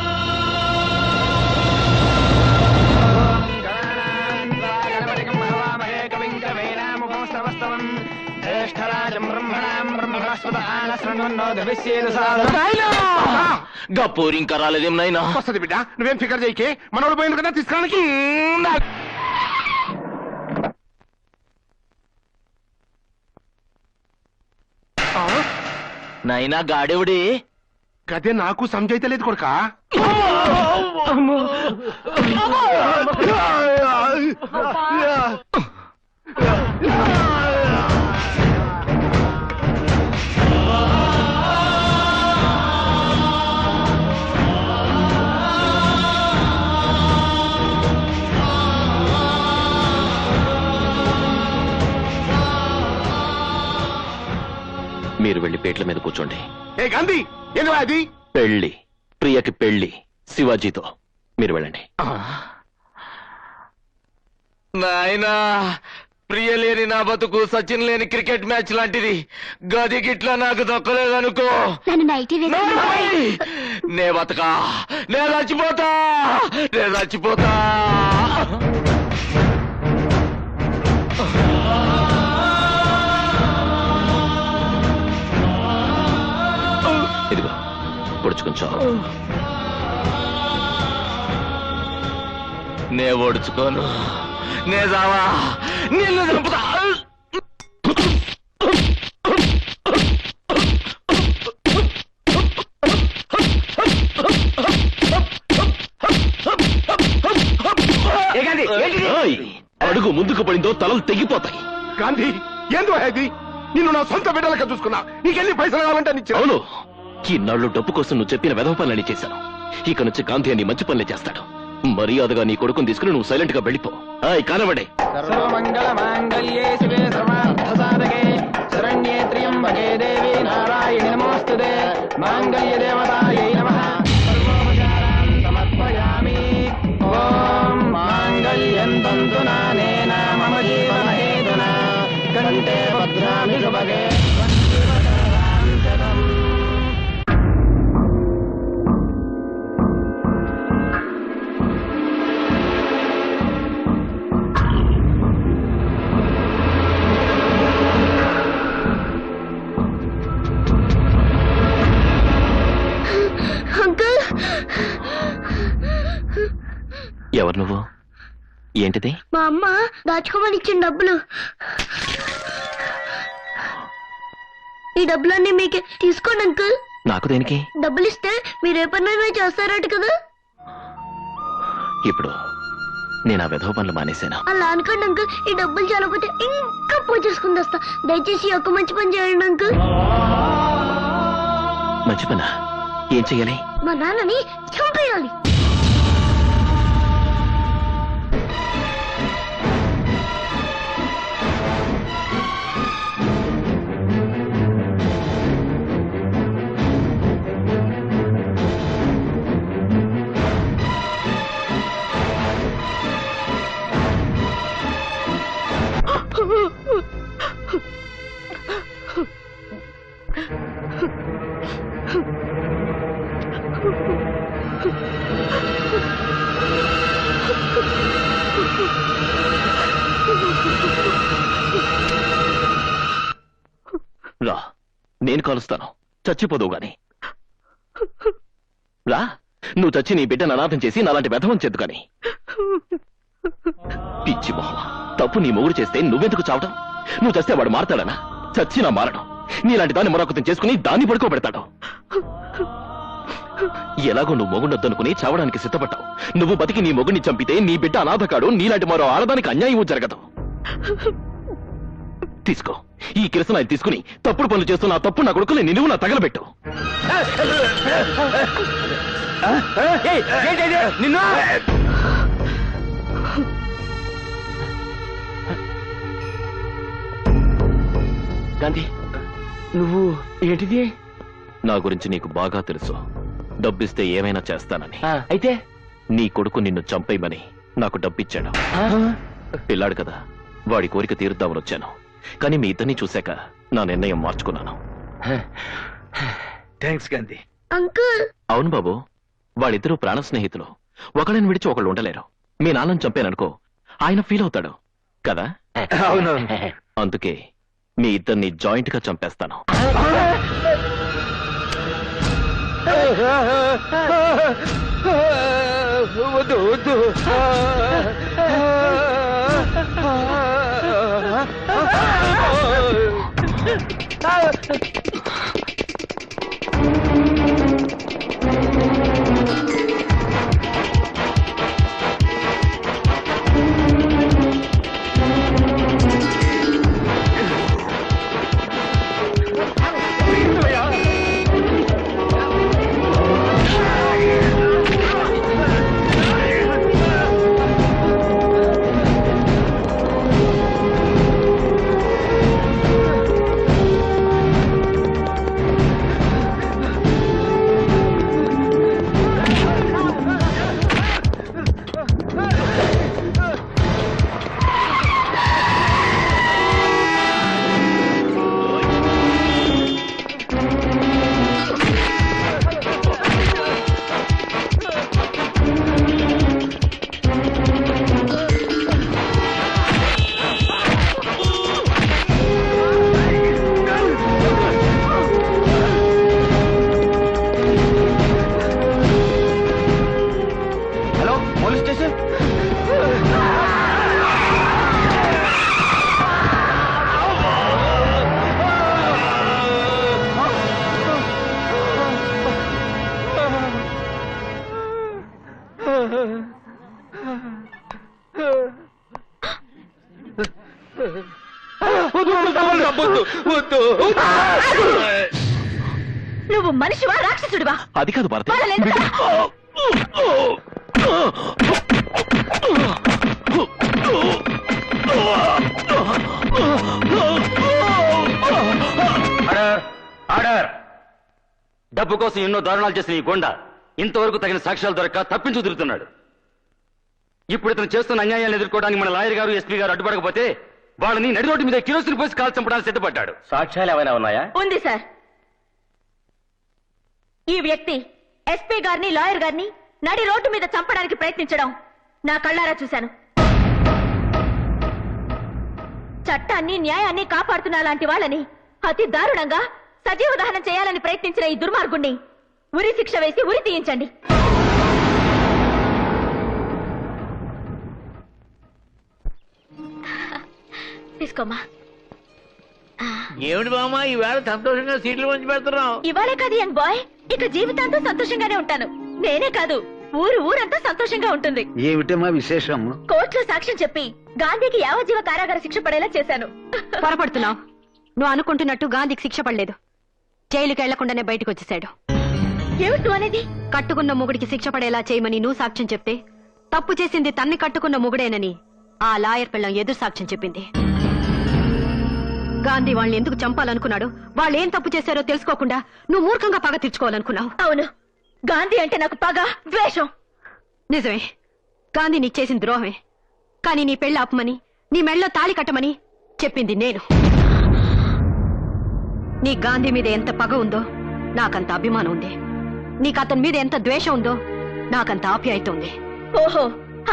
గప్పూరి ఇంకా రాలేదేం నాయనా? వస్తుంది బిడ్డ, నువ్వేం ఫికర్ చేయకే. మనోడు పోయింది కదా తీసుకురానికి. నాయనా గాడెవుడి? గదే నాకు సంజయితలేదు కొడుకా. మీరు వెళ్ళి పేట్ల మీద కూర్చోండి. ఏ గాంధీ, ఏంది అది? పెళ్లి, ప్రియకి పెళ్లి శివాజీతో. మీరు వెళ్ళండి. నాయనా, ప్రియ లేని నా బతుకు సచిన్ లేని క్రికెట్ మ్యాచ్ లాంటిది. గది గిట్లా నాకు దక్కలేదనుకో, నే బతకా, నే చచ్చిపోతా, నే చచ్చిపోతా. ఇదిగో పొడుచుకుంచో. నే ఓడుచుకోను, నే జావా, నిన్ను చంపుతా. అడుగు ముందుకు పడిందో తలలు తెగిపోతాయి. గాంధీ, ఏందో అది? నిన్ను నా సొంత బిడ్డలక చూసుకున్నా. నీకెన్ని పైసలు కావాలంటే అని అవును, ఈనాళ్ళు డబ్బు కోసం నువ్వు చెప్పిన వెధవ పనులని చేశాను. ఇక నుంచి గాంధీ అని మంచి పనులే చేస్తాడు. మర్యాదగా నీ కొడుకుని తీసుకుని నువ్వు సైలెంట్ గా వెళ్ళిపో. కానబడే. సర్వమంగళ మాంగళ్యే శివే సర్వార్థ సాధకే శరణ్యే త్ర్యంబకే దేవి నారాయణి నమోస్తుతే మాంగళ్య దేవతాయై నమః. సర్వోపచారాన్ సమర్పయామి. ఓం మాంగళ్యం తంతు నానేన మమ జీవన హేతునా కంఠే భద్రామి శుభగే. ఎవరు నువ్వు? ఏంటిది? మా అమ్మ దాచుకోమని ఇచ్చిన డబ్బులు. ఈ డబ్బులన్నీ మీకే, తీసుకోండి అంకుల్. నాకు దేనికి? డబ్బులు ఇస్తే మీరు ఏ పనైనా చేస్తారట కదా. ఇప్పుడు నేను ఆ వెధవ పనులు మానేశాను. అలా అనుకోండి అంకుల్. ఈ డబ్బులు చాలకపోతే ఇంకా పూజ చేసుకుని వస్తా. దయచేసి ఒక మంచి పని చేయండి అంకుల్. మంచి పనా? ఏం చెయ్యాలి? మా నాన్నని చంపేయాలి. రా, నేను కలుస్తాను, చచ్చిపోదువు గాని. రా, నువ్వు చచ్చి నీ బిడ్డను అనాథం చేసి నాలాంటి వ్యధవం చేద్దు కానీ. పిచ్చి మొహమ, తప్పు నీ మొగుడు చేస్తే నువ్వెందుకు చావటం? నువ్వు చస్తే వాడు మారతాడనా? చచ్చినా మారడం. నీలాంటి దాన్ని మరొకతం చేసుకుని దాన్ని పడుకోబెడతాడు. ఎలాగో నువ్వు మొగుడొద్దనుకుని చావడానికి సిద్ధపడ్డావు. నువ్వు బతికి నీ మొగుడిని చంపితే నీ బిడ్డ అనాథకాడు, నీలాంటి మరో ఆడదానికి అన్యాయం జరగదు. తీసుకో, ఈ కిరసనాయి తీసుకుని తప్పుడు పనులు చేస్తున్న ఆ తప్పు నా కొడుకుని నిలువు నా తగలబెట్టు. నిన్ను గాంధీ, నువ్వు ఏంటిది? నా గురించి నీకు బాగా తెలుసు. డబ్బిస్తే ఏమైనా చేస్తానని. అయితే నీ కొడుకు నిన్ను చంపేయమని నాకు డబ్బిచ్చాడు. పిల్లాడు కదా, వాడి కోరిక తీరుద్దామని వచ్చాను. కానీ మీ ఇద్దరిని చూశాక నా నిర్ణయం మార్చుకున్నాను. థ్యాంక్స్ గాంధీ. అంకుల్, అవును బాబు, వాళ్ళిద్దరూ ప్రాణ స్నేహితులు. ఒకళ్ళని విడిచి ఒకళ్ళు ఉండలేరు. మీ నాన్నని చంపాననుకో, ఆయన ఫీల్ అవుతాడు కదా. అవునవును. అందుకే మీ ఇద్దరిని జాయింట్ గా చంపేస్తాను. వద్దు వద్దు. నువ్వు మనిషివా రాక్షసుడివా? అది కాదు భారతి. డబ్బు కోసం ఎన్నో దారుణాలు చేసిన ఈ కొండ ఇంతవరకు తగిన సాక్ష్యాలు దొరక్క తప్పించు తిరుగుతున్నాడు. ఇప్పుడు ఇతను చేస్తున్న అన్యాయాలను ఎదుర్కోవడానికి మన లాయర్ గారు, ఎస్పీ గారు అడ్డుపడకపోతే వాళ్ళని నడిరోడ్డు మీద కిరోసిన్ పోసి కాల్ చంపడానికి సిద్ధపడ్డాడు. సాక్ష్యాలు ఏమైనా ఉన్నాయా? ఉంది సార్. ఈ వ్యక్తి ఎస్పీ గారిని, లాయర్ గారిని నడి రోడ్డు మీద చంపడానికి ప్రయత్నించడం నా కళ్ళారా చూశాను. చట్టాన్ని, న్యాయాన్ని కాపాడుతున్న లాంటి వాళ్ళని అతి దారుణంగా సజీవ దహనం చేయాలని ప్రయత్నించిన ఈ దుర్మార్గుణ్ణి ఉరి శిక్ష వేసి ఉరి తీయించండి. తీసుకోమ్మా. ఏమిటి బామ్మ ఈవేళ సంతోషంగా సీట్లు పంచి పెడుతున్నావు? ఇవాళే కాదు యంగ్ బాయ్, ఇక జీవితాంతం సంతోషంగానే ఉంటాను. నేనే కాదు, ఊరంతా సంతోషంగా ఉంటుంది. ఏమిటమ్మా విశేషం? కోర్టులో సాక్ష్యం చెప్పి గాంధీకి యావజ్జీవ కారాగార శిక్ష పడేలా చేశాను. పొరపడుతున్నావు. నువ్వు అనుకుంటున్నట్టు గాంధీకి శిక్ష పడలేదు. జైలుకి వెళ్లకుండానే బయటకు వచ్చేశాడు. ఏమిటి నువ్వు అనేది? కట్టుకున్న మొగుడికి శిక్ష పడేలా చేయమని నువ్వు సాక్ష్యం చెప్తే తప్పు చేసింది తన్ని కట్టుకున్న మొగుడేనని ఆ లాయర్ పిల్లం ఎదురు సాక్ష్యం చెప్పింది. గాంధీ వాళ్ళని ఎందుకు చంపాలనుకున్నాడు, వాళ్ళు ఏం తప్పు చేశారో తెలుసుకోకుండా నువ్వు మూర్ఖంగా పగ తీర్చుకోవాలనుకున్నావు. అవును, గాంధీ అంటే నాకు పగ, ద్వేషం. నిజమే, గాంధీ నీకు చేసిన ద్రోహమే. కానీ నీ పెళ్లి ఆపమని, నీ మెళ్ళలో తాళి కట్టమని చెప్పింది నేను. నీ గాంధీ మీద ఎంత పగ ఉందో నాకంత అభిమానం ఉంది. నీకు అతని మీద ఎంత ద్వేషం ఉందో నాకంత ఆప్యాయత ఉంది. ఓహో,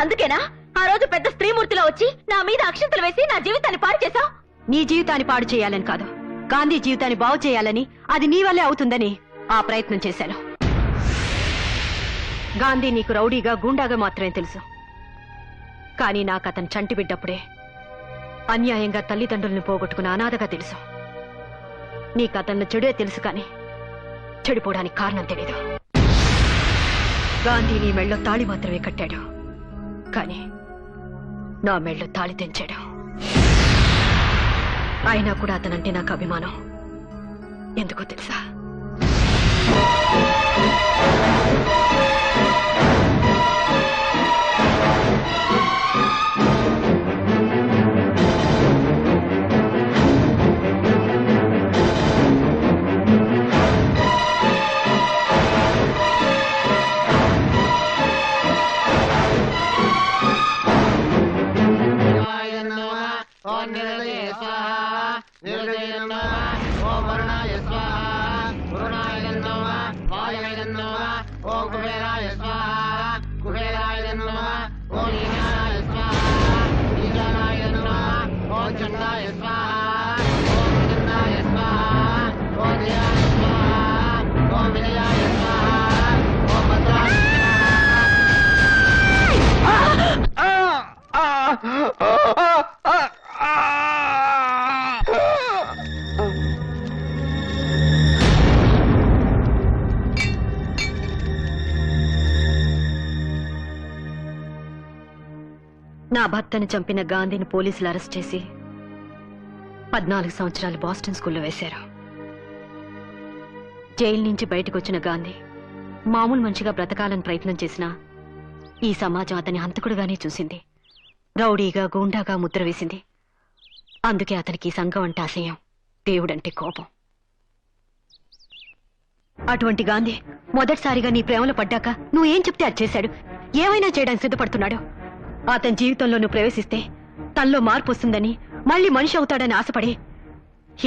అందుకేనా ఆ రోజు పెద్ద స్త్రీమూర్తిలో వచ్చి నా మీద అక్షంతలు వేసి నా జీవితాన్ని పాడు చేశావు. నీ జీవితాన్ని పాడు చేయాలని కాదు, గాంధీ జీవితాన్ని బాగు చేయాలని, అది నీ వల్లే అవుతుందని ఆ ప్రయత్నం చేశాను. గాంధీ నీకు రౌడీగా గూండాగా మాత్రమే తెలుసు. కానీ నాకు అతను చంటి బిడ్డప్పుడే అన్యాయంగా తల్లిదండ్రుల్ని పోగొట్టుకున్న అనాథగా తెలుసు. నీకు అతను చెడే తెలుసు, కానీ చెడిపోవడానికి కారణం తెలీదు. గాంధీ నీ మెళ్ళో తాళి మాత్రమే కట్టాడు, కానీ నా మెళ్ళో తాళి తెంచాడు. అయినా కూడా అతనంటే నాకు అభిమానం. ఎందుకో తెలుసా? నా భర్తను చంపిన గాంధీని పోలీసులు అరెస్ట్ చేసి 14 సంవత్సరాలు బాస్టన్ స్కూల్లో వేశారు. జైలు నుంచి బయటకు వచ్చిన గాంధీ మామూలు మనిషిగా బ్రతకాలని ప్రయత్నం చేసినా ఈ సమాజం అతని హంతకుడుగానే చూసింది. రౌడీగా గూండాగా ముద్ర వేసింది. అందుకే అతనికి సంఘం అంటే అసహ్యం, దేవుడంటే కోపం. అటువంటి గాంధీ మొదటిసారిగా నీ ప్రేమలో పడ్డాక నువ్వేం చెప్తే అది చేశాడు. ఏమైనా చేయడానికి సిద్ధపడుతున్నాడు. అతని జీవితంలో నువ్వు ప్రవేశిస్తే తనలో మార్పు వస్తుందని, మళ్ళీ మనిషి అవుతాడని ఆశపడి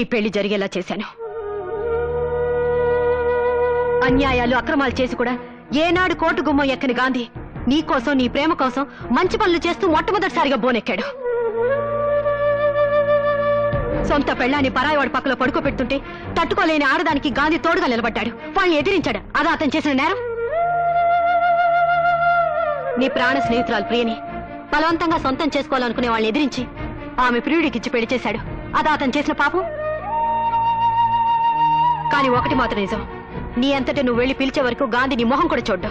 ఈ పెళ్లి జరిగేలా చేశాను. అన్యాయాలు అక్రమాలు చేసి కూడా ఏనాడు కోర్టు గుమ్మం ఎక్కని గాంధీ నీకోసం, నీ ప్రేమ కోసం మంచి పనులు చేస్తూ మొట్టమొదటిసారిగా బోనెక్కాడు. సొంత పెళ్ళాన్ని పరాయివాడి పక్కలో పడుకోబెడుతుంటే తట్టుకోలేని ఆడదానికి గాంధీ తోడుగా నిలబడ్డాడు. వాళ్ళని ఎదిరించాడు. అదా అతను చేసిన నేరం. నీ ప్రాణ స్నేహితురాలు ప్రియని బలవంతంగా సొంతం చేసుకోవాలనుకునే వాళ్ళని ఎదిరించి ఆమె ప్రియుడికిచ్చి పెళ్లి చేశాడు. అదా అతను చేసిన పాపం. కానీ ఒకటి మాత్రం నిజం, నీ అంతటా నువ్వు వెళ్లి పిలిచే వరకు గాంధీ నీ మొహం కూడా చూడ్డా.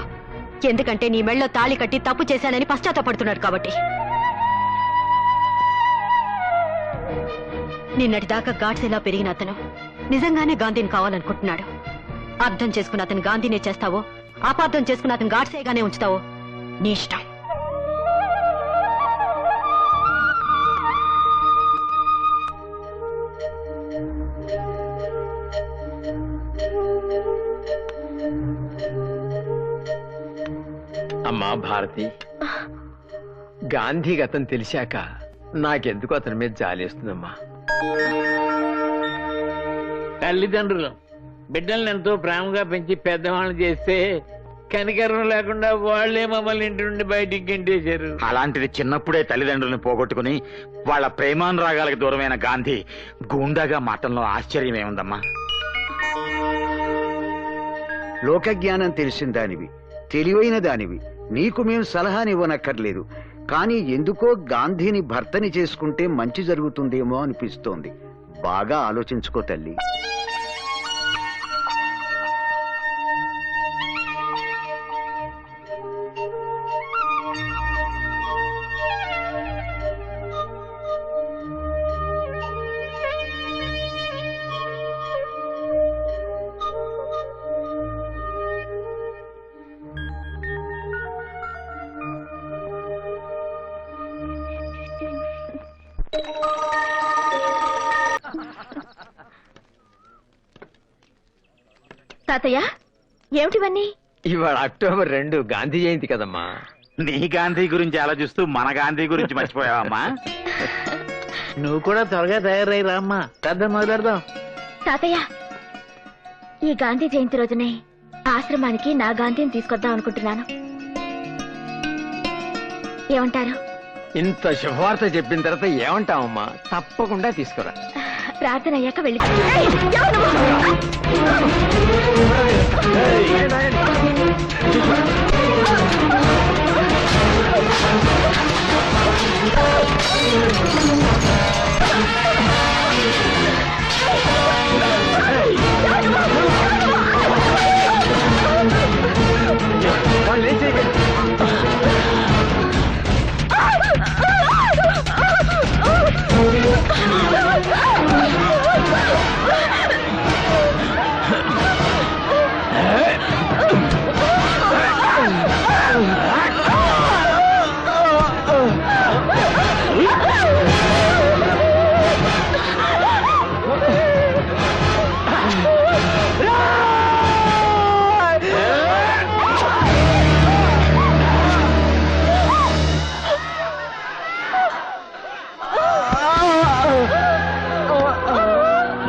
ఎందుకంటే నీ మెళ్ళో తాళి కట్టి తప్పు చేశానని పశ్చాత్తాపడుతున్నాడు కాబట్టి. నిన్నటిదాకా గాడ్సేలా పెరిగిన అతను నిజంగానే గాంధీని కావాలనుకుంటున్నాడు. అర్థం చేసుకున్న అతను గాంధీనే చేస్తావో, అపార్థం చేసుకున్న అతను గాడ్సేగానే ఉంచుతావో నీ ఇష్టం. అమ్మా భారతి, గాంధీ గతం తెలిసాక నాకెందుకు అతని మీద జాలేస్తుందమ్మా. తల్లిదండ్రులు బిడ్డల్ని ఎంతో ప్రేమగా పెంచి పెద్దవాళ్ళు చేస్తే కనికరం లేకుండా వాళ్లే మమ్మల్ని ఇంటి నుండి బయటికి గెంటేశారు. అలాంటిది చిన్నప్పుడే తల్లిదండ్రులను పోగొట్టుకుని వాళ్ళ ప్రేమానురాగాలకు దూరమైన గాంధీ గూండాగా మాటల్లో ఆశ్చర్యమేముందమ్మా. లోకజ్ఞానం తెలిసిన దానివి, తెలివైన దానివి, నీకు మేము సలహానివ్వనక్కర్లేదు. కానీ ఎందుకో గాంధీని భర్తని చేసుకుంటే మంచి జరుగుతుందేమో అనిపిస్తోంది. బాగా ఆలోచించుకో తల్లి. తాతయ్య, ఏమిటివన్నీ? ఇవాళ అక్టోబర్ 2 గాంధీ జయంతి కదమ్మా. నీ గాంధీ గురించి ఆలోచిస్తూ మన గాంధీ గురించి మర్చిపోయావమ్మా. నువ్వు కూడా త్వరగా తయారై రామ్మా, పెద్ద మొదలెడదాం. తాతయ్య, ఈ గాంధీ జయంతి రోజునే ఆశ్రమానికి నా గాంధీని తీసుకొద్దాం అనుకుంటున్నాను. ఏమంటారు? ఇంత శుభవార్త చెప్పిన తర్వాత ఏమంటావమ్మా? తప్పకుండా తీసుకురా. ప్రార్థన అయ్యాక వెళ్ళి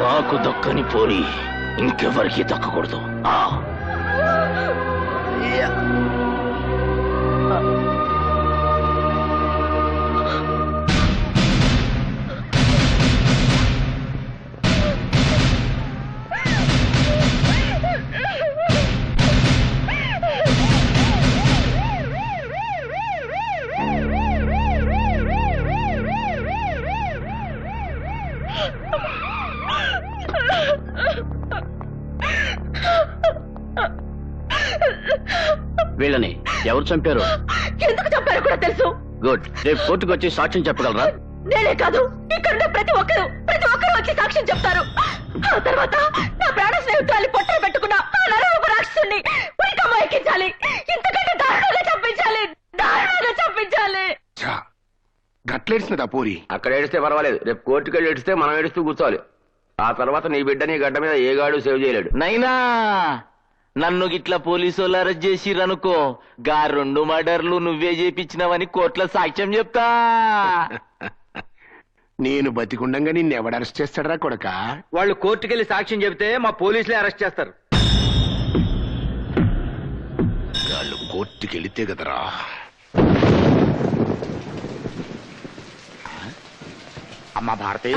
నాకు దక్కని పోని ఇంకెవరికి దక్కకూడదు. వీళ్ళని ఎవరు చంపారు? ఎందుకు చంపారో కూడా తెలుసు. గుడ్. రేపు కోర్టుకు వచ్చి సాక్ష్యం చెప్పగలరా? నేనే కాదు, ఇక్కడ ప్రతి ఒక్కరు వచ్చి సాక్ష్యం చెప్తారు. ఆ తర్వాత నా ప్రాణ స్నేహితురాలి పొట్టలు పెట్టుకున్న ఆ నరరూప రాక్షసుని ఉరికమ్మ ఎక్కించాలి. ఇంతకంటే దారుణంగా చంపించాలి. గట్లేడిసినదా పూరి? అక్కడ ఏడిస్తే పర్వాలేదు, రేపు కోర్టుకు వెళ్ళి ఏడిస్తే మనం ఏడుస్తూ కూర్చోవాలి. ఆ తర్వాత నీ బిడ్డ నీ గడ్డ మీద ఏ గాడు సేవ్ చేయలేడు. నైనా నన్ను గిట్లా పోలీసు వాళ్ళు అరెస్ట్ చేసిరనుకో, గా 2 మర్డర్లు నువ్వే చేపించినవని కోర్టులో సాక్ష్యం చెప్తా. నేను బతికుండంగా నిన్నెవడు అరెస్ట్ చేస్తాడరా కొడక? వాళ్ళు కోర్టుకెళ్లి సాక్ష్యం చెబితే మా పోలీసులే అరెస్ట్ చేస్తారు. వాళ్ళు కోర్టుకెళితే కదరా. అమ్మా భారతి,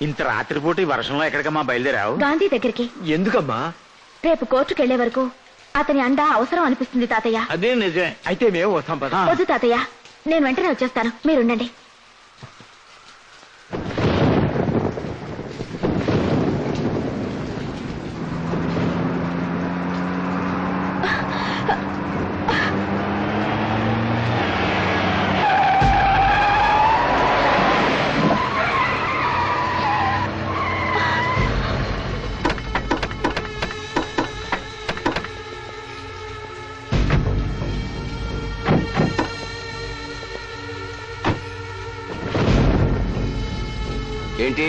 ఇంత రాత్రిపూట ఈ వర్షంలో ఎక్కడికమ్మా బయలుదేరావు? గాంధీ దగ్గరికి. ఎందుకమ్మా? రేపు కోర్టుకు వెళ్లే వరకు అతని అండ అవసరం అనిపిస్తుంది తాతయ్య. అదే నిజమే. అయితే మేము వస్తాం పద. వద్దు తాతయ్య, నేను వెంటనే వచ్చేస్తాను, మీరుండండి. ఏంటి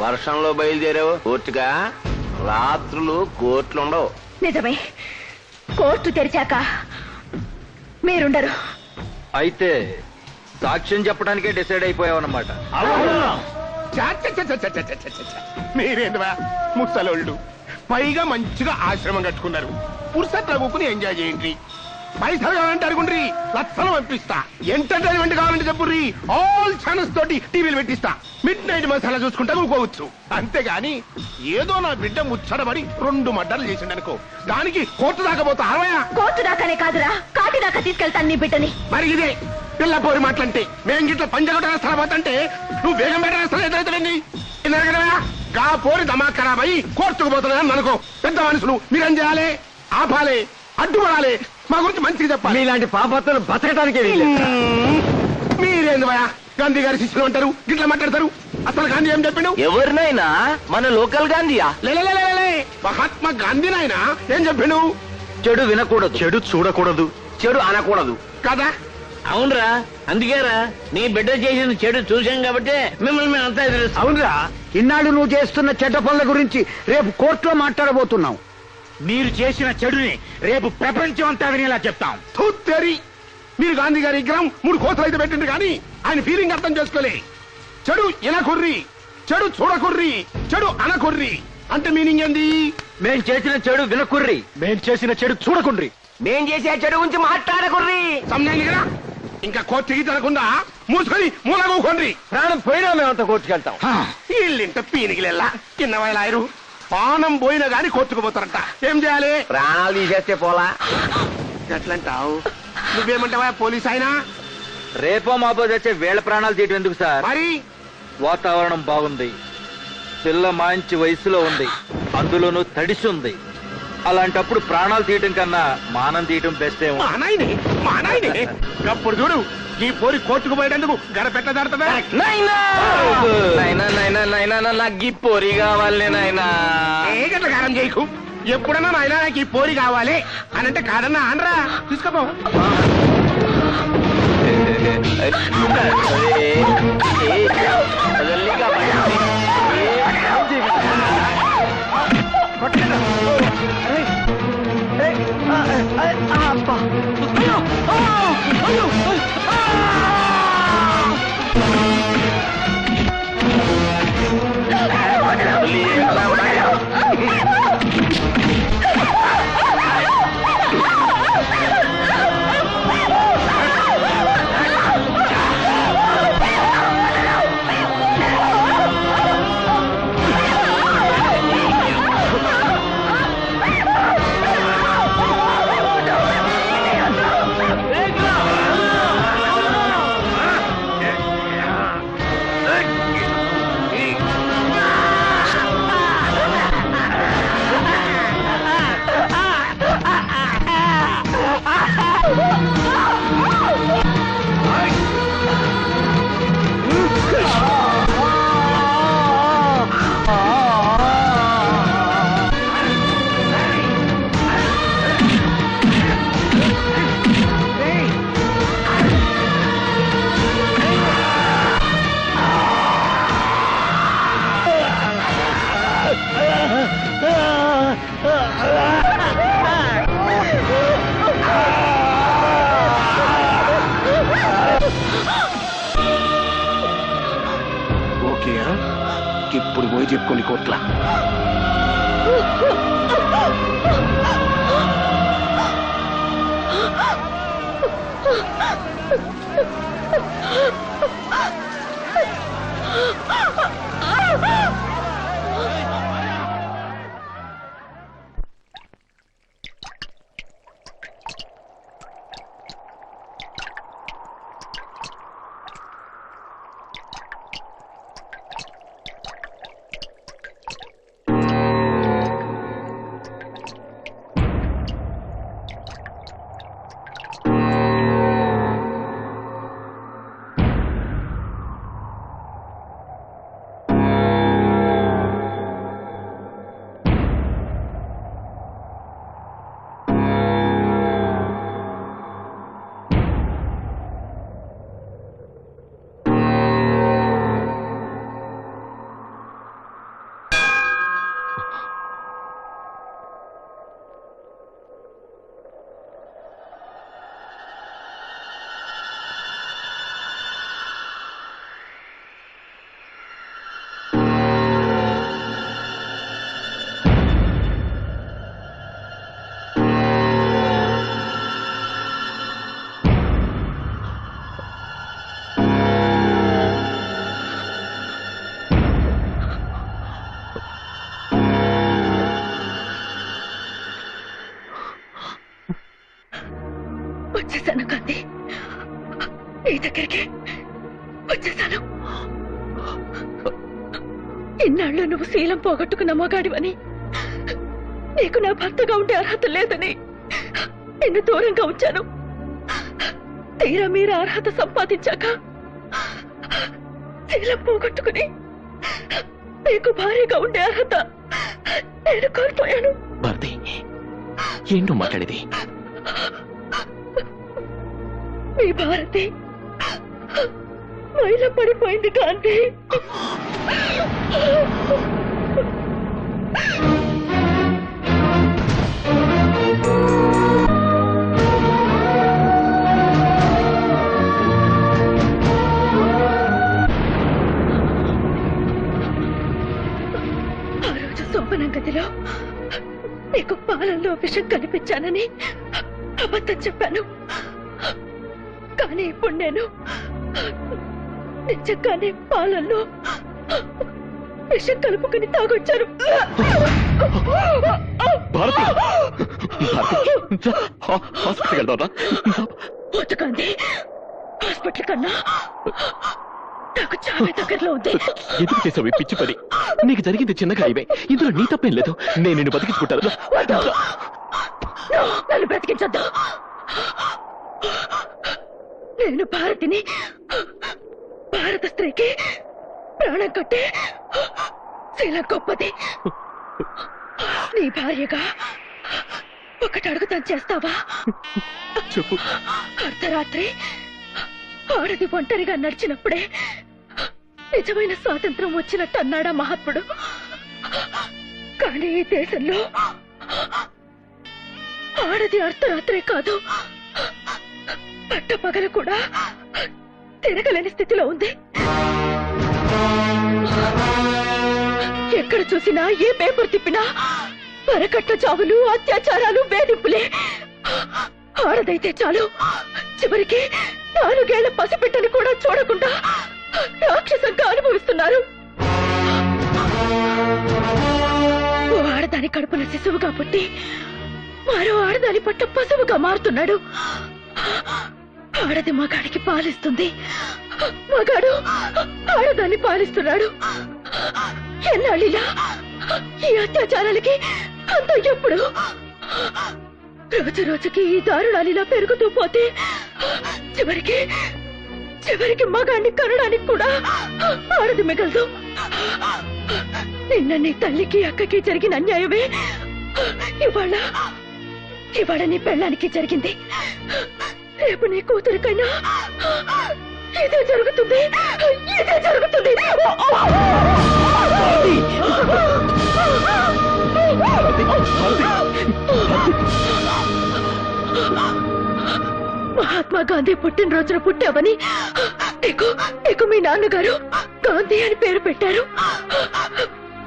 వర్షంలో బయలుదేరావు కోర్టుగా? రాత్రులు కోర్టులు ఉండవు. నిజమే, కోర్టు తెరిచాక మీరుండరు. అయితే సాక్ష్యం చెప్పడానికే డిసైడ్ అయిపోయావన్నమాట. మీరేందువా ముసలోళ్ళు, పైగా మంచిగా ఆశ్రమం కట్టుకున్నారు. పురుషత్ రఘుకుని ఎంజాయ్ చేయండి. పైసలు కావాలంటే అడుగుండ్రి, లక్షలు పంపిస్తా. ఎంటర్టైన్మెంట్ కావాలంటే చెప్పుర్రి, ఆల్ ఛానల్స్ తోటి టీవీలు పెట్టిస్తా. మిడ్ నైట్ మసాలా చూసుకుంటా ఊకోవచ్చు. అంతేగాని ఏదో నా బిడ్డ ముచ్చడబడి 2 మర్డర్లు చేసిండనుకో, దానికి కోర్టు దాకా పోతా. కోర్టు దాకానే కాదురా, కాటి దాకా తీసుకెళ్తాను నీ బిడ్డని. మరి ఇదే పిల్ల పోరి మాటలంటే, మేం గిట్ల పంజగొట్ట స్థలం పోతంటే నువ్వు వేగం పెట్ట స్థలం ఎదురైతే గా పోరి దమా ఖరాబ్ అయ్యి కోర్టుకు పోతున్నాయని అనుకో. పెద్ద మనుషులు మీరేం చేయాలి? ఆపాలి, అడ్డుపడాలి, మా గురించి మంచిగా చెప్పాలి. ఇలాంటి పాపత్తులు బతకటానికే మీరేంది భయ? గాంధీ గారి శిష్యులు అంటారు, గిట్లా మాట్లాడతారు. అసలు గాంధీ ఏం చెప్పిండు? ఎవరినైనా మన లోకల్ గాంధీయా? మహాత్మా గాంధీ నాయనా ఏం చెప్పిండు? చెడు వినకూడదు, చెడు చూడకూడదు, చెడు అనకూడదు కదా? అవునరా, అందుకేరా నీ బిడ్డ చేసిన చెడు చూశాం కాబట్టి మిమ్మల్ని మేము అంతా తెలుసు. అవునరా, ఇన్నాళ్ళు నువ్వు చేస్తున్న చెడ్డ పనుల గురించి రేపు కోర్టులో మాట్లాడబోతున్నాం. మీరు చేసిన చెడుని రేపు ప్రపంచం అంతా వినేలా చెప్తాం. తూత్తేరి, మీరు గాంధీ గారి విగ్రహం 3 కోతలు అయితే పెట్టింది కానీ ఆయన ఫీలింగ్ అర్థం చేసుకోలే. చెడు ఎనకుర్రి, చెడు చూడకుర్రి, చెడు అనకుర్రి అంటే మీనింగ్ ఏంది? మేం చేసిన చెడు వినకుర్రి, మేం చేసిన చెడు చూడకుండ్రి, మేం చేసే చెడు గురించి మాట్లాడకుర్రి. సమజాయింది కదా? ఇంకా కోర్టుకి జరగకుండా మూసుకొని మూలగోకోండి. ప్రాణం పోయినా మేమంతా కోర్టుకెళ్తాం. వీళ్ళింట పీనికిలెల్లా చిన్నవాళ్ళ ఆయరు పానం పోయినా గాని కోర్టుకు పోతారంట. ఏం చేయాలి? ప్రాణాలు తీసేస్తే పోలా. ఎట్లంటావు? నువ్వేమంటావా పోలీస్ అయినా? రేపో మాపో తెచ్చే వేళ ప్రాణాలు తీయటం ఎందుకు సార్? మరి వాతావరణం బాగుంది, పిల్ల మంచి వయసులో ఉంది, అందులోనూ తడిసి ఉంది. అలాంటప్పుడు ప్రాణాలు తీయటం కన్నా మానం తీయటం బెస్ట్ ఏమో. మా నాయనే అప్పుడు చూడు ఈ పోరి కోర్టుకు పోయేందుకు గడపెట్ల దాడుతుందా? నాకు ఈ పొరి కావాలి నాయనా. ఏ గట్ల కారం చేయకు. ఎప్పుడన్నా నాయన నాకు ఈ పోరి కావాలి అని అంటే కాదన్నా అనరా. తీసుకోపో. ఓకేయా? ఇప్పుడు పోయి చెప్పుకొని కోట్ల. వచ్చేసాను కాంతి, నీ దగ్గరికి వచ్చేసాను. ఇన్నాళ్ళు నువ్వు శీలం పోగొట్టుకున్న మగాడివని, నీకు నా భర్తగా ఉండే అర్హత లేదని నిన్ను దూరంగా ఉంచాను. తీరా మీరు అర్హత సంపాదించాక శీలం పోగొట్టుకుని నీకు భార్యగా ఉండే అర్హత నేను కోల్పోయాను. భారతి, ఏంటో మాట్లాడేది? మీ భారతి మైల పడిపోయింది కాంతి. ఆ రోజు శోభనం గదిలో నీకు పాలల్లో విషం కనిపించానని అబద్ధం చెప్పాను. కానీ ఇప్పుడు నేను నిజంగానే పాలల్లో విషం కలుపుకుని తాగొచ్చారు. బతుకంది హాస్పిటల్ కన్నా నాకు చాలా దగ్గరలో ఉంది. ఎందుకు చేసావు పిచ్చి పని? నీకు జరిగింది చిన్నగా అయివే, ఇందులో నీ తప్పేం లేదు. నేను నిన్ను బతికించుకుంటాను. నన్ను బ్రతికించొద్దు. నేను భారతిని, భారత స్త్రీకి ప్రాణం కట్టే శీలం గొప్పది. నీ భార్యగా ఒకటి అడుగుతాను, చేస్తావా? చెప్పు. అర్ధరాత్రి ఆడది ఒంటరిగా నడిచినప్పుడే నిజమైన స్వాతంత్రం వచ్చినట్టు అన్నాడా మహాత్ముడు. కానీ ఈ దేశంలో ఆడది అర్ధరాత్రే కాదు, పట్టపగలు కూడా తిరగలేని స్థితిలో ఉంది. ఎక్కడ చూసినా, ఏ పేపర్ తిప్పినా వరకట్ల చావులు, అత్యాచారాలు, వేధింపులే. ఆడదైతే చాలు, చివరికి 4 ఏళ్ల పసిబిడ్డని కూడా చూడకుండా రాక్షసంగా అనుభవిస్తున్నారు. ఓ ఆడదాని కడుపున శిశువుగా పుట్టి మరో ఆడదాని పట్ల పశువుగా మారుతున్నాడు. ఆడది మగాడికి పాలిస్తుంది, మగాడు ఆడదాన్ని పాలిస్తున్నాడు. ఎన్నాళ్ళిలా ఈ అత్యాచారాలకి అంత ఎప్పుడు? రోజు రోజుకి ఈ దారుణాలిలా పెరుగుతూ పోతే చివరికి మగాడిని కనడానికి కూడా ఆడది మిగలదు. నిన్న నీ తల్లికి, అక్కకి జరిగిన అన్యాయమే ఇవాళ నీ పెళ్ళానికి జరిగింది. రేపు నీ కూతురికైనా ఇదే జరుగుతుంది, ఇదే జరుగుతుంది. మహాత్మా గాంధీ పుట్టినరోజున పుట్టావని నీకు మీ నాన్నగారు గాంధీ అని పేరు పెట్టారు.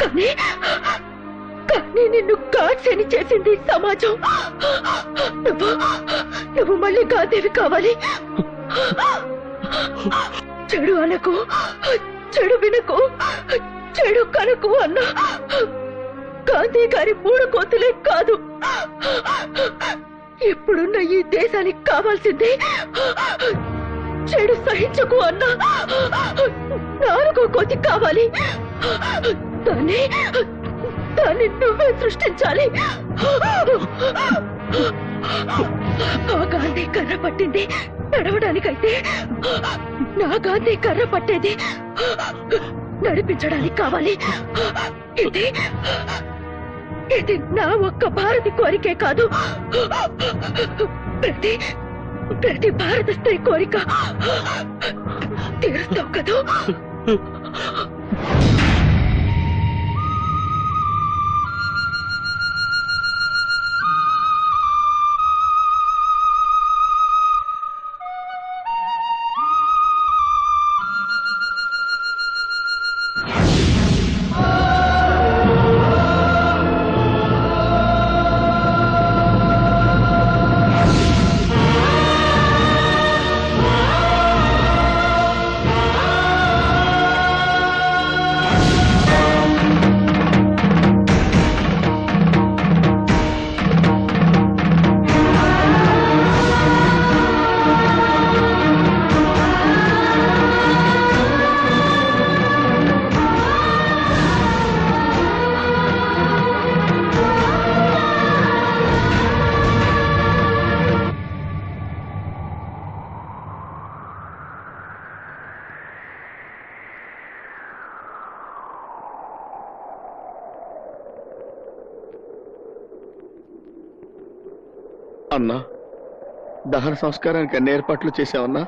కానీ నిన్ను గాడ్సేని చేసింది సమాజం. నువ్వు మళ్ళీ గాంధీవి కావాలి. చెడు అనకు, చెడు వినకు, చెడు కనకు అన్న గాంధీ గారి 3 కోతులే కాదు. ఇప్పుడున్న ఈ దేశానికి కావాల్సింది చెడు సహించకు అన్న 4వ కోతి కావాలి. దాన్ని నువ్వే సృష్టించాలి. ఆ గాంధీ కర్ర పట్టింది నడవడానికైతే, నా గాంధీ కర్ర పట్టేది నడిపించడానికి కావాలి. ఇది నా ఒక్క భారతి కోరికే కాదు, ప్రతి భారత స్త్రీ కోరిక. తీరుస్తావు కదూ? అన్నా, దహన సంస్కారానికి అన్ని ఏర్పాట్లు చేశావన్నా?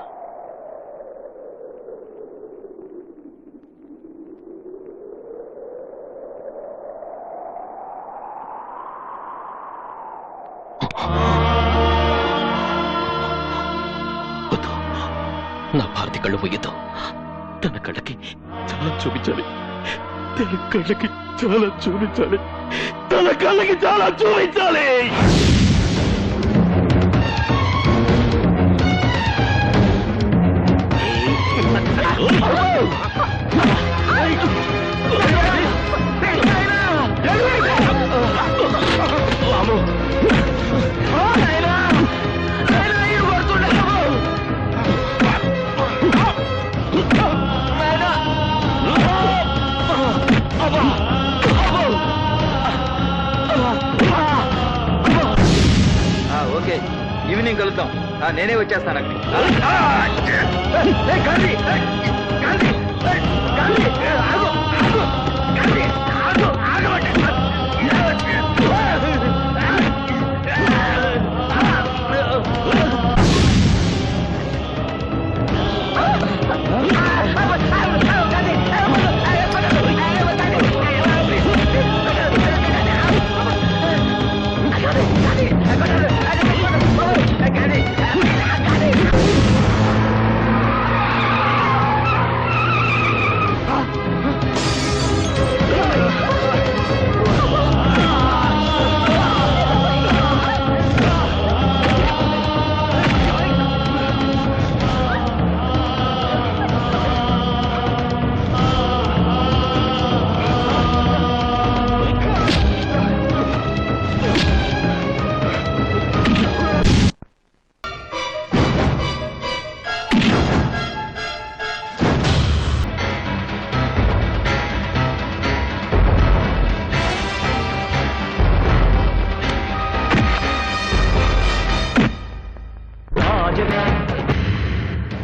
నా భారతి కళ్ళు పోయేద్దు. తన కళ్ళకి చాలా చూపించాలి, తన కళ్ళకి చాలా చూపించాలి, తన కళ్ళకి చాలా చూపించాలి. ఈవినింగ్ కలుద్దాం. నేనే వచ్చేస్తాను అక్కడికి.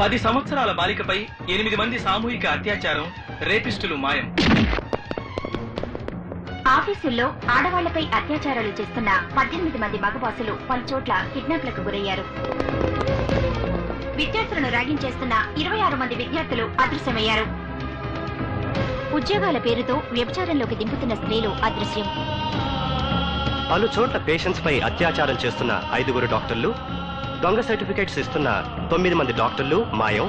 పది సంవత్సరాల బాలికపై 8 మంది సామూహిక అత్యాచారం, రేపిస్టులు మాయం. ఆఫీసుల్లో ఆడవాళ్లపై అత్యాచారాలు చేస్తున్న 18 మంది మగబాసులు పలుచోట్ల కిడ్నాప్లకు గురయ్యారు. విద్యార్థులను ర్యాగింగ్ చేస్తున్న 26 మంది విద్యార్థులు అదృశ్యమయ్యారు. ఉద్యోగాల పేరుతో వ్యభిచారంలోకి దింపుతున్న స్త్రీలు అదృశ్యం. పలు చోట్ల పేషెంట్స్ పై అత్యాచారం చేస్తున్న 5 డాక్టర్లు, దొంగ సర్టిఫికేట్స్ ఇస్తున్న 9 మంది డాక్టర్లు మాయం.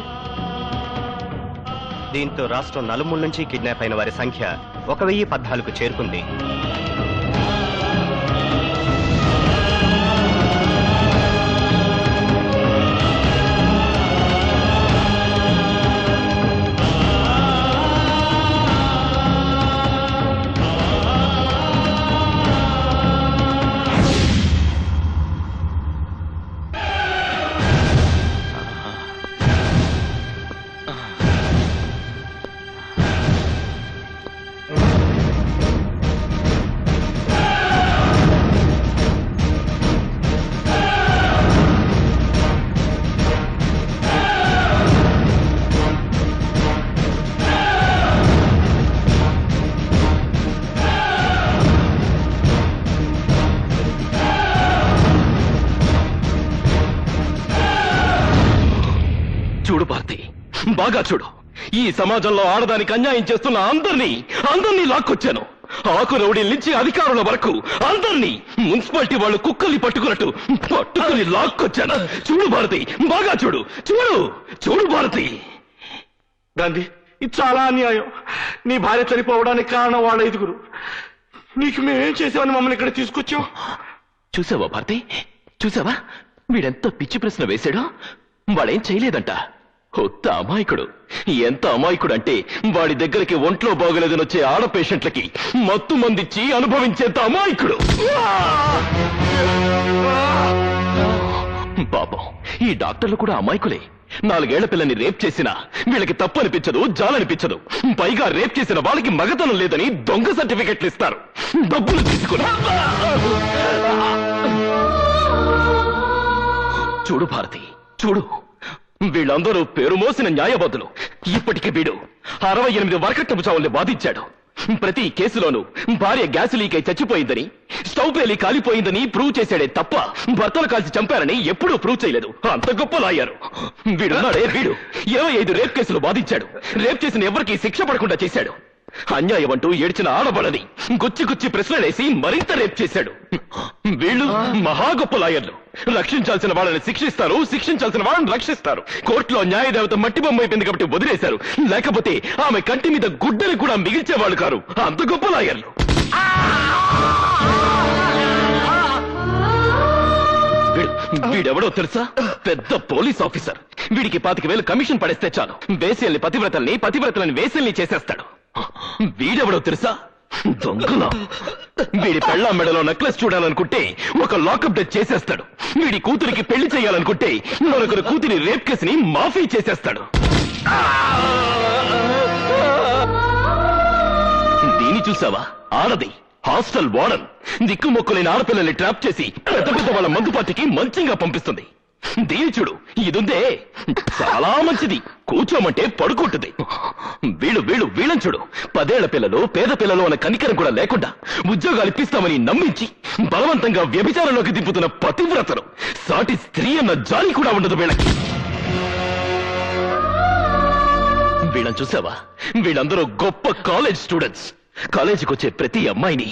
దీంతో రాష్ట్రం నలుమూల నుంచి కిడ్నాప్ అయిన వారి సంఖ్య 1014కు చేరుకుంది. చూడు భారతి, బాగా చూడు. ఈ సమాజంలో ఆడదానికి అన్యాయం చేస్తున్న అందరినీ లాక్కొచ్చాను. ఆకు రౌడీల నుంచి అధికారుల వరకు అందరినీ మున్సిపాలిటీ వాళ్ళు కుక్కల్ని పట్టుకుని లాక్కొచ్చాను. చూడు భారతి, బాగా చూడు. చూడు భారతి. గాంధీ, ఇది చాలా అన్యాయం. నీ భార్య చనిపోవడానికి కారణం వాళ్ళ 5. నీకు మేమేం చేసామని మమ్మల్ని ఇక్కడ తీసుకొచ్చావు? చూసావా భారతి, చూసావా వీడెంత పిచ్చి ప్రశ్న వేశాడో? వాడేం చేయలేదంట. కొత్త అమాయకుడు. ఎంత అమాయకుడు అంటే వాడి దగ్గరికి ఒంట్లో బాగలేదని వచ్చే ఆడ పేషెంట్లకి మత్తు మందిచ్చి అనుభవించేంత అమాయకుడు. పాపం, ఈ డాక్టర్లు కూడా అమాయకులే. 4 ఏళ్ల పిల్లని రేప్ చేసినా వీళ్ళకి తప్పు అనిపించదు, జాలనిపించదు. పైగా రేప్ చేసిన వాళ్ళకి మగతనం లేదని దొంగ సర్టిఫికెట్లు ఇస్తారు, డబ్బులు తీసుకుని. చూడు భారతి, చూడు. వీళ్ళందరూ పేరు మోసిన న్యాయవాదులు. ఇప్పటికి వీడు 68 వరకట్నపు చావుల్ని బాధించాడు. ప్రతి కేసులోనూ భార్య గ్యాస్ లీక్ అయి చచ్చిపోయిందని, స్టవ్ పేలి కాలిపోయిందని ప్రూవ్ చేశాడే తప్ప భర్తలు కాల్చి చంపారని ఎప్పుడూ ప్రూవ్ చేయలేదు. అంత గొప్ప లాయరు వీడున్నాడే. వీడు 25 రేప్ కేసులు బాధించాడు. రేప్ చేసిన ఎవరికీ శిక్ష పడకుండా చేశాడు. అన్యాయం అంటూ ఏడ్చిన ఆడబడని గుచ్చి ప్రశ్నలేసి మరింత రేప్ చేశాడు. వీళ్ళు మహా గొప్ప లాయర్లు. రక్షించాల్సిన వాళ్ళని శిక్షిస్తారు, శిక్షించాల్సిన వాళ్ళని రక్షిస్తారు. కోర్టులో న్యాయదేవత మట్టి బొమ్మ అయిపోయింది కాబట్టి వదిలేశారు. లేకపోతే ఆమె కంటి మీద గుడ్డని కూడా మిగిల్చేవాళ్ళు కారు. అంత గొప్ప లాయర్లు. వీడెవడో తెలుసా? పెద్ద పోలీస్ ఆఫీసర్. వీడికి 25,000 కమిషన్ పడేస్తే చాలు వేసేల్ని పతివ్రతలని వేసేల్ని చేసేస్తాడు. వీడెవడో తెలుసా? దొంగల. వీడి పెళ్ళ మెడలో నెక్లెస్ చూడాలనుకుంటే ఒక లాకప్ డెత్ చేసేస్తాడు. వీడి కూతురికి పెళ్లి చేయాలనుకుంటే మరొకరి కూతురి రేప్ కేసుని మాఫీ చేసేస్తాడు. దీని చూసావా? ఆడది హాస్టల్ వార్డన్ దిక్కుమొక్కులేని ఆడపిల్లల్ని ట్రాప్ చేసి పెద్ద పెద్ద వాళ్ళ మందు పార్టీకి మంచిగా పంపిస్తుంది. దీని చూడు, ఇదుందే చాలా మంచిది, కూర్చోమంటే పడుకుంటుంది. వీళ్ళని చూడు, 10 ఏళ్ల పిల్లలు పేద పిల్లలు అన్న కనికరం కూడా లేకుండా ఉద్యోగాలు ఇప్పిస్తామని నమ్మించి బలవంతంగా వ్యభిచారంలోకి దింపుతున్న పతివ్రతలు. సాటి స్త్రీ అన్న జాలి కూడా ఉండదు వీళ్ళకి. వీళ్ళని చూసావా? వీళ్ళందరూ గొప్ప కాలేజ్ స్టూడెంట్స్. కాలేజీకి వచ్చే ప్రతి అమ్మాయిని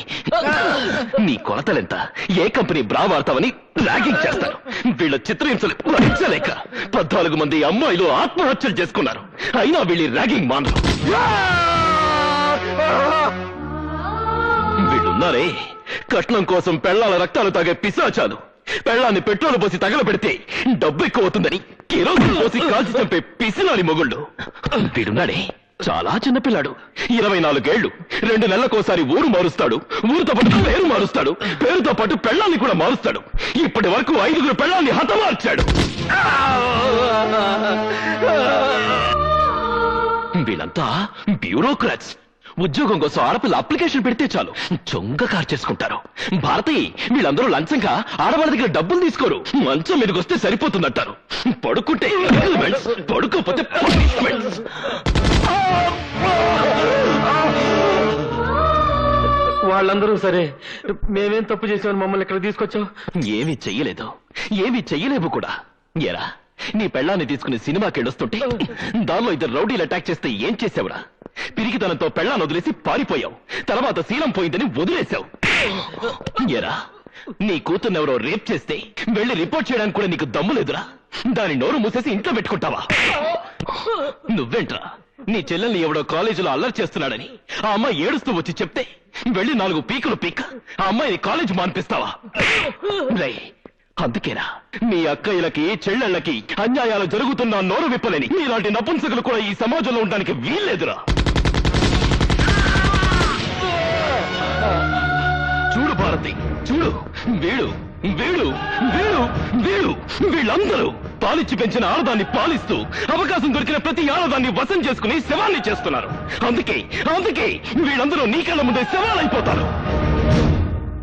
నీ కొలతలెంత, ఏ కంపెనీ బ్రా వాడతావని ర్యాగింగ్ చేస్తారు. వీళ్ళ చిత్రహింసలు భరించలేక 14 మంది అమ్మాయిలు ఆత్మహత్యలు చేసుకున్నారు. అయినా వీళ్ళ ర్యాగింగ్ మానరు. వీళ్ళున్నారే, కట్నం కోసం పెళ్లాల రక్తాలు తాగే పిశాచాలు. పెళ్లాన్ని పెట్రోల్ పోసి తగలబెడితే డబ్బు ఎక్కువ అవుతుందని కిరోసిన్ పోసి కాల్చి చంపే పిసినాలి మొగుళ్ళు. వీడున్నాడే, చాలా చిన్నపిల్లాడు, 24 ఏళ్లు. 2 నెలలకోసారి ఊరు మారుస్తాడు, ఊరితో పాటు పేరు మారుస్తాడు, పేరుతో పాటు పెళ్లాన్ని కూడా మారుస్తాడు. ఇప్పటి వరకు 5 పెళ్లాన్ని హతమార్చాడు. వీళ్ళంతా బ్యూరోక్రాట్స్. ఉద్యోగం కోసం ఆడపిల్ల అప్లికేషన్ పెడితే చాలు చొంగ కార్చేసుకుంటారు. భారతి, వీళ్ళందరూ లంచంగా ఆడవాళ్ళ దగ్గర డబ్బులు తీసుకోరు, మంచం మీదకి వస్తే సరిపోతుందంటారు. పడుకుంటే పడుకోపోతే పనిష్మెంట్స్. వాళ్ళందరూ సరే, మేమేం తప్పు చేసామని మమ్మల్ని ఇక్కడ తీసుకొచ్చావు? ఏమీ చెయ్యలేవు కూడా. ఏరా, నీ పెళ్ళాన్ని తీసుకుని సినిమాకి వెళ్ళొస్తుంటే దానిలో 2 రౌడీలు అటాక్ చేస్తే ఏం చేసావురా? పిరికితనంతో పెళ్ళాన్ని వదిలేసి పారిపోయావు. తర్వాత శీలం పోయిందని వదిలేశావు. ఏరా, నీ కూతుర్నెవరో రేప్ చేస్తే వెళ్ళి రిపోర్ట్ చేయడానికి కూడా నీకు దమ్ము లేదురా? దాని నోరు మూసేసి ఇంట్లో పెట్టుకుంటావా? నువ్వేంట్రా, నీ చెల్లెల్ని ఎవడో కాలేజీలో అల్లరి చేస్తున్నాడని ఆ అమ్మాయి ఏడుస్తూ వచ్చి చెప్తే వెళ్ళి 4 పీకులు పీక ఆ అమ్మాయిని కాలేజ్ మాన్పిస్తావా? అందుకేనా మీ అక్కయ్యలకి చెల్లెళ్ళకి అన్యాయాలు జరుగుతున్నా నోరు విప్పలేని మీలాంటి నపుంసకులు కూడా ఈ సమాజంలో ఉండడానికి వీల్లేదురా. చూడు భారతి, చూడు, వీళ్ళందరూ పాలిచ్చి పెంచిన ఆడదాన్ని పాలిస్తూ అవకాశం దొరికిన ప్రతి ఆడదాన్ని వశం చేసుకుని శవాన్ని చేస్తున్నారు. అందుకే వీళ్ళందరూ నీ కళ్ళ ముందే శవాలైపోతారు.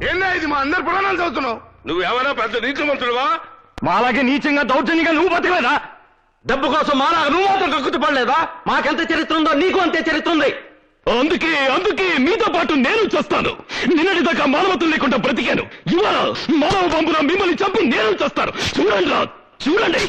ఏందా ఇది? మా అందరు పురాణాలు చదువుతున్నావు. నువ్వేమైనా పెద్ద నీతిమంతుడువా? మాలాగే నీచంగా దౌర్జన్యంగా నువ్వు బతకలేదా? డబ్బు కోసం మాలాగా నువ్వు మాత్రం కక్కుతు పడలేదా? మాకెంత చరిత్ర ఉందో నీకు అంతే చరిత్ర ఉంది. అందుకే మీతో పాటు నేను చేస్తాను. నిన్నటిదాకా మానవత్వం లేకుండా బ్రతికాను. ఇవాళ మానవ పంపున మిమ్మల్ని చంపి నేను చేస్తాను. చూడండి.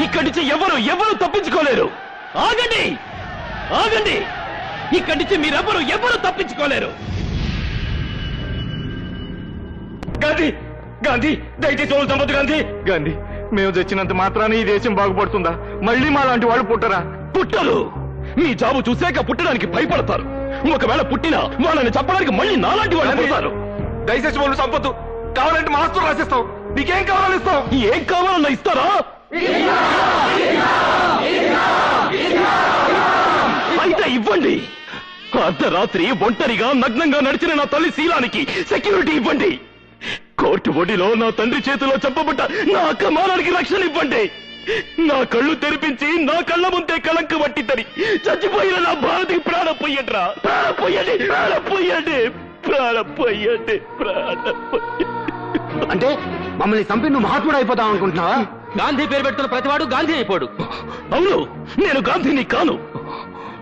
ఇక్కడి నుంచి ఎవరు తప్పించుకోలేరు. ఆగండి, ఇక్కడి నుంచి ఎవరు తప్పించుకోలేరు. గాంధీ, దయచేసి వాళ్ళు చంపొద్దు. గాంధీ, మేము తెచ్చినంత మాత్రాన ఈ దేశం బాగుపడుతుందా? మళ్ళీ మా లాంటి వాళ్ళు పుట్టరు. మీ జాబు చూశాక పుట్టడానికి భయపడతారు. ఒకవేళ పుట్టినా వాళ్ళని చంపడానికి మళ్ళీ నాలాంటి వాళ్ళు పుడతారు. దయచేసి వాళ్ళు చంపొద్దు. కావాలంటే మా ఆస్తులు రాసిస్తాం. నీకేం కావాలని ఇస్తాం. ఏం కావాలన్నా ఇస్తారా? అయితే ఇవ్వండి. అర్ధరాత్రి ఒంటరిగా నగ్నంగా నడిచిన నా తల్లి శీలానికి సెక్యూరిటీ ఇవ్వండి. కోర్టు ఒడిలో నా తండ్రి చేతిలో చంపబడ్డ నా అక్క మానానికి రక్షణ ఇవ్వండి. నా కళ్ళు తెరిపించి నా కళ్ళ ముందే కళంక పట్టిద్దని చచ్చిపోయిన నా భారతికి ప్రాణం పొయ్యండి. ప్రాణపోయండి అంటే మమ్మల్ని చంపి నువ్వు మహాత్ముడు అయిపోతావు అనుకుంటున్నావా? గాంధీ పేరు పెడుతున్న ప్రతివాడు గాంధీ అయిపోడు. అవును, నేను గాంధీని కాను.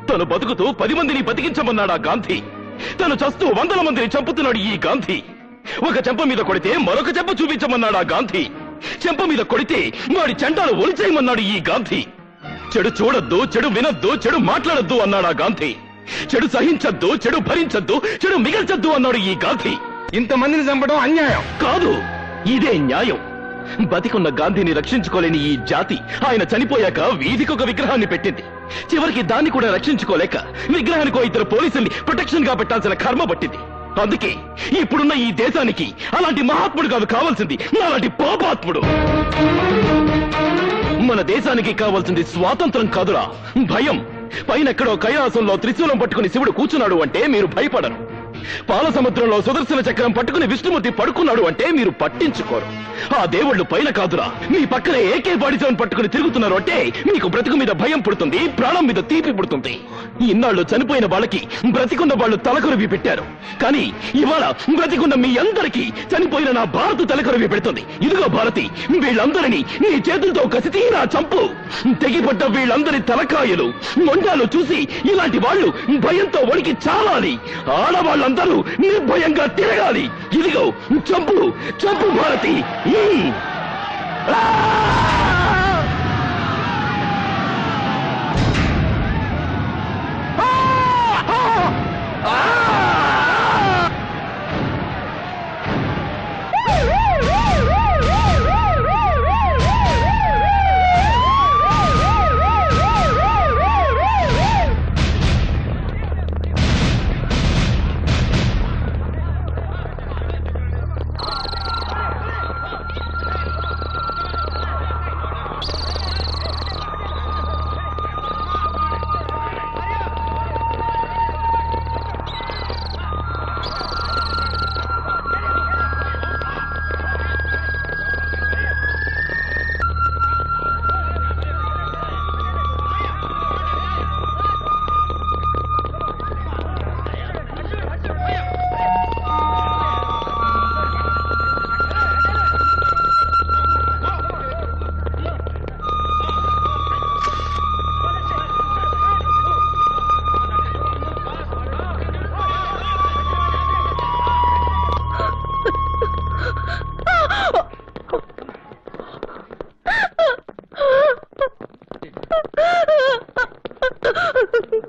తను బతుకుతూ 10 మందిని బతికించమన్నాడు ఆ గాంధీ. తను చస్తూ 100 మందిని చంపుతున్నాడు ఈ గాంధీ. ఒక చెంప మీద కొడితే మరొక చెంప చూపించమన్నాడు ఆ గాంధీ. చెంప మీద కొడితే వాడి చెండాలు ఒలిచేయమన్నాడు ఈ గాంధీ. చెడు చూడొద్దు, చెడు వినొద్దు, చెడు మాట్లాడొద్దు అన్నాడు ఆ గాంధీ. చెడు సహించద్దు, చెడు భరించద్దు, చెడు మిగల్చద్దు అన్నాడు ఈ గాంధీ. ఇంతమందిని చంపడం అన్యాయం కాదు, ఇదే న్యాయం. బతికున్న గాంధీని రక్షించుకోలేని ఈ జాతి ఆయన చనిపోయాక వీధికొక విగ్రహాన్ని పెట్టింది. చివరికి దాన్ని కూడా రక్షించుకోలేక విగ్రహానికో 2 పోలీసుల్ని ప్రొటెక్షన్ గా పెట్టాల్సిన కర్మ పట్టింది. అందుకే ఇప్పుడున్న ఈ దేశానికి అలాంటి మహాత్ముడు కాదు కావాల్సింది, అలాంటి పాపాత్ముడు. మన దేశానికి కావాల్సింది స్వాతంత్రం కాదురా, భయం. పైనెక్కడో కైలాసంలో త్రిశూలం పట్టుకుని శివుడు కూర్చున్నాడు అంటే మీరు భయపడరు. పాల సముద్రంలో సుదర్శన చక్రం పట్టుకుని విష్ణుమూర్తి పడుకున్నాడు అంటే మీరు పట్టించుకోరు. ఆ దేవుళ్ళు పైన కాదురా, మీ పక్కనే ఏకే బాడీజోన్ పట్టుకుని తిరుగుతున్నారు అంటే మీకు బ్రతుకు మీద భయం పుడుతుంది, ప్రాణం మీద తీపి పుడుతుంది. ఇన్నాళ్ళు చనిపోయిన వాళ్ళకి బ్రతికున్న వాళ్ళు తలకొరివి పెట్టారు. కానీ ఇవాళ బ్రతికున్న మీ అందరికీ చనిపోయిన నా భారత్ తలకొరివి పెడుతుంది. ఇదిగో భారతి, వీళ్ళందరినీ నీ చేతులతో కసితీరా చంపు. తెగిపడ్డ వీళ్ళందరి తలకాయలు మొండాలు చూసి ఇలాంటి వాళ్ళు భయంతో వణికి చావాలి. ఆడవాళ్ళందరూ నిర్భయంగా తిరగాలి. ఇదిగో చంపు, చంపు భారతి.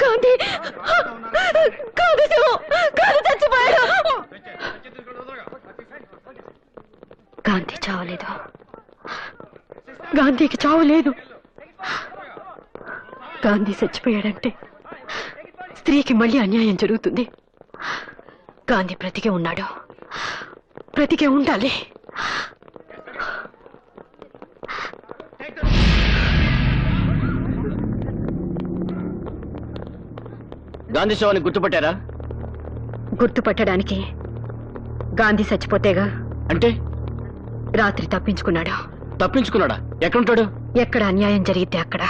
గాంధీ, గాంధీ శివం, గాంధీ చచ్చిపోయాడు. గాంధీ చావలేదు. గాంధీకి చావు లేదు. గాంధీ చచ్చిపోయాడంటే స్త్రీకి మళ్ళీ అన్యాయం జరుగుతుంది. గాంధీ బ్రతికే ఉన్నాడు, బ్రతికే ఉండాలి. గాంధీ శవాన్ని గుర్తుపట్టారా? గుర్తుపట్టడానికి గాంధీ చచ్చిపోతేగా. అంటే రాత్రి తప్పించుకున్నాడు. తప్పించుకున్నాడా? ఎక్కడుంటాడు? ఎక్కడ అన్యాయం జరిగితే అక్కడ.